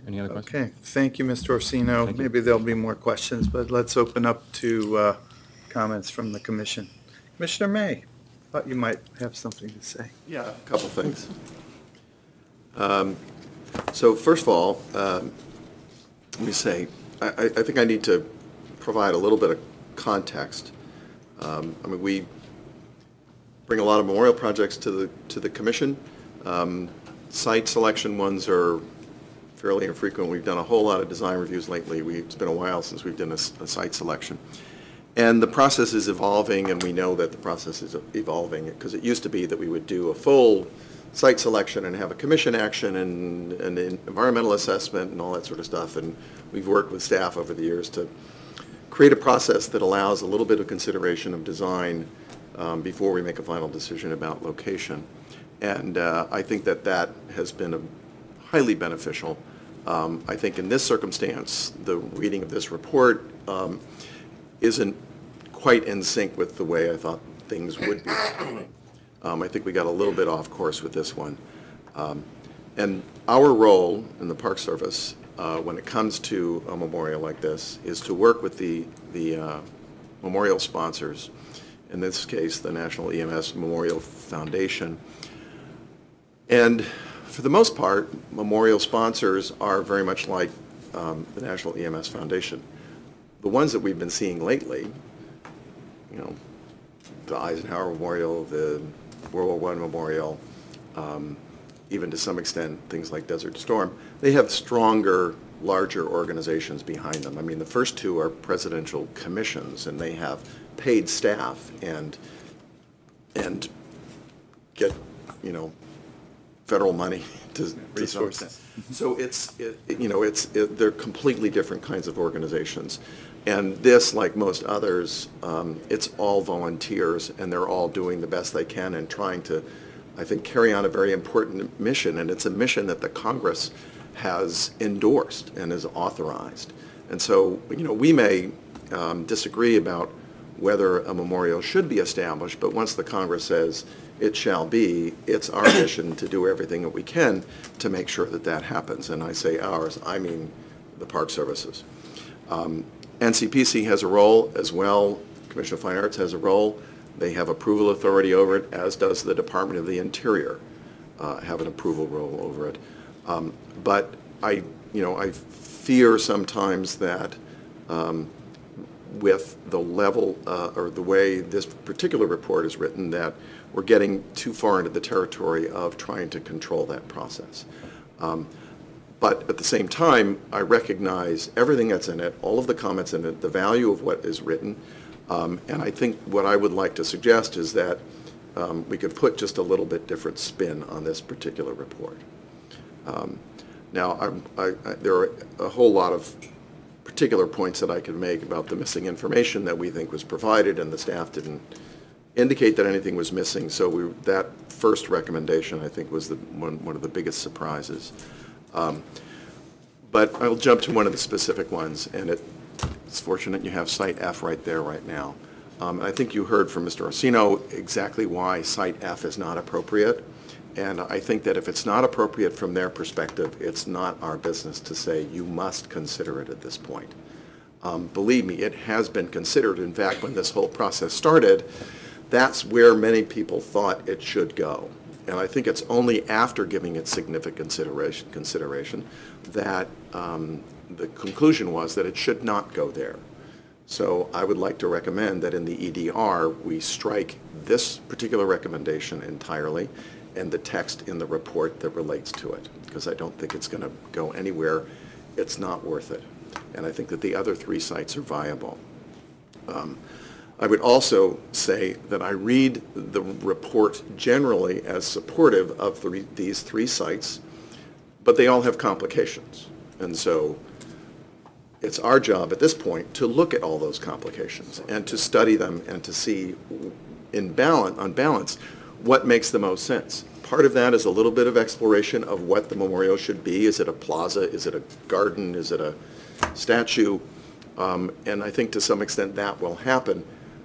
Any other questions? Okay, thank you, Mr. Orsino. Thank you. Maybe there'll be more questions, but let's open up to comments from the commission. Commissioner May, thought you might have something to say. Yeah, a couple things. So first of all, let me say, I think I need to provide a little bit of context. I mean, we bring a lot of memorial projects to the commission. Site selection ones are fairly infrequent. We've done a whole lot of design reviews lately. It's been a while since we've done a site selection. And the process is evolving, and we know that the process is evolving, because it used to be that we would do a full site selection and have a commission action and an environmental assessment and all that sort of stuff. And we've worked with staff over the years to create a process that allows a little bit of consideration of design before we make a final decision about location. And I think that has been highly beneficial. I think in this circumstance, the reading of this report isn't quite in sync with the way I thought things would be. I think we got a little bit off course with this one. And our role in the Park Service when it comes to a memorial like this is to work with the memorial sponsors, in this case the National EMS Memorial Foundation. And for the most part, memorial sponsors are very much like the National EMS Foundation. The ones that we've been seeing lately, you know, the Eisenhower Memorial, the World War I Memorial, even to some extent things like Desert Storm, they have stronger, larger organizations behind them. I mean, the first two are presidential commissions, and they have paid staff and get, you know, federal money to some extent. So they're completely different kinds of organizations. And this, like most others, it's all volunteers, and they're all doing the best they can and trying to, I think, carry on a very important mission. And it's a mission that the Congress has endorsed and has authorized. And so, you know, we may disagree about whether a memorial should be established, but once the Congress says it shall be, it's our mission to do everything that we can to make sure that that happens. And I say ours, I mean the Park Services. NCPC has a role as well. Commission of Fine Arts has a role. They have approval authority over it, as does the Department of the Interior have an approval role over it. But I fear sometimes that with the level or the way this particular report is written, that we're getting too far into the territory of trying to control that process. But at the same time, I recognize everything that's in it, all of the comments in it, the value of what is written, and I think what I would like to suggest is that we could put just a little bit different spin on this particular report. Now, there are a whole lot of particular points that I could make about the missing information that we think was provided, and the staff didn't indicate that anything was missing. So that first recommendation, I think, was one of the biggest surprises. But I'll jump to one of the specific ones, and it's fortunate you have Site F right there right now. I think you heard from Mr. Orsino exactly why Site F is not appropriate. And I think that if it's not appropriate from their perspective, it's not our business to say you must consider it at this point. Believe me, it has been considered. In fact, when this whole process started, that's where many people thought it should go. And I think it's only after giving it significant consideration that the conclusion was that it should not go there. So I would like to recommend that in the EDR, we strike this particular recommendation entirely and the text in the report that relates to it, because I don't think it's going to go anywhere. It's not worth it. And I think that the other three sites are viable. I would also say that I read the report generally as supportive of these three sites, but they all have complications. And so it's our job at this point to look at all those complications and to study them and to see on balance what makes the most sense. Part of that is a little bit of exploration of what the memorial should be. Is it a plaza? Is it a garden? Is it a statue? And I think to some extent that will happen.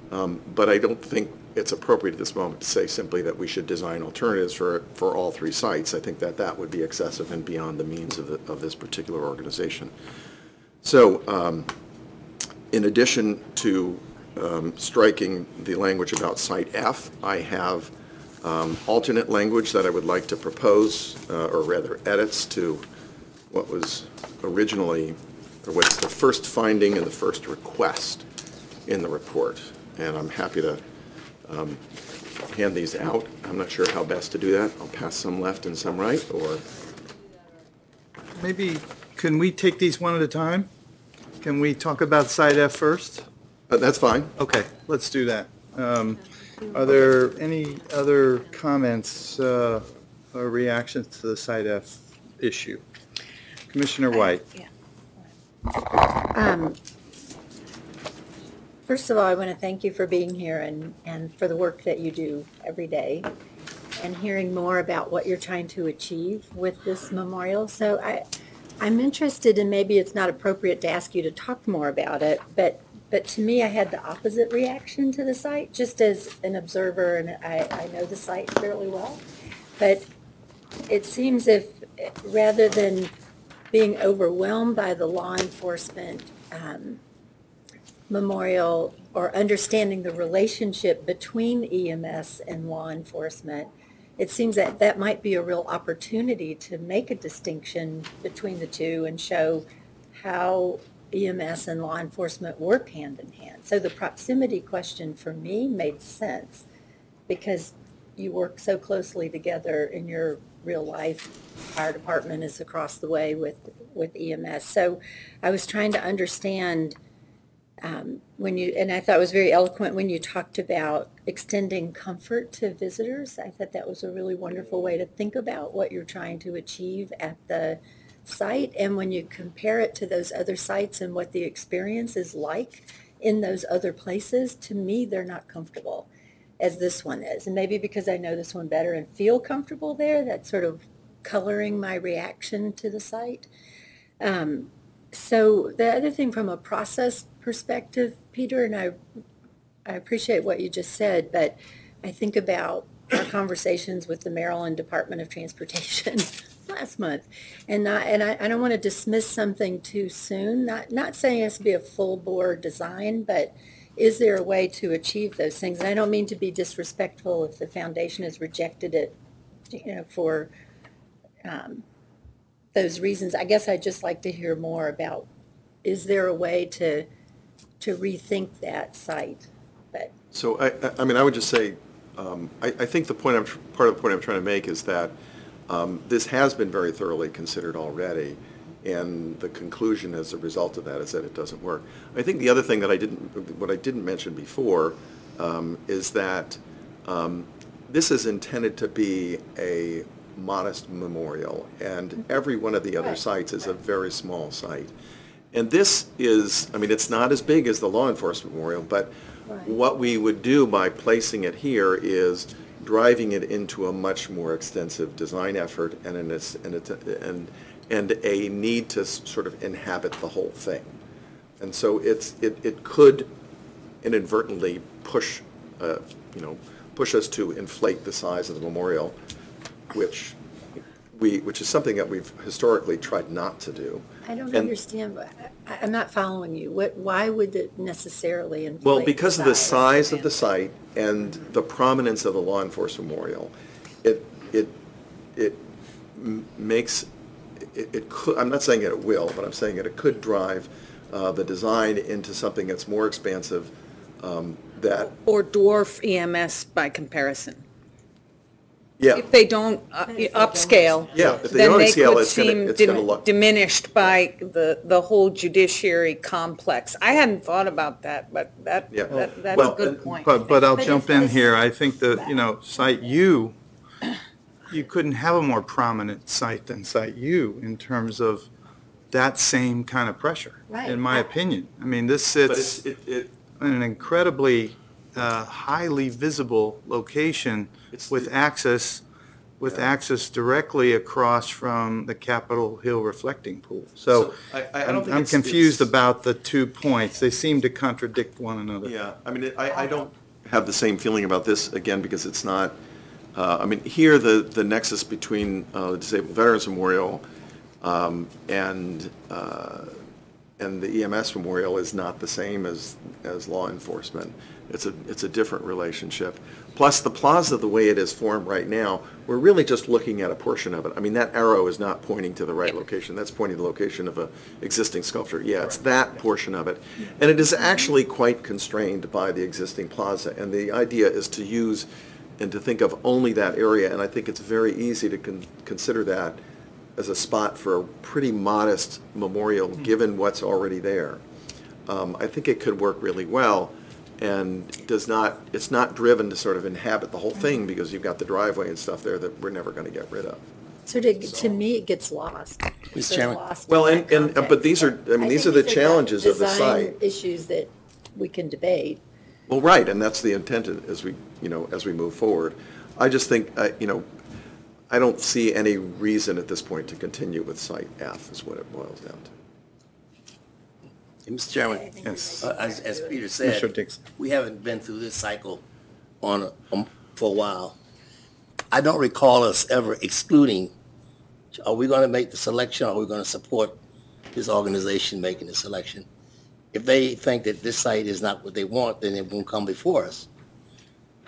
But I don't think it's appropriate at this moment to say simply that we should design alternatives for all three sites. I think that would be excessive and beyond the means of this particular organization. So in addition to striking the language about Site F, I have alternate language that I would like to propose, or rather edits to what was originally, or what's the first finding and the first request in the report. And I'm happy to hand these out. I'm not sure how best to do that. I'll pass some left and some right, or... Maybe, can we take these one at a time? Can we talk about Site F first? That's fine. Okay, let's do that. Are there any other comments or reactions to the Site F issue? Commissioner White. First of all, I want to thank you for being here and for the work that you do every day and hearing more about what you're trying to achieve with this memorial. So I'm interested, and maybe it's not appropriate to ask you to talk more about it, but to me, I had the opposite reaction to the site, just as an observer, and I know the site fairly well. But it seems if rather than being overwhelmed by the law enforcement memorial or understanding the relationship between EMS and law enforcement, it seems that that might be a real opportunity to make a distinction between the two and show how EMS and law enforcement work hand in hand. So the proximity question for me made sense because you work so closely together in your real life. Fire department is across the way with EMS. So I was trying to understand when you, and I thought it was very eloquent when you talked about extending comfort to visitors. I thought that was a really wonderful way to think about what you're trying to achieve at the site. And when you compare it to those other sites and what the experience is like in those other places, to me, they're not comfortable as this one is. And maybe because I know this one better and feel comfortable there, that's sort of coloring my reaction to the site. So the other thing from a process perspective, Peter, and I appreciate what you just said, but I think about our conversations with the Maryland Department of Transportation last month, and I don't want to dismiss something too soon. Not saying it has to be a full bore design, but is there a way to achieve those things? And I don't mean to be disrespectful if the foundation has rejected it, for those reasons. I guess I'd just like to hear more about, is there a way to rethink that site? But So I mean, I would just say, I think part of the point I'm trying to make is that this has been very thoroughly considered already, and the conclusion as a result of that is that it doesn't work. I think the other thing that I didn't mention before is that this is intended to be a modest memorial, and every one of the other sites is a very small site. And this is, I mean, it's not as big as the law enforcement memorial, but what we would do by placing it here is driving it into a much more extensive design effort and a need to sort of inhabit the whole thing. And so it could inadvertently push us to inflate the size of the memorial, which is something that we've historically tried not to do. I don't understand. I'm not following you. Why would it necessarily inflate? Well, because of the size of the site and the prominence of the law enforcement memorial, it makes it could. I'm not saying it will, but I'm saying it could drive the design into something that's more expansive. Or dwarf EMS by comparison. Yeah. If they don't upscale, yeah, if they then don't they upscale, could it's going to look diminished by the whole judiciary complex. I hadn't thought about that, but that's a good point. But I'll jump in here. I think that, Site U, you couldn't have a more prominent site than Site U in terms of that same kind of pressure, in my opinion. I mean, this sits in an incredibly highly visible location with access directly across from the Capitol Hill reflecting pool. So I'm confused about the 2 points. They seem to contradict one another. Yeah, I mean, I don't have the same feeling about this, again, because it's not, I mean, here the nexus between the Disabled Veterans Memorial and the EMS Memorial is not the same as law enforcement. It's a different relationship. Plus, the plaza, the way it is formed right now, we're really just looking at a portion of it. I mean, that arrow is not pointing to the right location. That's pointing to the location of an existing sculpture. Yeah, it's that portion of it. And it is actually quite constrained by the existing plaza. And the idea is to use and to think of only that area. And I think it's very easy to consider that as a spot for a pretty modest memorial, given what's already there. I think it could work really well, and it's not driven to sort of inhabit the whole thing, because you've got the driveway and stuff there that we're never going to get rid of. So to me, it gets lost. Mr. Chairman. Well, but these are the challenges of the site. Issues that we can debate. Well, right, and that's the intent as we move forward. I just think, I don't see any reason at this point to continue with Site F, is what it boils down to. Mr. Chairman, yes. As Peter said, we haven't been through this cycle for a while. I don't recall us ever excluding Are we gonna make the selection, or are we gonna support this organization making the selection? If they think that this site is not what they want, then it won't come before us.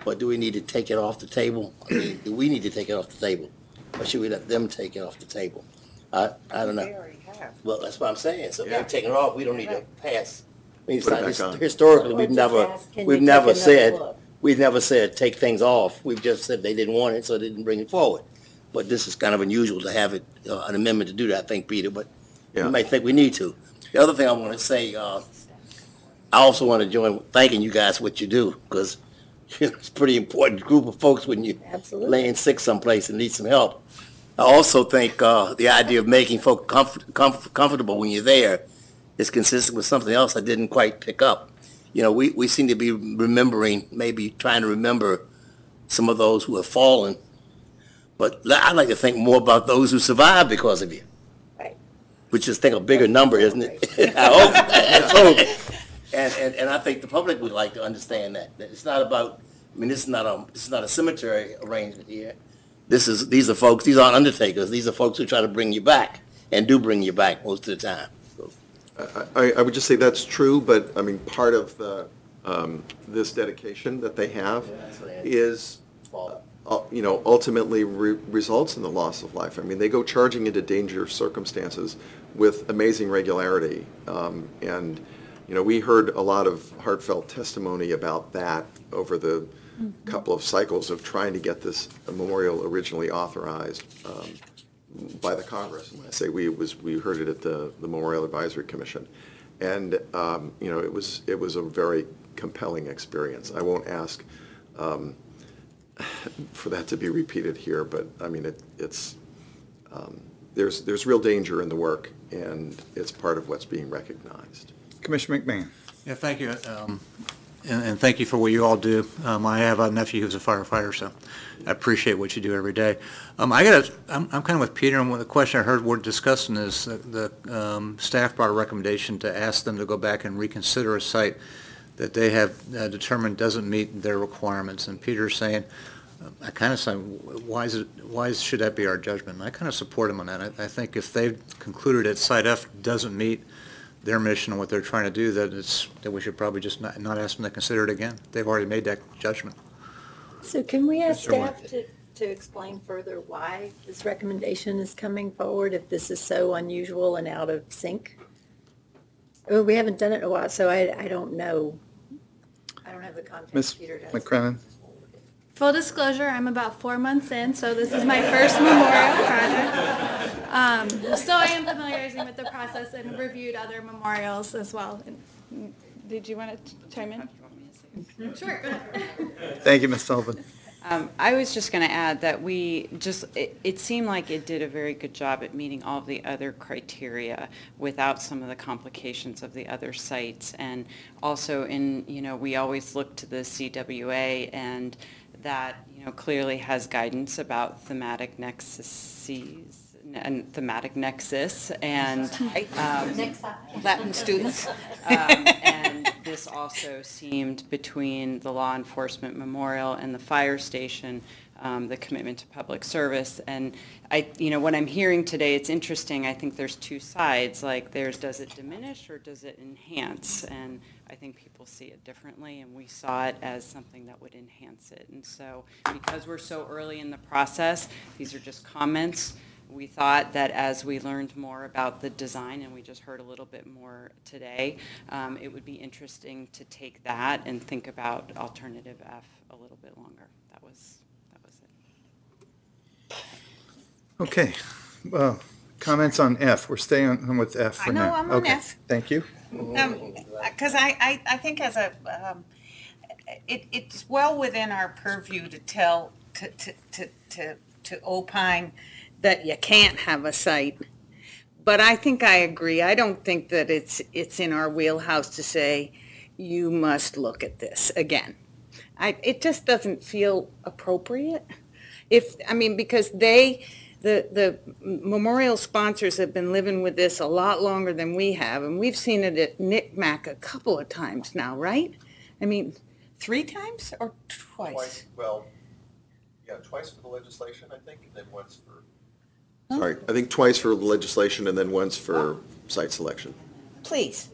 But do we need to take it off the table? I mean, do we need to take it off the table? Or should we let them take it off the table? I don't know. They already have. Well, that's what I'm saying. So if they're taking it off, we don't need to pass. I mean, it's Put it not, back on. historically, Or we've just never, ask, can we've they never take another said, look? we've never said take things off. We've just said they didn't want it, so they didn't bring it forward. But this is kind of unusual to have it, an amendment to do that, I think, Peter, but you may think we need to. The other thing I want to say, I also want to join thanking you guys for what you do, because it's a pretty important group of folks when you're laying sick someplace and need some help. I also think the idea of making folk comfortable when you're there is consistent with something else I didn't quite pick up. You know, we seem to be remembering, maybe trying to remember some of those who have fallen, but I'd like to think more about those who survived because of you. Right. Which is, I think, a bigger number, isn't it? I hope. And I think the public would like to understand that it's not about, I mean, this is not a cemetery arrangement here. These are folks, these aren't undertakers, these are folks who try to bring you back, and do bring you back most of the time. I would just say that's true, but I mean, part of the, this dedication that they have is, you know, ultimately results in the loss of life. I mean, they go charging into dangerous circumstances with amazing regularity. And, you know, we heard a lot of heartfelt testimony about that over the couple of cycles of trying to get this memorial originally authorized by the Congress. And when I say we heard it at the Memorial Advisory Commission. And, you know, it was a very compelling experience. I won't ask for that to be repeated here, but I mean, there's real danger in the work, and it's part of what's being recognized. Commissioner McMahon. Yeah, thank you, and thank you for what you all do. I have a nephew who's a firefighter, so I appreciate what you do every day. I'm kind of with Peter, and the question I heard we're discussing is the staff brought a recommendation to ask them to go back and reconsider a site that they have determined doesn't meet their requirements. And Peter's saying, I kind of say, why should that be our judgment? And I kind of support him on that. I think if they've concluded that Site F doesn't meet their mission and what they're trying to do, that we should probably just not ask them to consider it again. They've already made that judgment. So can we ask staff to explain further why this recommendation is coming forward if this is so unusual and out of sync? Well, we haven't done it in a while, so I don't know. I don't have the context. Ms. Peter does. McCrennan. Full disclosure, I'm about 4 months in, so this is my first memorial project. So I am familiarizing with the process and reviewed other memorials as well. Did you want to chime in? Sure, go ahead. Thank you, Ms. Sullivan. I was just going to add that it seemed like it did a very good job at meeting all of the other criteria without some of the complications of the other sites. And also we always look to the CWA, and that, clearly has guidance about thematic nexus and Latin students. And this also seemed, between the law enforcement memorial and the fire station, the commitment to public service. And what I'm hearing today, it's interesting. I think there's two sides. Like, does it diminish or does it enhance? And I think people see it differently, and we saw it as something that would enhance it. And so, because we're so early in the process, these are just comments. We thought that as we learned more about the design, and we just heard a little bit more today, it would be interesting to take that and think about alternative F a little bit longer. That was it. Okay. Well, comments on F. We're staying with F for now. I'm on okay. F. Thank you. Because I think as it's well within our purview to tell, to opine that you can't have a site. But I think I agree. I don't think that it's in our wheelhouse to say, you must look at this again. It just doesn't feel appropriate. Because the memorial sponsors have been living with this a lot longer than we have, and we've seen it at NICMAC a couple of times now, right? 3 times or twice? Well, yeah, twice for the legislation, I think, and then once for Sorry, I think twice for legislation and then once for site selection. Please.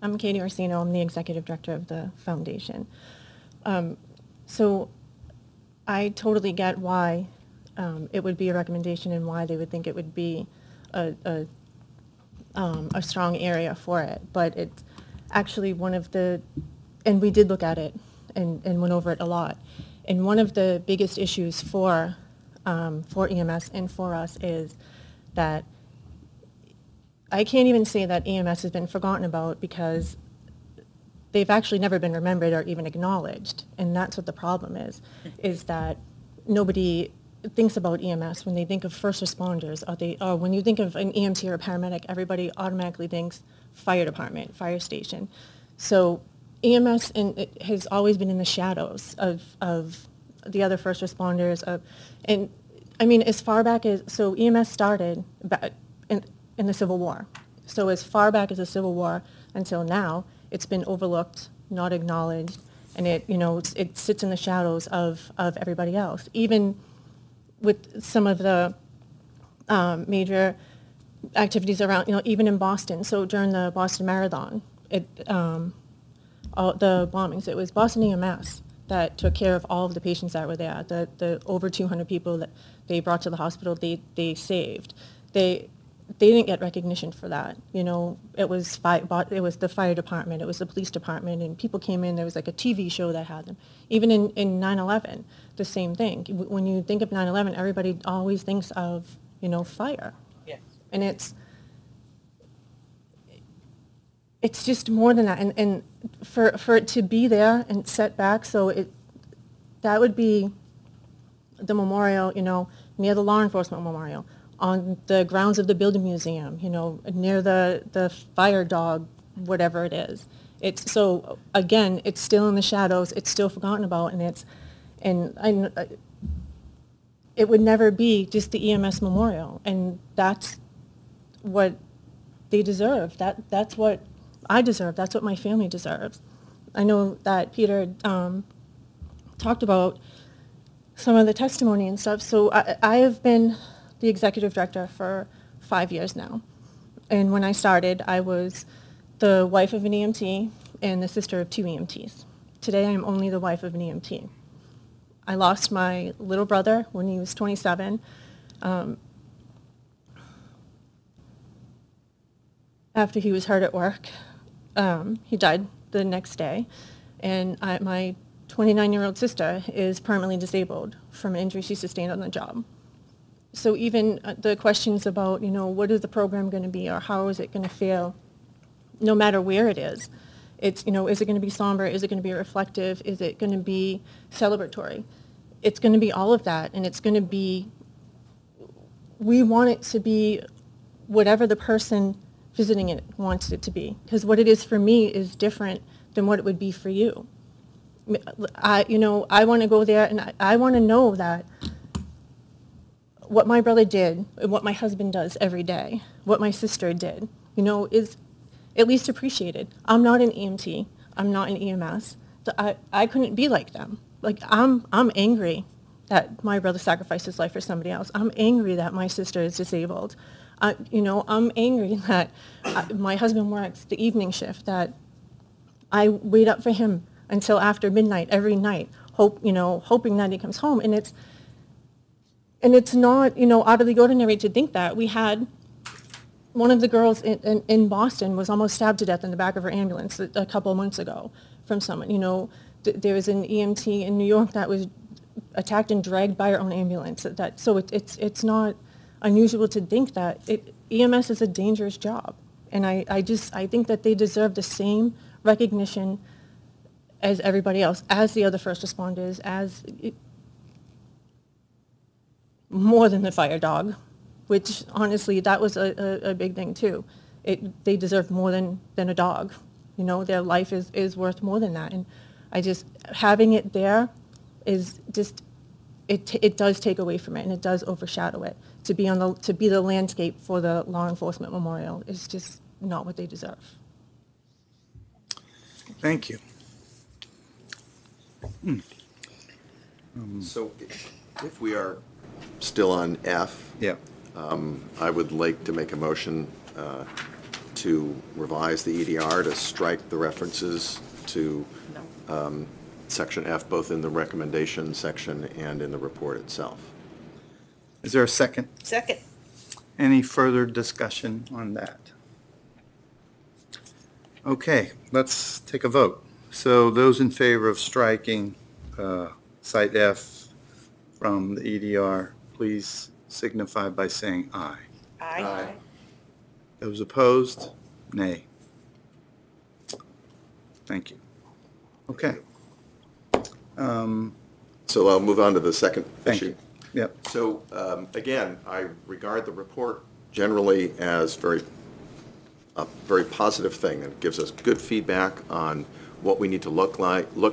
I'm Katie Orsino. I'm the executive director of the foundation. So I totally get why it would be a recommendation and why they would think it would be a strong area for it. But it's actually one of the, and we did look at it and went over it a lot. And one of the biggest issues for EMS and for us is that I can't even say that EMS has been forgotten about because they've actually never been remembered or even acknowledged. And that's what the problem is that nobody thinks about EMS when they think of first responders. Or when you think of an EMT or a paramedic, everybody automatically thinks fire department, fire station. So EMS it has always been in the shadows of the other first responders. And I mean, as far back as, so EMS started in the Civil War. So as far back as the Civil War until now, it's been overlooked, not acknowledged, and it sits in the shadows of everybody else. Even with some of the major activities around, even in Boston. So during the Boston Marathon, all the bombings, it was Boston EMS that took care of all of the patients that were there. The over 200 people that they brought to the hospital, they saved. They didn't get recognition for that. It was the fire department, it was the police department, and people came in, there was like a TV show that had them. Even in 9/11, the same thing. When you think of 9/11, everybody always thinks of, fire. Yes. And it's just more than that. And for it to be there and set back, so that would be the memorial, near the law enforcement memorial, on the grounds of the Building Museum, near the fire dog, whatever it is. It's so, again, it's still in the shadows, it's still forgotten about, it would never be just the EMS memorial, and that's what they deserve. That's what I deserve, that's what my family deserves. I know that Peter talked about some of the testimony and stuff, so I have been the executive director for 5 years now. And when I started, I was the wife of an EMT and the sister of 2 EMTs. Today, I am only the wife of an EMT. I lost my little brother when he was 27. After he was hurt at work. He died the next day. And my 29-year-old sister is permanently disabled from an injury she sustained on the job. So even the questions about, what is the program going to be or how is it going to feel, no matter where it is, it's, is it going to be somber? Is it going to be reflective? Is it going to be celebratory? It's going to be all of that, and it's going to be, we want it to be whatever the person visiting it wants it to be, because what it is for me is different than what it would be for you. I want to go there, and I want to know that what my brother did, what my husband does every day, what my sister did, is at least appreciated. I'm not an EMT. I'm not an EMS. So I couldn't be like them. Like, I'm angry that my brother sacrificed his life for somebody else. I'm angry that my sister is disabled. I'm angry that my husband works the evening shift, that I wait up for him until after midnight every night, hoping that he comes home. And it's not, out of the ordinary to think that. We had one of the girls in Boston was almost stabbed to death in the back of her ambulance a couple of months ago from someone. There was an EMT in New York that was attacked and dragged by her own ambulance. So it's not unusual to think that EMS is a dangerous job. And I think that they deserve the same recognition as everybody else, as the other first responders, more than the fire dog, which honestly, that was a big thing too. They deserve more than a dog. Their life is worth more than that. And having it there is just, it does take away from it, and it does overshadow it. To be the landscape for the law enforcement memorial is just not what they deserve. Thank you. So If we are still on F, Yeah. I would like to make a motion to revise the EDR to strike the references to Section F, both in the recommendation section and in the report itself. Is there a second? Second. Any further discussion on that? Okay, let's take a vote. So those in favor of striking Site F from the EDR, please signify by saying aye. Aye. Those opposed, nay. Thank you. Okay. So I'll move on to the second Thank issue. you. Yep. So again, I regard the report generally as a very positive thing. It gives us good feedback on what we need to look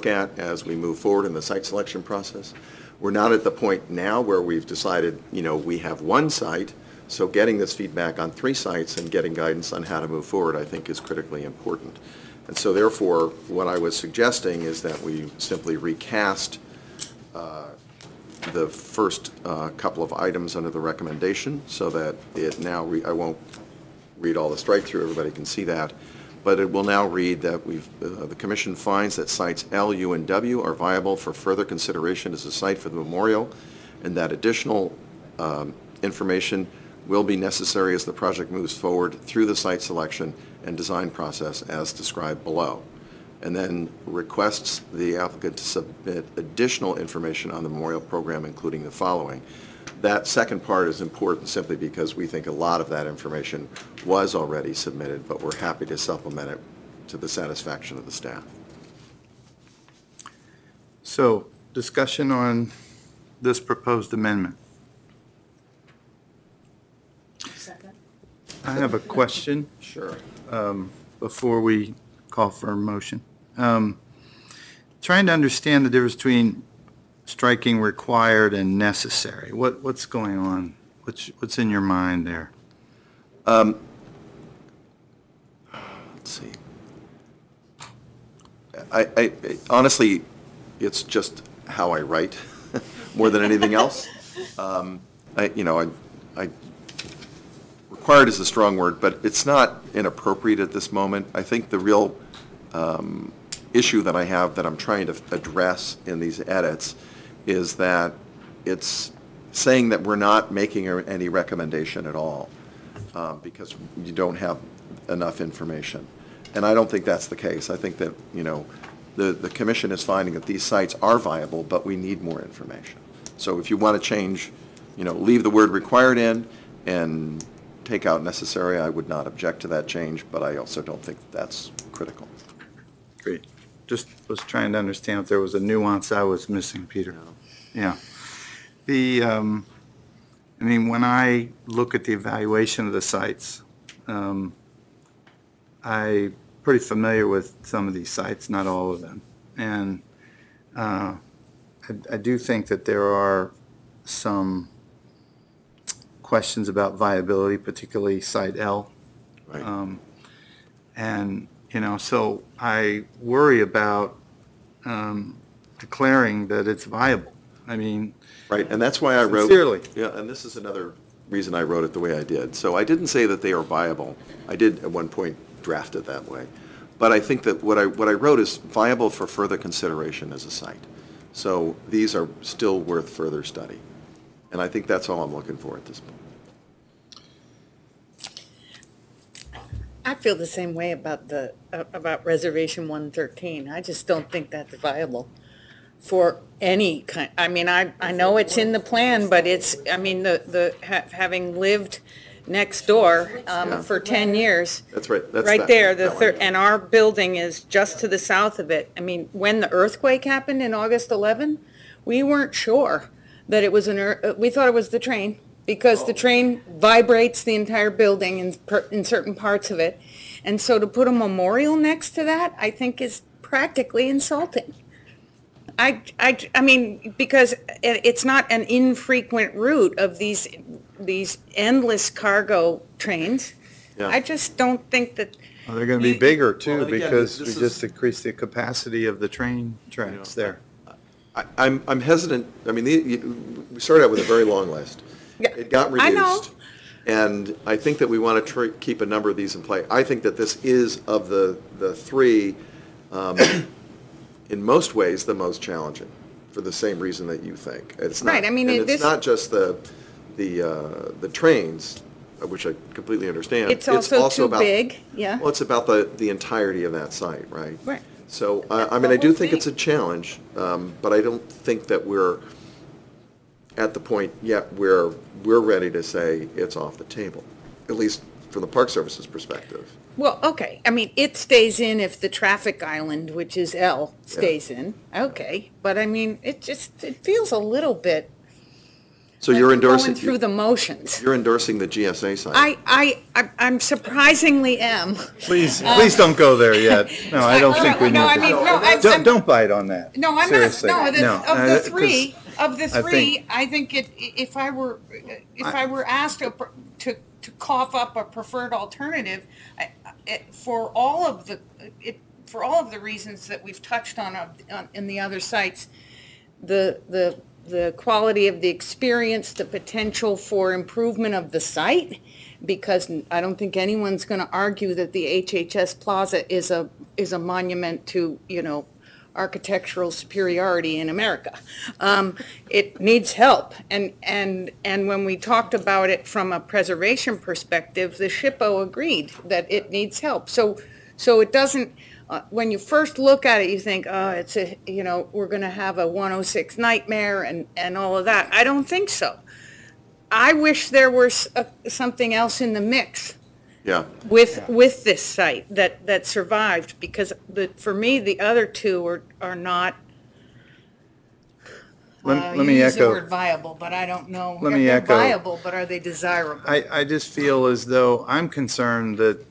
at as we move forward in the site selection process. We're not at the point now where we've decided, we have one site, so getting this feedback on 3 sites and getting guidance on how to move forward, I think, is critically important. And so therefore, what I was suggesting is that we simply recast the first couple of items under the recommendation so that it now, I won't read all the strike through, everybody can see that, but it will now read that the Commission finds that sites L, U, and W are viable for further consideration as a site for the memorial, and that additional information will be necessary as the project moves forward through the site selection and design process as described below, and then requests the applicant to submit additional information on the memorial program, including the following. That second part is important simply because we think a lot of that information was already submitted, but we're happy to supplement it to the satisfaction of the staff. So, discussion on this proposed amendment. Second. I have a question. Sure. Before we call for a motion. Trying to understand the difference between striking required and necessary. What's going on? What's in your mind there? Let's see. I honestly, it's just how I write more than anything else. Required is a strong word, but it's not inappropriate at this moment. I think the real issue that I have that I'm trying to address in these edits is that it's saying that we're not making any recommendation at all because you don't have enough information. And I don't think that's the case. I think that, the Commission is finding that these sites are viable, but we need more information. So if you want to change, leave the word required in and take out necessary, I would not object to that change, but I also don't think that's critical. Great. Just was trying to understand if there was a nuance I was missing, Peter. No. Yeah. When I look at the evaluation of the sites, I'm pretty familiar with some of these sites, not all of them. And I do think that there are some questions about viability, particularly Site L. Right. So I worry about declaring that it's viable. Right, and that's why I wrote. Sincerely. Yeah, and this is another reason I wrote it the way I did. So I didn't say that they are viable. I did at one point draft it that way. But I think that what I wrote is viable for further consideration as a site. So these are still worth further study. And I think that's all I'm looking for at this point. I feel the same way about Reservation 113. I just don't think that's viable for any kind. I know it's in the plan, but it's, having lived next door for 10 years. That's right. That's right that, there, and our building is just to the south of it. When the earthquake happened in August 11, we weren't sure that it was we thought it was the train, because the train vibrates the entire building in certain parts of it. And so to put a memorial next to that, I think is practically insulting. Because it's not an infrequent route of these endless cargo trains. Yeah. I just don't think that. Well, they're going to be bigger too, Well, again, because we this just increased the capacity of the train tracks there. I'm hesitant. I mean, we started out with a very long list. Yeah, it got reduced. I know. And I think that we want to keep a number of these in play. I think that this is, of the three, in most ways, the most challenging, for the same reason that you think. It's not, Right, I mean, and it's not just the trains, which I completely understand. It's also too about, big, yeah. Well, it's about the entirety of that site, right? Right. So, I mean, I do think it's a challenge, but I don't think that we're at the point yet where we're ready to say it's off the table, at least from the Park Service's perspective. Well, okay, I mean, it stays in if the traffic island, which is L, stays in, okay. But I mean, it feels a little bit So like you're we're endorsing going through the motions. You're endorsing the GSA site. I'm surprisingly am. Please don't go there yet. No, I don't think we need no, I to. mean, no, Don't bite on that. No, I'm Seriously. not. No, of the three, I I think if I were asked to cough up a preferred alternative, for all of the reasons that we've touched on in the other sites, the quality of the experience, the potential for improvement of the site, because I don't think anyone's going to argue that the HHS Plaza is a monument to, architectural superiority in America. It needs help, and when we talked about it from a preservation perspective, the SHPO agreed that it needs help. So it doesn't. When you first look at it, you think, oh, we're going to have a 106 nightmare and all of that. I don't think so. I wish there was something else in the mix. Yeah. With this site that survived, because for me the other two are not. Let me you use the echo. word viable, but I don't know. Let me They're echo. viable, but are they desirable? I just feel as though I'm concerned that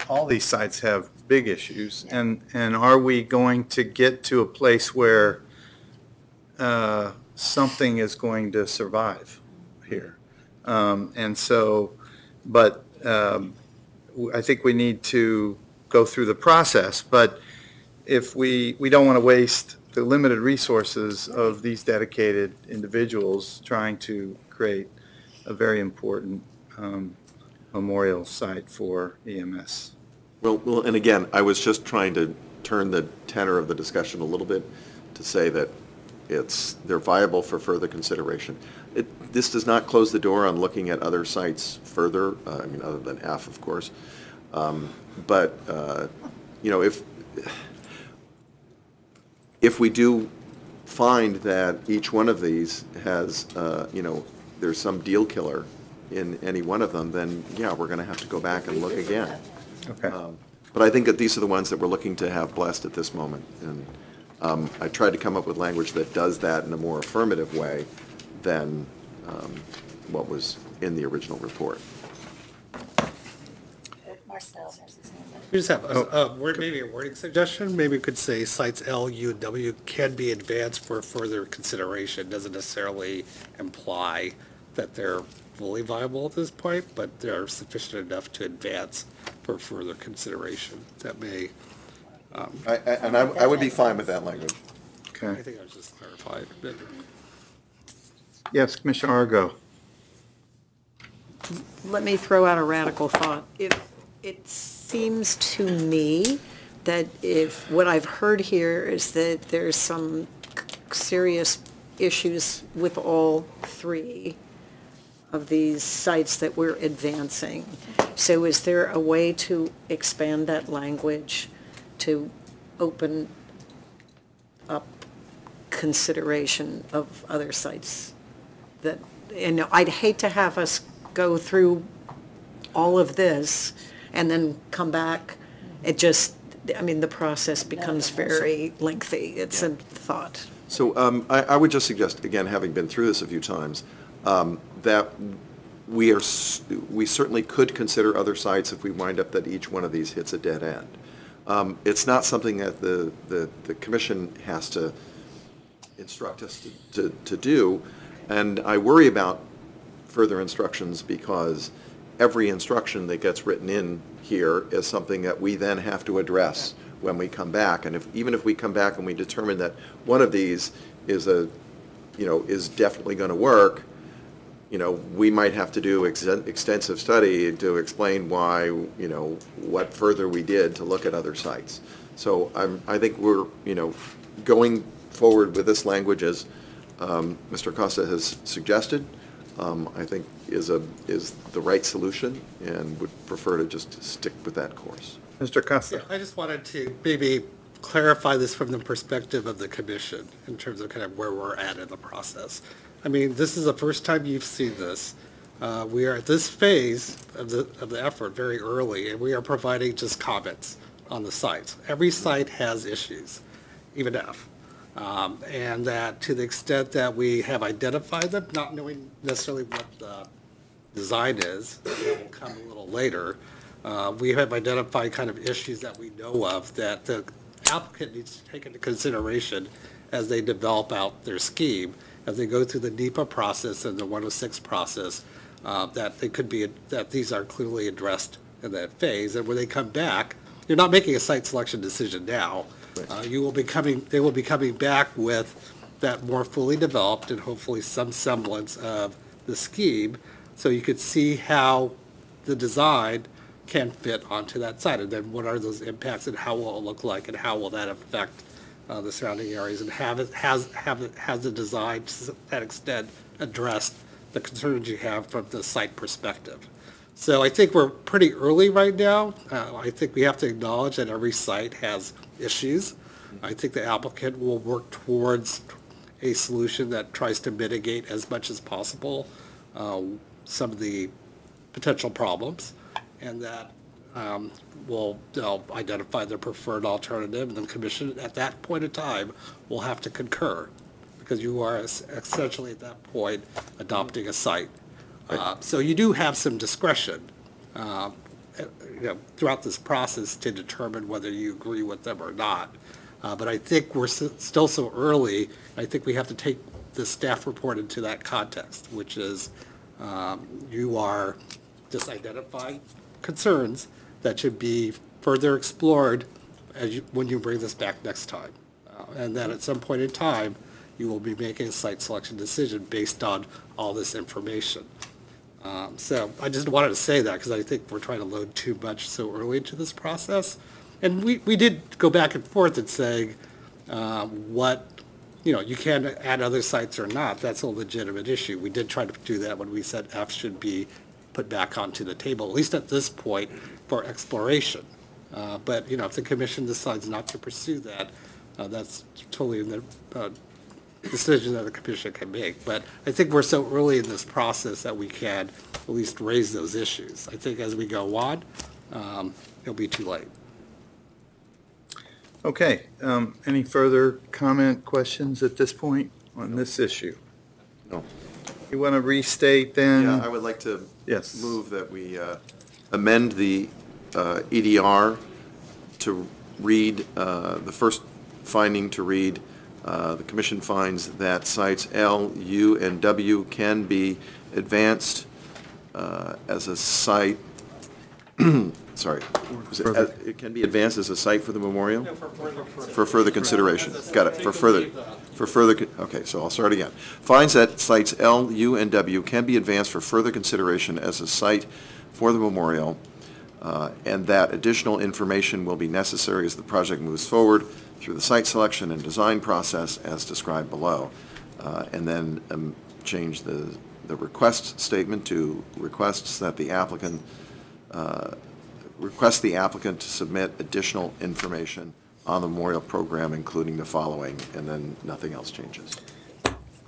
all these sites have big issues, and are we going to get to a place where something is going to survive here? I think we need to go through the process, but if we don't want to waste the limited resources of these dedicated individuals trying to create a very important memorial site for EMS. Well, and again, I was just trying to turn the tenor of the discussion a little bit to say that they're viable for further consideration. This does not close the door on looking at other sites further, other than F, of course. If we do find that each one of these has, there's some deal killer in any one of them, then, yeah, we're going to have to go back and look again. Okay. But I think that these are the ones that we're looking to have blessed at this moment. And I tried to come up with language that does that in a more affirmative way than what was in the original report. We just have maybe a wording suggestion. Maybe we could say sites L, U, and W can be advanced for further consideration. Doesn't necessarily imply that they're fully viable at this point, but they're sufficient enough to advance for further consideration. That may. I would be fine with that language. Okay. I think I was just clarified. Yes, Commissioner Argo. Let me throw out a radical thought. It seems to me that if what I've heard here is that there's some serious issues with all three of these sites that we're advancing. So is there a way to expand that language to open up consideration of other sites? And I'd hate to have us go through all of this and then come back. The process becomes very lengthy. It's a thought. So I would just suggest, again, having been through this a few times, that we certainly could consider other sites if we wind up that each one of these hits a dead end. It's not something that the commission has to instruct us to do, and I worry about further instructions because every instruction that gets written in here is something that we then have to address when we come back. And even if we come back and we determine that one of these is definitely going to work, we might have to do extensive study to explain why, what further we did to look at other sites. So I think we're, going forward with this language as Mr. Costa has suggested, I think is the right solution, and would prefer to just stick with that course. Mr. Costa. I just wanted to maybe clarify this from the perspective of the commission in terms of kind of where we're at in the process. I mean, this is the first time you've seen this. We are at this phase of the effort very early, and we are providing just comments on the sites. Every site has issues, even F. And that to the extent that we have identified them, not knowing necessarily what the design is, that will come a little later, we have identified kind of issues that we know of that the applicant needs to take into consideration as they develop out their scheme, as they go through the NEPA process and the 106 process, that these are clearly addressed in that phase. And when they come back, you're not making a site selection decision now. They will be coming back with that more fully developed and hopefully some semblance of the scheme, so you could see how the design can fit onto that site, and then what are those impacts and how will it look like and how will that affect the surrounding areas, and has the design to that extent addressed the concerns you have from the site perspective. So I think we're pretty early right now. I think we have to acknowledge that every site has issues. I think the applicant will work towards a solution that tries to mitigate as much as possible some of the potential problems, and that they'll identify their preferred alternative, and the commission at that point in time will have to concur, because you are essentially at that point adopting a site. So you do have some discretion throughout this process to determine whether you agree with them or not. But I think we're still so early, I think we have to take the staff report into that context, which is you are just identifying concerns that should be further explored when you bring this back next time. And then at some point in time, you will be making a site selection decision based on all this information. So I just wanted to say that because I think we're trying to load too much so early into this process. And we did go back and forth and saying you can add other sites or not. That's a legitimate issue. We did try to do that when we said F should be put back onto the table, at least at this point, for exploration. But if the commission decides not to pursue that, that's totally in the decision that the commission can make. But I think we're so early in this process that we can at least raise those issues. I think as we go on, it'll be too late. Okay. Any further comment, questions at this point on this issue? No. You want to restate then? Yeah, I would like to move that we amend the EDR to read, the first finding to read, the commission finds that sites L, U, and W can be advanced as a site, sorry, it can be advanced as a site for the memorial? No, for further consideration. Got it, for further, okay, so I'll start again. Finds that sites L, U, and W can be advanced for further consideration as a site for the memorial, and that additional information will be necessary as the project moves forward through the site selection and design process as described below. And then change the request statement to requests that the applicant request the applicant to submit additional information on the memorial program, including the following, and then nothing else changes.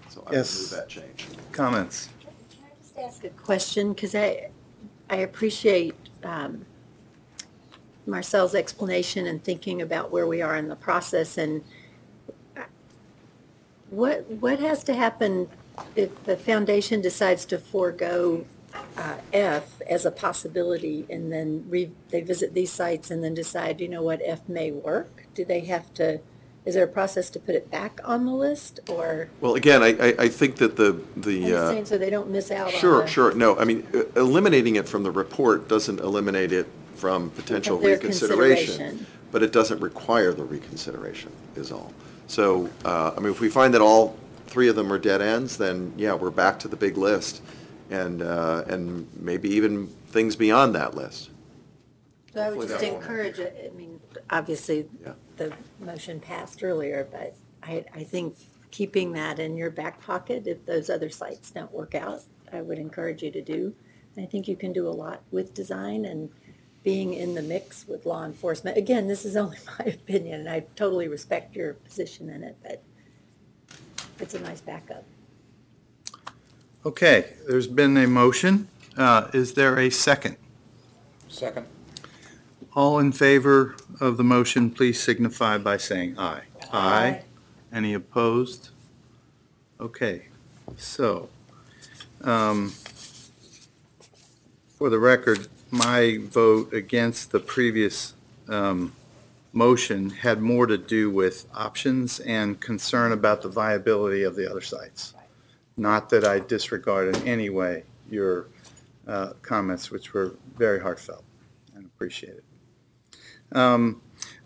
So I will move that change. Comments? Can I just ask a question? Because I appreciate Marcel's explanation and thinking about where we are in the process, and what has to happen if the foundation decides to forego F as a possibility, and then they visit these sites and then decide, what, F may work? Do they have to, is there a process to put it back on the list, or? Well, again, I think that the I'm saying so they don't miss out on Sure. No, I mean, eliminating it from the report doesn't eliminate it from potential reconsideration, but it doesn't require the reconsideration, is all. So, I mean, if we find that all 3 of them are dead ends, then yeah, we're back to the big list, and maybe even things beyond that list. So I would Hopefully just that won't encourage it, I mean, obviously, Yeah. the motion passed earlier, but I think keeping that in your back pocket, if those other sites don't work out, I would encourage you to do. I think you can do a lot with design and being in the mix with law enforcement. Again, this is only my opinion, and I totally respect your position in it, but it's a nice backup. Okay, there's been a motion. Is there a second? Second. All in favor of the motion, please signify by saying aye. Aye. Any opposed? Okay, so, for the record, my vote against the previous motion had more to do with options and concern about the viability of the other sites. Not that I disregard in any way your comments, which were very heartfelt and appreciated.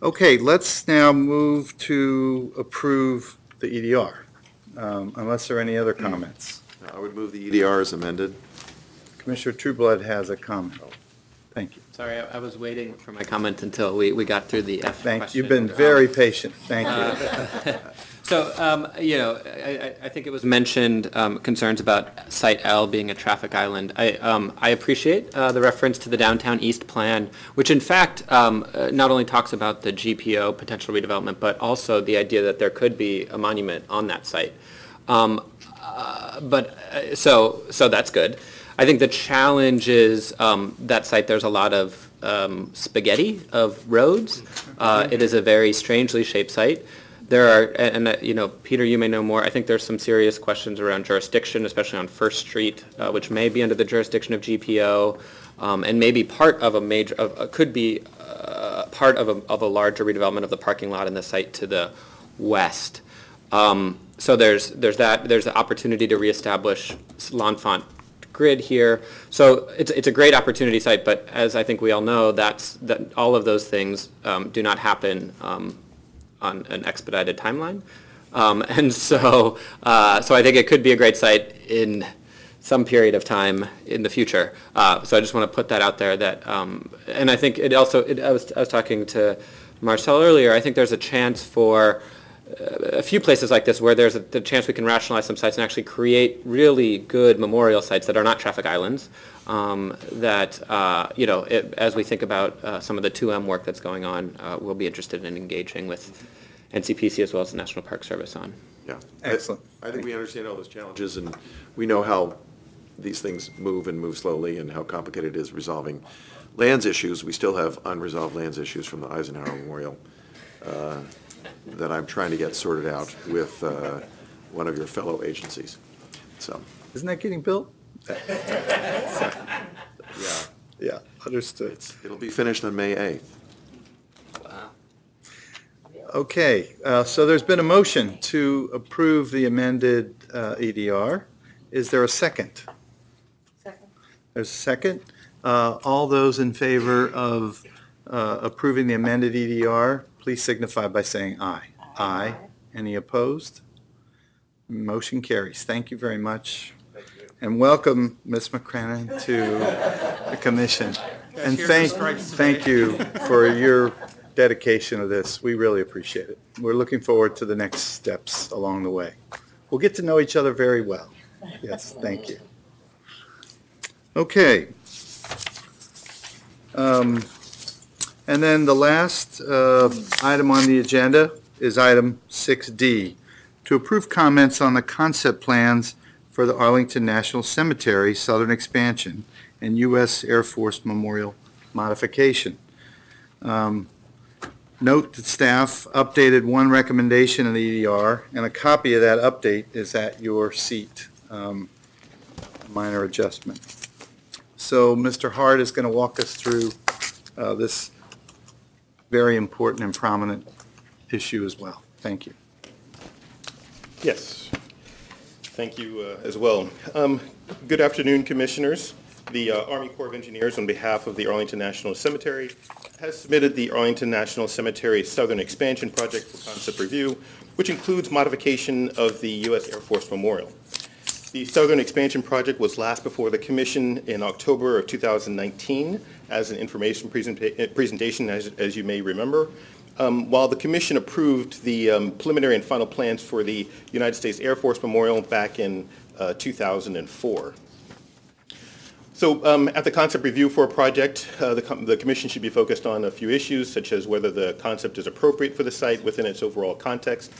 Okay, let's now move to approve the EDR, unless there are any other comments. I would move the EDR as amended. Commissioner Trueblood has a comment. Thank you. Sorry, I was waiting for my comment until we got through the F question. You've been very patient. Thank you. So, you know, I think it was mentioned concerns about Site L being a traffic island. I appreciate the reference to the Downtown East plan, which in fact not only talks about the GPO potential redevelopment, but also the idea that there could be a monument on that site. So that's good. I think the challenge is that site, there's a lot of spaghetti of roads. It is a very strangely shaped site. There are, and you know, Peter, you may know more. I think there's some serious questions around jurisdiction, especially on First Street, which may be under the jurisdiction of GPO, and maybe part of a major, could be part of a larger redevelopment of the parking lot in the site to the west. So there's that. There's the opportunity to reestablish L'Enfant grid here. So it's a great opportunity site, but as I think we all know, that all of those things do not happen on an expedited timeline. And so I think it could be a great site in some period of time in the future. So I just want to put that out there that, and I think it also, I was talking to Marcel earlier, I think there's a chance for a few places like this where there's the chance we can rationalize some sites and actually create really good memorial sites that are not traffic islands, that, you know, as we think about some of the 2M work that's going on, we'll be interested in engaging with NCPC as well as the National Park Service on. Yeah. Excellent. I think we understand all those challenges, and we know how these things move and move slowly and how complicated it is resolving lands issues. We still have unresolved lands issues from the Eisenhower Memorial that I'm trying to get sorted out with one of your fellow agencies. So, isn't that getting built? Yeah, understood. It'll be finished on May 8th. Wow. Okay, so there's been a motion to approve the amended EDR. Is there a second? Second. There's a second. All those in favor of approving the amended EDR, please signify by saying aye. Aye. Any opposed? Motion carries. Thank you very much. And welcome, Ms. McCrannon, to the commission. And thank you for your dedication to this. We really appreciate it. We're looking forward to the next steps along the way. We'll get to know each other very well. Yes, thank you. Okay. And then the last item on the agenda is item 6D, to approve comments on the concept plans for the Arlington National Cemetery Southern Expansion and U.S. Air Force Memorial Modification. Note that staff updated one recommendation in the EDR, and a copy of that update is at your seat. Minor adjustment. So Mr. Hart is going to walk us through this very important and prominent issue as well. Thank you. Yes. Thank you as well. Good afternoon, Commissioners. The Army Corps of Engineers, on behalf of the Arlington National Cemetery, has submitted the Arlington National Cemetery Southern Expansion Project for concept review, which includes modification of the U.S. Air Force Memorial. The Southern Expansion Project was last before the Commission in October of 2019 as an information presentation, as you may remember. While the Commission approved the preliminary and final plans for the United States Air Force Memorial back in 2004. So at the concept review for a project, the Commission should be focused on a few issues, such as whether the concept is appropriate for the site within its overall context,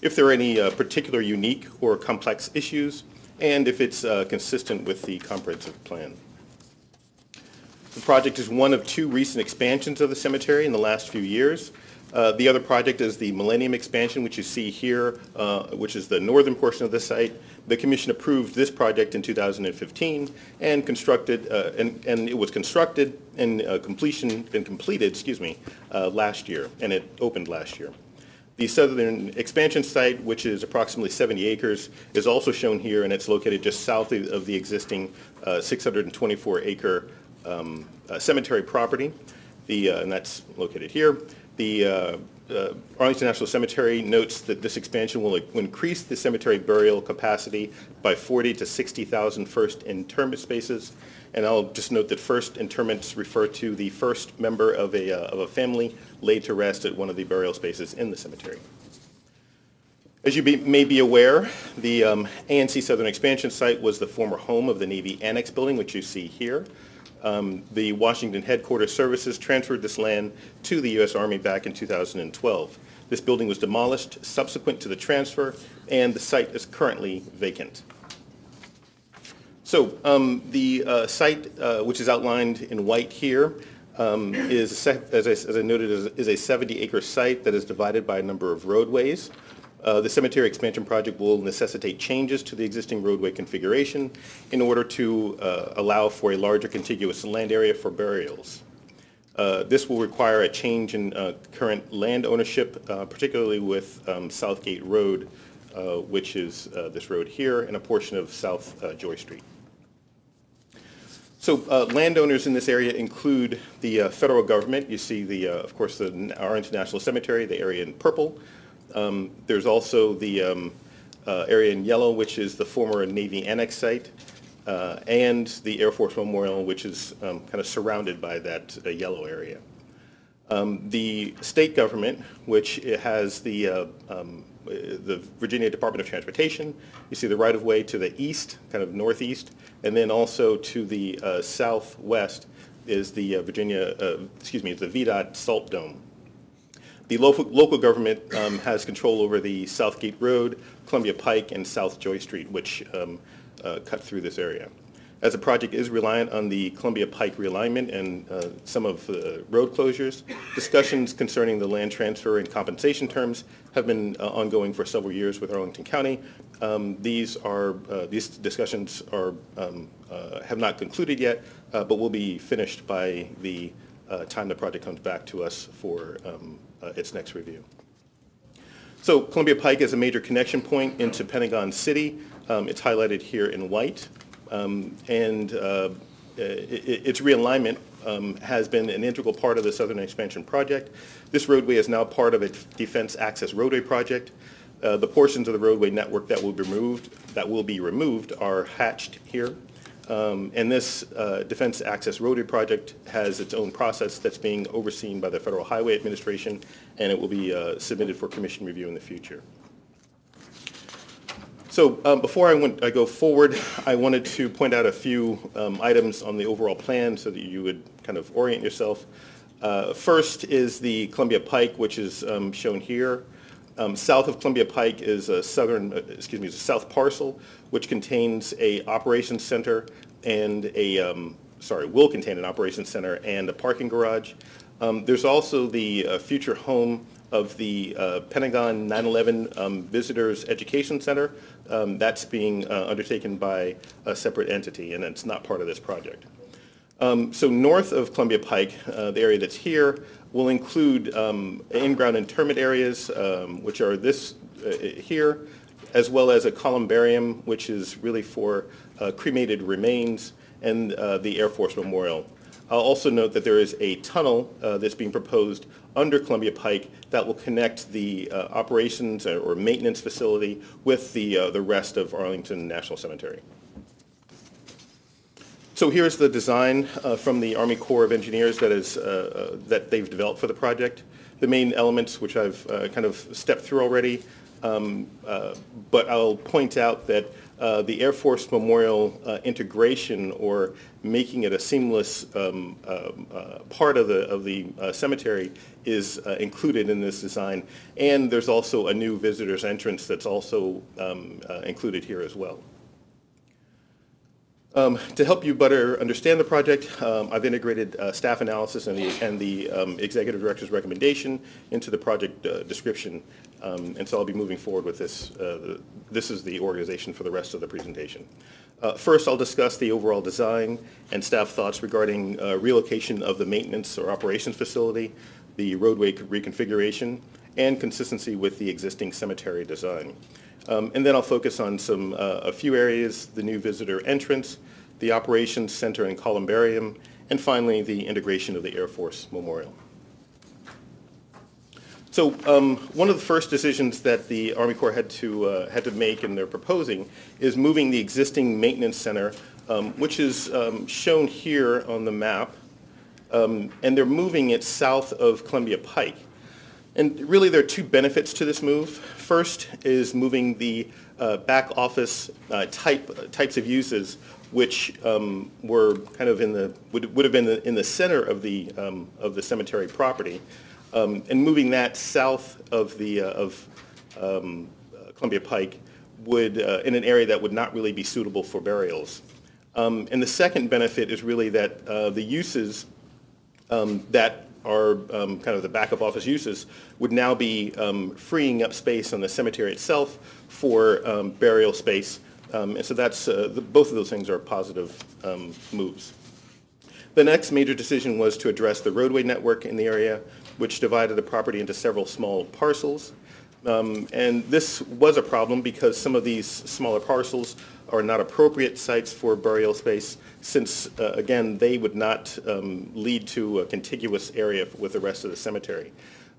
if there are any particular unique or complex issues, and if it's consistent with the comprehensive plan. The project is one of 2 recent expansions of the cemetery in the last few years. The other project is the Millennium expansion, which you see here, which is the northern portion of the site. The Commission approved this project in 2015 and constructed, and it was constructed and completed, last year, and it opened last year. The southern expansion site, which is approximately 70 acres, is also shown here, and it's located just south of the existing 624-acre cemetery property. And that's located here. The Arlington National Cemetery notes that this expansion will increase the cemetery burial capacity by 40 to 60,000 first interment spaces. And I'll just note that first interments refer to the first member of a family laid to rest at one of the burial spaces in the cemetery. As you may be aware, the ANC Southern Expansion site was the former home of the Navy Annex Building, which you see here. The Washington Headquarters Services transferred this land to the U.S. Army back in 2012. This building was demolished subsequent to the transfer, and the site is currently vacant. So the site, which is outlined in white here, is, as I noted, is a 70-acre site that is divided by a number of roadways. The cemetery expansion project will necessitate changes to the existing roadway configuration in order to allow for a larger contiguous land area for burials. This will require a change in current land ownership, particularly with Southgate Road, which is this road here, and a portion of South Joy Street. So landowners in this area include the federal government. You see, of course, the Arlington National Cemetery, the area in purple. There's also the area in yellow, which is the former Navy Annex site, and the Air Force Memorial, which is kind of surrounded by that yellow area. The state government, which has the Virginia Department of Transportation, you see the right-of-way to the east, kind of northeast, and then also to the southwest is the the VDOT Salt Dome. The local government has control over the Southgate Road, Columbia Pike, and South Joy Street, which cut through this area. As the project is reliant on the Columbia Pike realignment and some of the road closures, discussions concerning the land transfer and compensation terms have been ongoing for several years with Arlington County. These discussions have not concluded yet, but will be finished by the time the project comes back to us for its next review. So Columbia Pike is a major connection point into Pentagon City. It's highlighted here in white. Its realignment has been an integral part of the Southern Expansion Project. This roadway is now part of a Defense Access Roadway Project. The portions of the roadway network that will be removed are hatched here. And this Defense Access Roadway Project has its own process that's being overseen by the Federal Highway Administration, and it will be submitted for commission review in the future. So before I go forward, I wanted to point out a few items on the overall plan so that you would kind of orient yourself. First is the Columbia Pike, which is shown here. South of Columbia Pike is a south parcel, which contains a operations center and will contain an operations center and a parking garage. There's also the future home of the Pentagon 9/11 Visitors Education Center. That's being undertaken by a separate entity, and it's not part of this project. So north of Columbia Pike, the area that's here, will include in-ground interment areas, which are this here, as well as a columbarium, which is really for cremated remains, and the Air Force Memorial. I'll also note that there is a tunnel that's being proposed under Columbia Pike that will connect the operations or maintenance facility with the rest of Arlington National Cemetery. So here's the design from the Army Corps of Engineers that they've developed for the project. The main elements, which I've kind of stepped through already, but I'll point out that the Air Force Memorial integration, or making it a seamless part of the cemetery, is included in this design. And there's also a new visitor's entrance that's also included here as well. To help you better understand the project, I've integrated staff analysis and the executive director's recommendation into the project description, and so I'll be moving forward with this. This is the organization for the rest of the presentation. First, I'll discuss the overall design and staff thoughts regarding relocation of the maintenance or operations facility, the roadway reconfiguration, and consistency with the existing cemetery design. And then I'll focus on a few areas: the new visitor entrance, the operations center and columbarium, and finally the integration of the Air Force Memorial. So one of the first decisions that the Army Corps had to make, and they're proposing, is moving the existing maintenance center, which is shown here on the map, and they're moving it south of Columbia Pike. And really there are two benefits to this move. First is moving the back office types of uses, which were kind of would have been in the center of the cemetery property, and moving that south of Columbia Pike would in an area that would not really be suitable for burials. And the second benefit is really that the uses that are kind of the backup office uses would now be freeing up space on the cemetery itself for burial space. And so that's both of those things are positive moves. The next major decision was to address the roadway network in the area, which divided the property into several small parcels. And this was a problem because some of these smaller parcels are not appropriate sites for burial space, since, again, they would not lead to a contiguous area with the rest of the cemetery.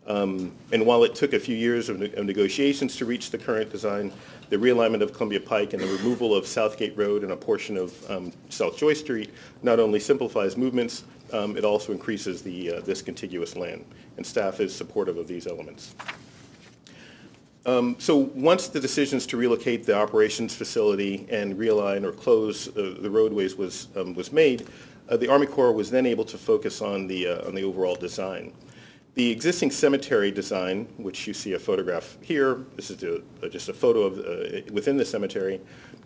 And while it took a few years of negotiations to reach the current design, the realignment of Columbia Pike and the removal of Southgate Road and a portion of South Joy Street not only simplifies movements, it also increases this contiguous land, and staff is supportive of these elements. So once the decisions to relocate the operations facility and realign or close the roadways was made, the Army Corps was then able to focus on the overall design. The existing cemetery design, which you see a photograph here, this is just a photo of within the cemetery,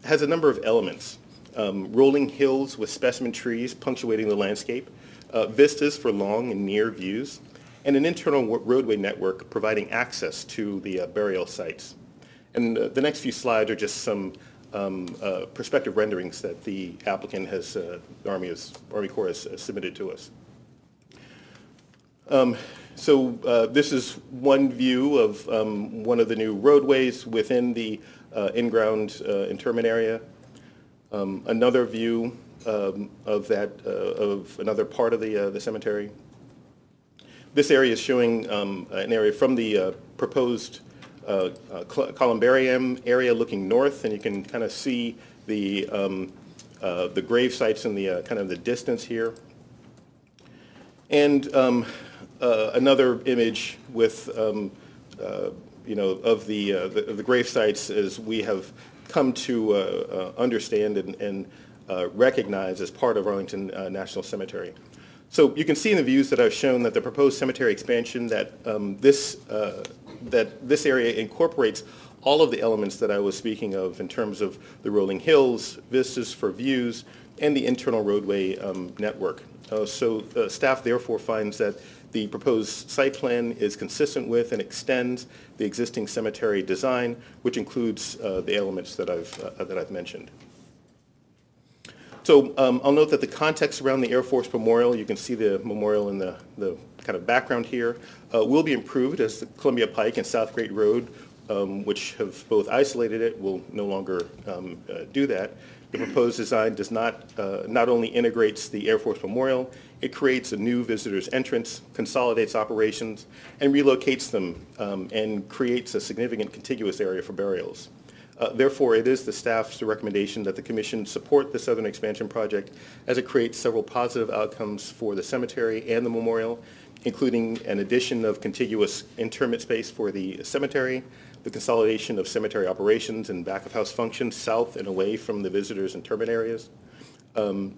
has a number of elements. Rolling hills with specimen trees punctuating the landscape, vistas for long and near views, and an internal roadway network providing access to the burial sites. And the next few slides are just some perspective renderings that the applicant has, the Army Corps has submitted to us. So this is one view of one of the new roadways within the in-ground interment area. Another view of another part of the cemetery. This area is showing an area from the proposed columbarium area looking north, and you can kind of see the grave sites in the kind of the distance here. And another image with you know, of the grave sites as we have come to understand and recognize as part of Arlington National Cemetery. So you can see in the views that I've shown that the proposed cemetery expansion that this area incorporates all of the elements that I was speaking of in terms of the rolling hills, vistas for views, and the internal roadway network. So staff therefore finds that the proposed site plan is consistent with and extends the existing cemetery design, which includes the elements that I've mentioned. So I'll note that the context around the Air Force Memorial, you can see the memorial in the kind of background here, will be improved as the Columbia Pike and Southgate Road which have both isolated it, will no longer do that. The proposed design does not only integrates the Air Force Memorial, it creates a new visitor's entrance, consolidates operations, and relocates them, and creates a significant contiguous area for burials. Therefore, it is the staff's recommendation that the Commission support the Southern Expansion Project as it creates several positive outcomes for the cemetery and the memorial, including an addition of contiguous interment space for the cemetery, the consolidation of cemetery operations and back-of-house functions south and away from the visitors' interment areas, an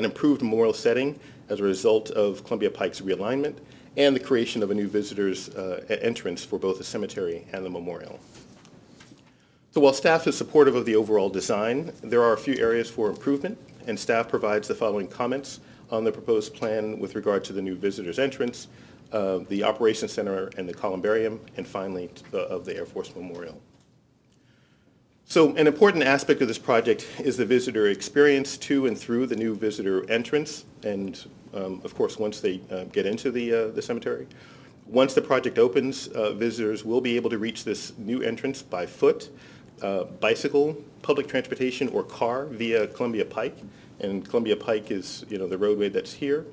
improved memorial setting as a result of Columbia Pike's realignment, and the creation of a new visitors' entrance for both the cemetery and the memorial. So while staff is supportive of the overall design, there are a few areas for improvement, and staff provides the following comments on the proposed plan with regard to the new visitors' entrance, the Operations Center and the columbarium, and finally of the Air Force Memorial. So an important aspect of this project is the visitor experience to and through the new visitor entrance, and of course once they get into the cemetery. Once the project opens, visitors will be able to reach this new entrance by foot, bicycle, public transportation, or car via Columbia Pike. And Columbia Pike is, the roadway that's here.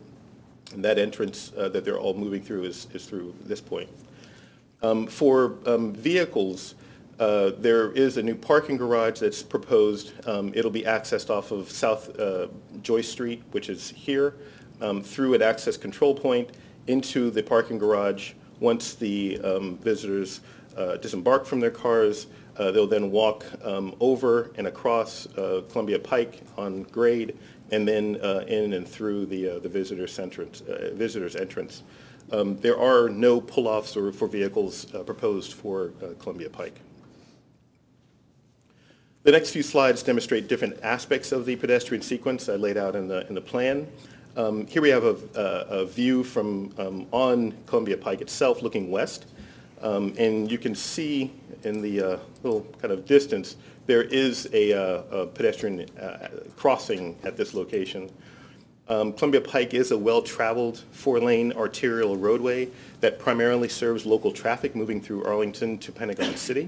And that entrance that they're all moving through is through this point. For vehicles, there is a new parking garage that's proposed. It'll be accessed off of South Joyce Street, which is here, through an access control point into the parking garage. Once the visitors disembark from their cars, they'll then walk over and across Columbia Pike on grade, and then in and through the visitors' entrance. There are no pull-offs or for vehicles proposed for Columbia Pike. The next few slides demonstrate different aspects of the pedestrian sequence I laid out in the plan. Here we have a view from on Columbia Pike itself looking west. And you can see in the little kind of distance, there is a pedestrian crossing at this location. Columbia Pike is a well-traveled 4-lane arterial roadway that primarily serves local traffic moving through Arlington to Pentagon City.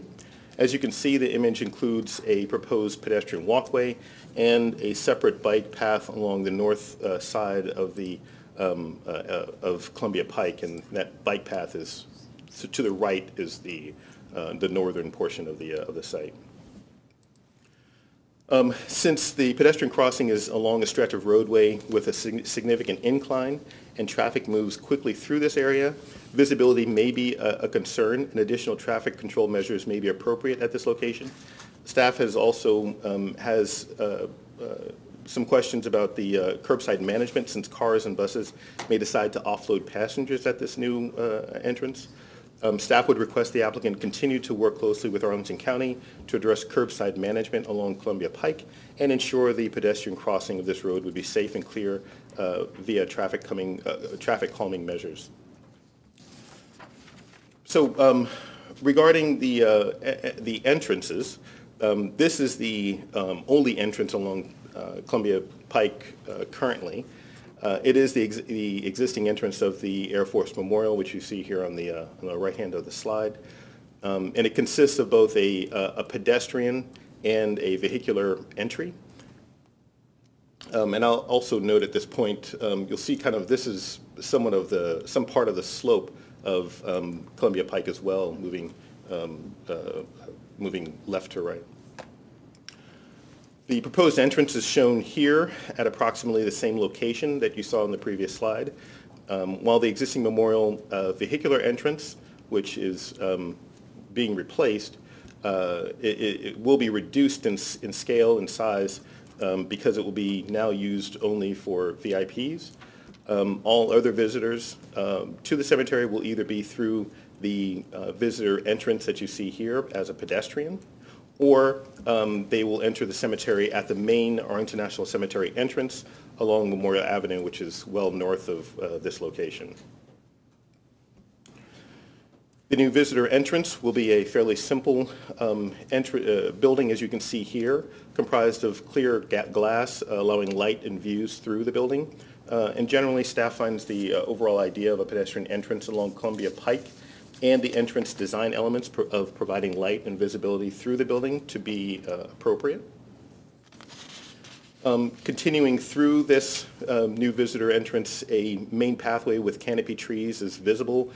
As you can see, the image includes a proposed pedestrian walkway and a separate bike path along the north side of the of Columbia Pike, and that bike path is to the right is the northern portion of the site. Since the pedestrian crossing is along a stretch of roadway with a significant incline and traffic moves quickly through this area, visibility may be a concern, and additional traffic control measures may be appropriate at this location. Staff has also some questions about the curbside management, since cars and buses may decide to offload passengers at this new entrance. Staff would request the applicant continue to work closely with Arlington County to address curbside management along Columbia Pike and ensure the pedestrian crossing of this road would be safe and clear via traffic calming measures. So regarding the entrances, this is the only entrance along Columbia Pike currently. It is the existing entrance of the Air Force Memorial, which you see here on the right hand of the slide. And it consists of both a pedestrian and a vehicular entry. And I'll also note at this point, you'll see kind of this is some part of the slope of Columbia Pike as well, moving left to right. The proposed entrance is shown here at approximately the same location that you saw in the previous slide. While the existing memorial vehicular entrance, which is being replaced, it will be reduced in scale and size because it will be now used only for VIPs. All other visitors to the cemetery will either be through the visitor entrance that you see here as a pedestrian, or they will enter the cemetery at the main Arlington National Cemetery entrance along Memorial Avenue, which is well north of this location. The new visitor entrance will be a fairly simple building, as you can see here, comprised of clear glass, allowing light and views through the building. And generally, staff finds the overall idea of a pedestrian entrance along Columbia Pike and the entrance design elements of providing light and visibility through the building to be appropriate. Continuing through this new visitor entrance, a main pathway with canopy trees is visible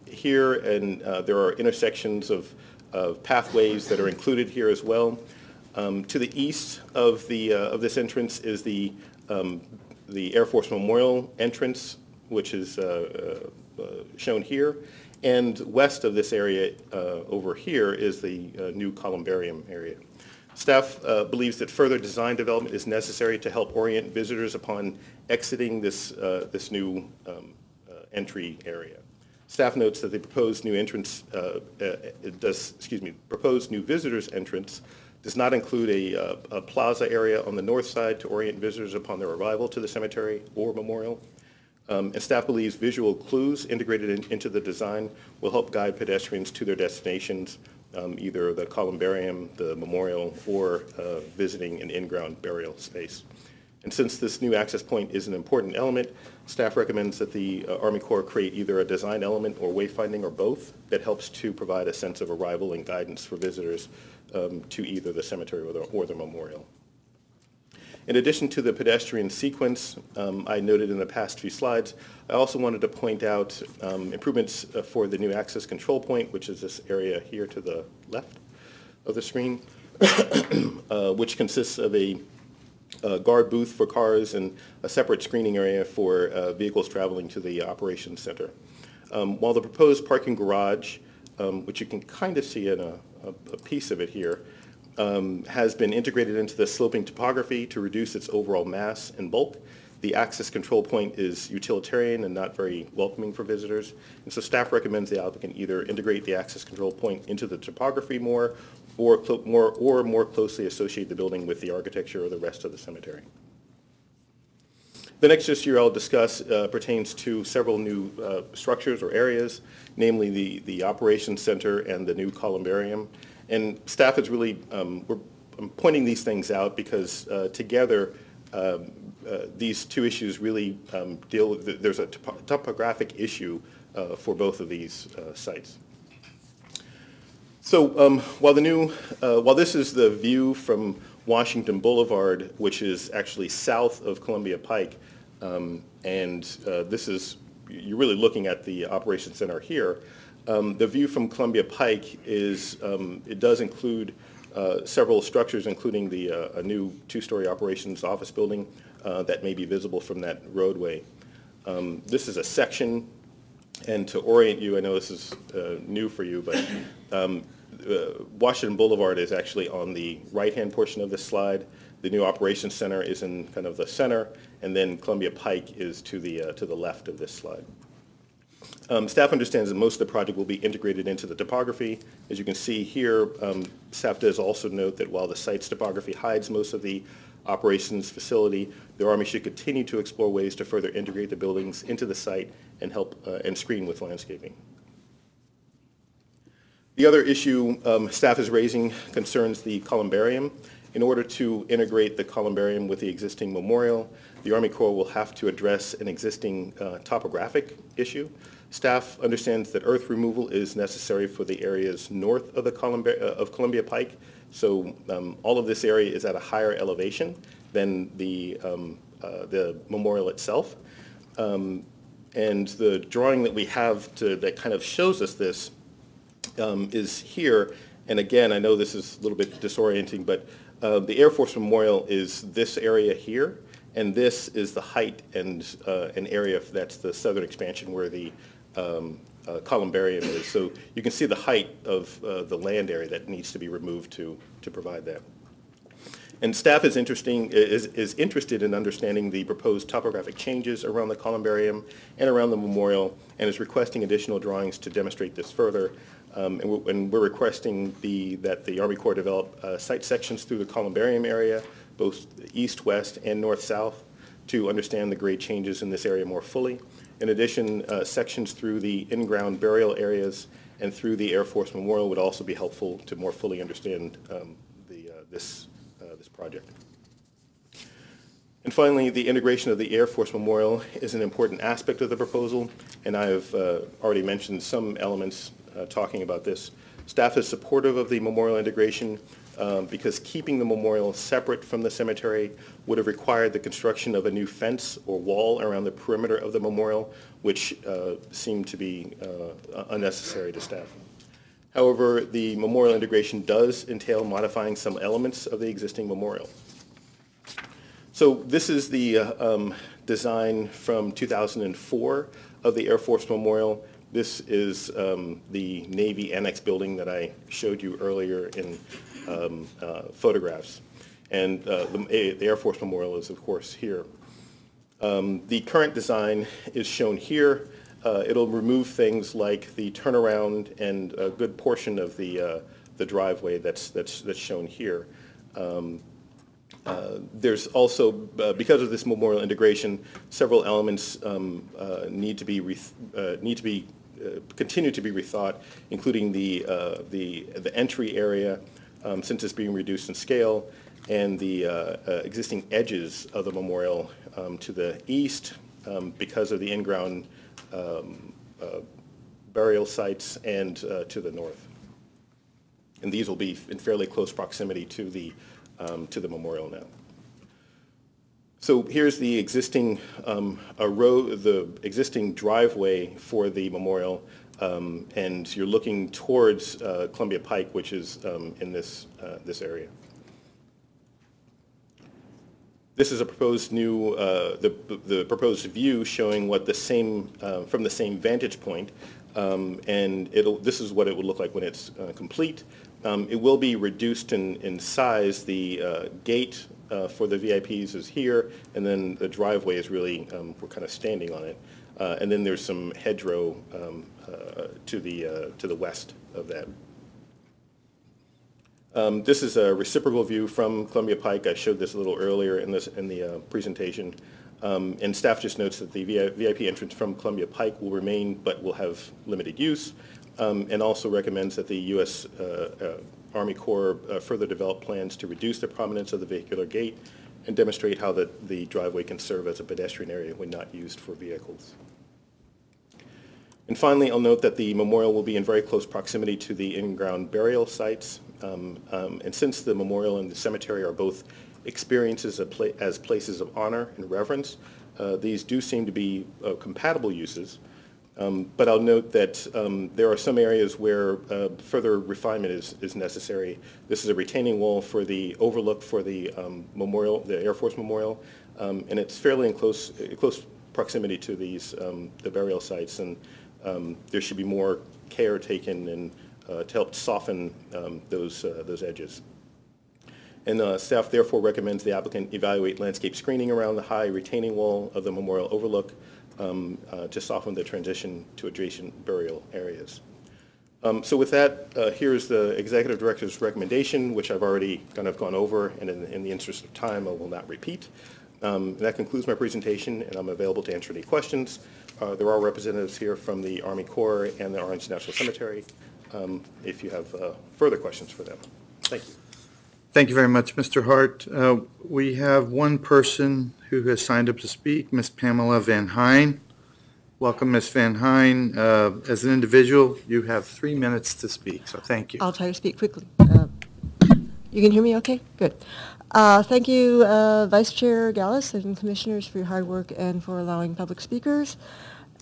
here, and there are intersections of pathways that are included here as well. To the east of this entrance is the Air Force Memorial entrance, which is shown here, and west of this area over here is the new columbarium area. Staff believes that further design development is necessary to help orient visitors upon exiting this new entry area. Staff notes that the proposed new entrance proposed new visitors entrance does not include a plaza area on the north side to orient visitors upon their arrival to the cemetery or memorial. And staff believes visual clues integrated into the design will help guide pedestrians to their destinations, either the columbarium, the memorial, or visiting an in-ground burial space. And since this new access point is an important element, staff recommends that the Army Corps create either a design element or wayfinding or both that helps to provide a sense of arrival and guidance for visitors to either the cemetery or the memorial. In addition to the pedestrian sequence I noted in the past few slides, I also wanted to point out improvements for the new access control point, which is this area here to the left of the screen, which consists of a guard booth for cars and a separate screening area for vehicles traveling to the operations center. While the proposed parking garage, which you can kind of see in a piece of it here, has been integrated into the sloping topography to reduce its overall mass and bulk, the access control point is utilitarian and not very welcoming for visitors. And so staff recommends the applicant either integrate the access control point into the topography more or more closely associate the building with the architecture or the rest of the cemetery. The next issue I'll discuss pertains to several new structures or areas, namely the operations center and the new columbarium. And staff is really, I'm pointing these things out because together these two issues really deal with, there's a topographic issue for both of these sites. So while this is the view from Washington Boulevard, which is actually south of Columbia Pike, and this is, you're really looking at the operations center here. The view from Columbia Pike is, it does include several structures, including a new two-story operations office building that may be visible from that roadway. This is a section, and to orient you, I know this is new for you, but Washington Boulevard is actually on the right-hand portion of this slide. The new operations center is in kind of the center, and then Columbia Pike is to the left of this slide. Staff understands that most of the project will be integrated into the topography. As you can see here, staff does also note that while the site's topography hides most of the operations facility, the Army should continue to explore ways to further integrate the buildings into the site and help and screen with landscaping. The other issue staff is raising concerns the columbarium. In order to integrate the columbarium with the existing memorial, the Army Corps will have to address an existing topographic issue. Staff understands that earth removal is necessary for the areas north of Columbia Pike. So all of this area is at a higher elevation than the memorial itself. And the drawing that we have that kind of shows us this is here. And again, I know this is a little bit disorienting, but the Air Force Memorial is this area here, and this is the height and an area that's the southern expansion where the columbarium is. So you can see the height of the land area that needs to be removed to provide that. And staff is interested in understanding the proposed topographic changes around the columbarium and around the memorial, and is requesting additional drawings to demonstrate this further. And we're requesting that the Army Corps develop site sections through the columbarium area, both east, west, and north-south, to understand the grade changes in this area more fully. In addition, sections through the in-ground burial areas and through the Air Force Memorial would also be helpful to more fully understand this project. And finally, the integration of the Air Force Memorial is an important aspect of the proposal, and I have already mentioned some elements talking about this. Staff is supportive of the memorial integration because keeping the memorial separate from the cemetery would have required the construction of a new fence or wall around the perimeter of the memorial, which seemed to be unnecessary to staff. However, the memorial integration does entail modifying some elements of the existing memorial. So this is the design from 2004 of the Air Force Memorial. This is the Navy Annex building that I showed you earlier in photographs. And the Air Force Memorial is, of course, here. The current design is shown here. It'll remove things like the turnaround and a good portion of the driveway that's shown here. There's also, because of this memorial integration, several elements need to be continue to be rethought, including the entry area, since it's being reduced in scale, and the existing edges of the memorial to the east because of the in-ground burial sites, and to the north. And these will be in fairly close proximity to the memorial now. So here's the existing the existing driveway for the memorial, and you're looking towards Columbia Pike, which is in this area. This is a proposed new the proposed view showing what the same from the same vantage point, and this is what it would look like when it's complete. It will be reduced in size. The gate for the VIPs is here, and then the driveway is really, we're kind of standing on it. And then there's some hedgerow to the west of that. This is a reciprocal view from Columbia Pike. I showed this a little earlier in the presentation. And staff just notes that the VIP entrance from Columbia Pike will remain, but will have limited use. And also recommends that the U.S. Army Corps further develop plans to reduce the prominence of the vehicular gate and demonstrate how the driveway can serve as a pedestrian area when not used for vehicles. And finally, I'll note that the memorial will be in very close proximity to the in-ground burial sites. And since the memorial and the cemetery are both experiences as places of honor and reverence, these do seem to be compatible uses. But I'll note that there are some areas where further refinement is necessary. This is a retaining wall for the overlook for the memorial, the Air Force Memorial, and it's fairly in close proximity to these the burial sites, and there should be more care taken and to help soften those edges. And staff therefore recommends the applicant evaluate landscape screening around the high retaining wall of the memorial overlook to soften the transition to adjacent burial areas. So with that, here's the Executive Director's recommendation, which I've already kind of gone over, and in the interest of time, I will not repeat. That concludes my presentation, and I'm available to answer any questions. There are representatives here from the Army Corps and the Arlington National Cemetery if you have further questions for them. Thank you. Thank you very much, Mr. Hart. We have one person who has signed up to speak, Ms. Pamela Van Hine. Welcome, Ms. Van Hine. As an individual, you have 3 minutes to speak, so thank you. I'll try to speak quickly. You can hear me okay? Good. Thank you, Vice Chair Gallus and Commissioners, for your hard work and for allowing public speakers.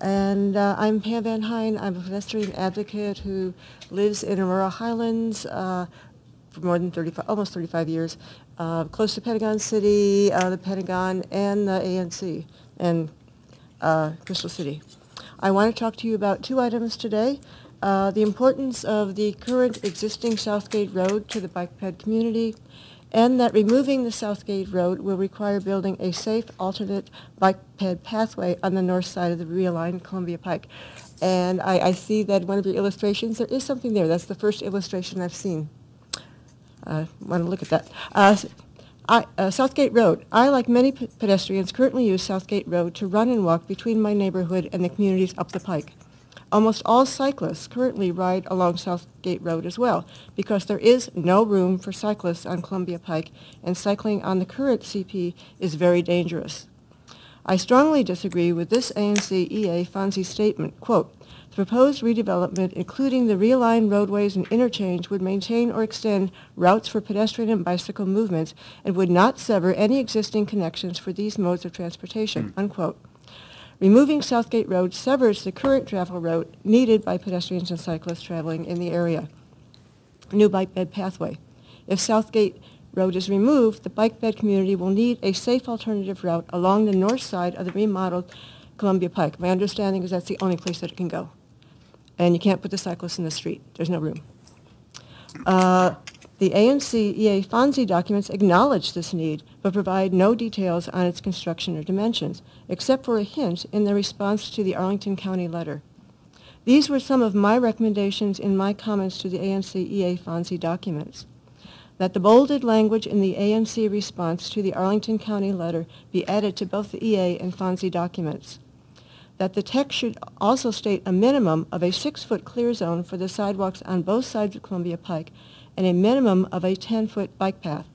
And I'm Pam Van Hine. I'm a pedestrian advocate who lives in Aurora Highlands for more than almost 35 years, close to Pentagon City, the Pentagon, and the ANC, and Crystal City. I want to talk to you about 2 items today. The importance of the current existing Southgate Road to the biped community, and that removing the Southgate Road will require building a safe alternate biped pathway on the north side of the realigned Columbia Pike. And I see that one of your illustrations, there is something there. That's the first illustration I've seen. I want to look at that. Southgate Road. I, like many pedestrians, currently use Southgate Road to run and walk between my neighborhood and the communities up the pike. Almost all cyclists currently ride along Southgate Road as well, because there is no room for cyclists on Columbia Pike, and cycling on the current CP is very dangerous. I strongly disagree with this ANC-EA Fonzie statement, quote, "The proposed redevelopment, including the realigned roadways and interchange, would maintain or extend routes for pedestrian and bicycle movements and would not sever any existing connections for these modes of transportation," unquote. Removing Southgate Road severs the current travel route needed by pedestrians and cyclists traveling in the area. New bike bed pathway. If Southgate Road is removed, the bike bed community will need a safe alternative route along the north side of the remodeled Columbia Pike. My understanding is that's the only place that it can go. And you can't put the cyclists in the street. There's no room. The ANC-EA Fonzie documents acknowledge this need, but provide no details on its construction or dimensions, except for a hint in the response to the Arlington County letter. These were some of my recommendations in my comments to the ANC-EA Fonzie documents. That the bolded language in the ANC response to the Arlington County letter be added to both the EA and Fonzie documents. That the text should also state a minimum of a 6-foot clear zone for the sidewalks on both sides of Columbia Pike and a minimum of a 10-foot bike path.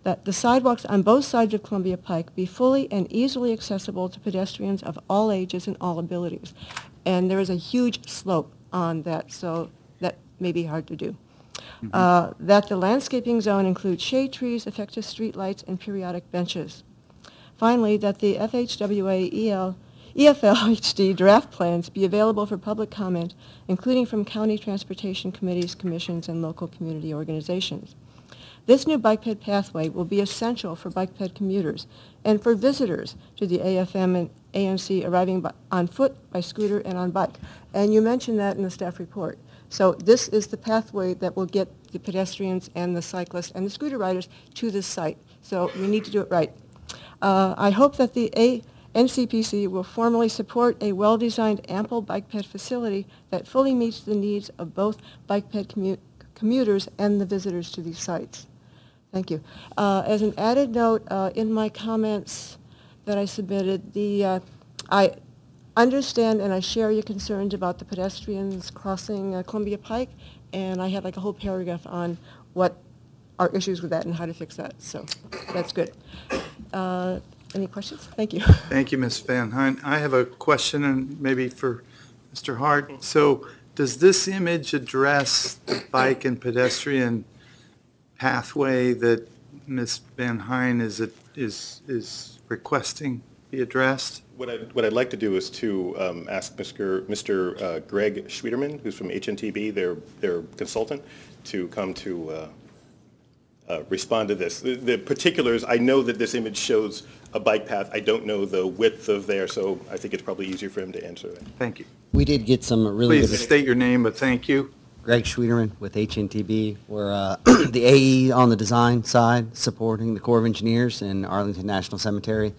That the sidewalks on both sides of Columbia Pike be fully and easily accessible to pedestrians of all ages and all abilities. And there is a huge slope on that, so that may be hard to do. That the landscaping zone includes shade trees, effective street lights, and periodic benches. Finally, that the FHWA EFL-HD draft plans be available for public comment, including from county transportation committees, commissions, and local community organizations. This new bike ped pathway will be essential for bike ped commuters and for visitors to the AFM and ANC arriving on foot, by scooter, and on bike. And you mentioned that in the staff report. So this is the pathway that will get the pedestrians and the cyclists and the scooter riders to this site. So we need to do it right. I hope that the NCPC will formally support a well-designed, ample bike ped facility that fully meets the needs of both bike ped commuters and the visitors to these sites. Thank you. As an added note, in my comments that I submitted, I understand and I share your concerns about the pedestrians crossing Columbia Pike, and I have like a whole paragraph on what are issues with that and how to fix that. So that's good. Any questions? Thank you. Thank you, Ms. Van Hine. I have a question, and maybe for Mr. Hart. So does this image address the bike and pedestrian pathway that Ms. Van Hine is requesting be addressed? What I'd like to do is to ask Mr. Greg Schwederman, who's from HNTB, their consultant, to come to respond to this. The particulars, I know that this image shows a bike path. I don't know the width of there, so I think it's probably easier for him to answer that. Thank you. We did get some really good... Please state your name, but thank you. Greg Schwederman with HNTB. We're the AE on the design side, supporting the Corps of Engineers in Arlington National Cemetery.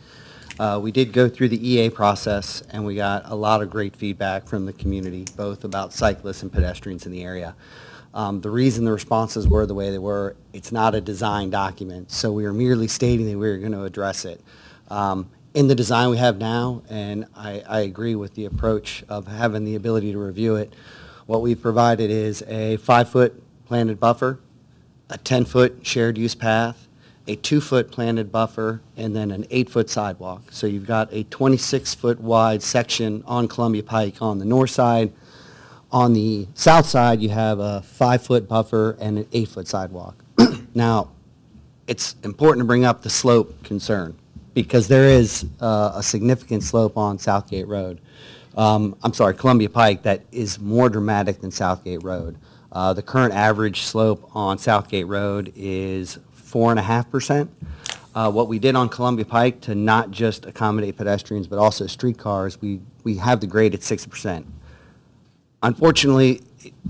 We did go through the EA process, and we got a lot of great feedback from the community, both about cyclists and pedestrians in the area. The reason the responses were the way they were, it's not a design document, so we are merely stating that we are going to address it. In the design we have now, and I agree with the approach of having the ability to review it, what we've provided is a 5-foot planted buffer, a 10-foot shared use path, a 2-foot planted buffer, and then an 8-foot sidewalk. So you've got a 26-foot wide section on Columbia Pike on the north side. On the south side, you have a 5-foot buffer and an 8-foot sidewalk. Now, it's important to bring up the slope concern because there is a significant slope on Southgate Road. Columbia Pike, that is more dramatic than Southgate Road. The current average slope on Southgate Road is 4.5%. What we did on Columbia Pike to not just accommodate pedestrians but also streetcars, we have the grade at 6%. Unfortunately,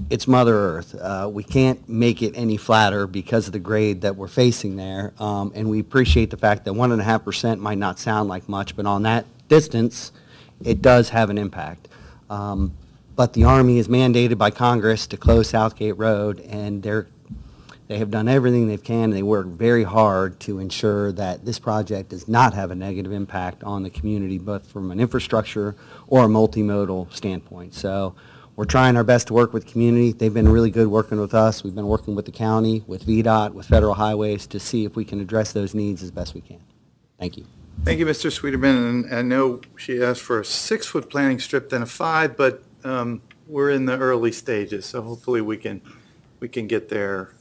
it's Mother Earth. We can't make it any flatter because of the grade that we're facing there, and we appreciate the fact that 1.5% might not sound like much, but on that distance, it does have an impact. But the Army is mandated by Congress to close Southgate Road, and They have done everything they can. They work very hard to ensure that this project does not have a negative impact on the community, both from an infrastructure or a multimodal standpoint. So we're trying our best to work with the community. They've been really good working with us. We've been working with the county, with VDOT, with Federal Highways to see if we can address those needs as best we can. Thank you. Thank you, Mr. Sweeterman. And I know she asked for a 6-foot planting strip, then a 5, but we're in the early stages, so hopefully we can get there.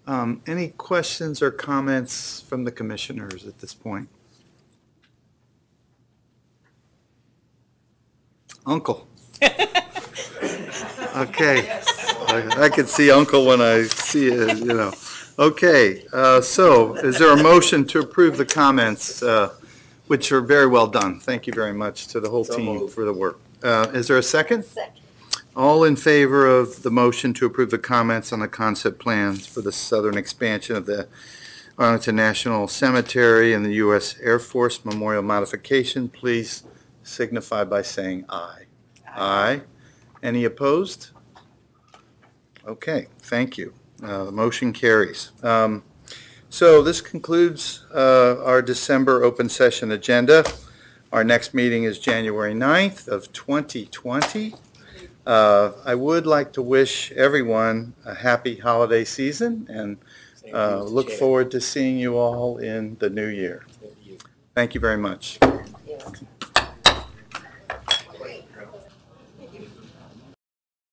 Any questions or comments from the commissioners at this point? Uncle. Okay. I can see Uncle when I see it, you know. Okay, so is there a motion to approve the comments, which are very well done? Thank you very much to the whole team for the work. Is there a second? Second. All in favor of the motion to approve the comments on the concept plans for the southern expansion of the Arlington National Cemetery and the U.S. Air Force Memorial Modification, please signify by saying aye. Aye. Any opposed? Okay, thank you. The motion carries. So this concludes our December open session agenda. Our next meeting is January 9th of 2020. I would like to wish everyone a happy holiday season and look forward to seeing you all in the new year. Thank you very much. Yes.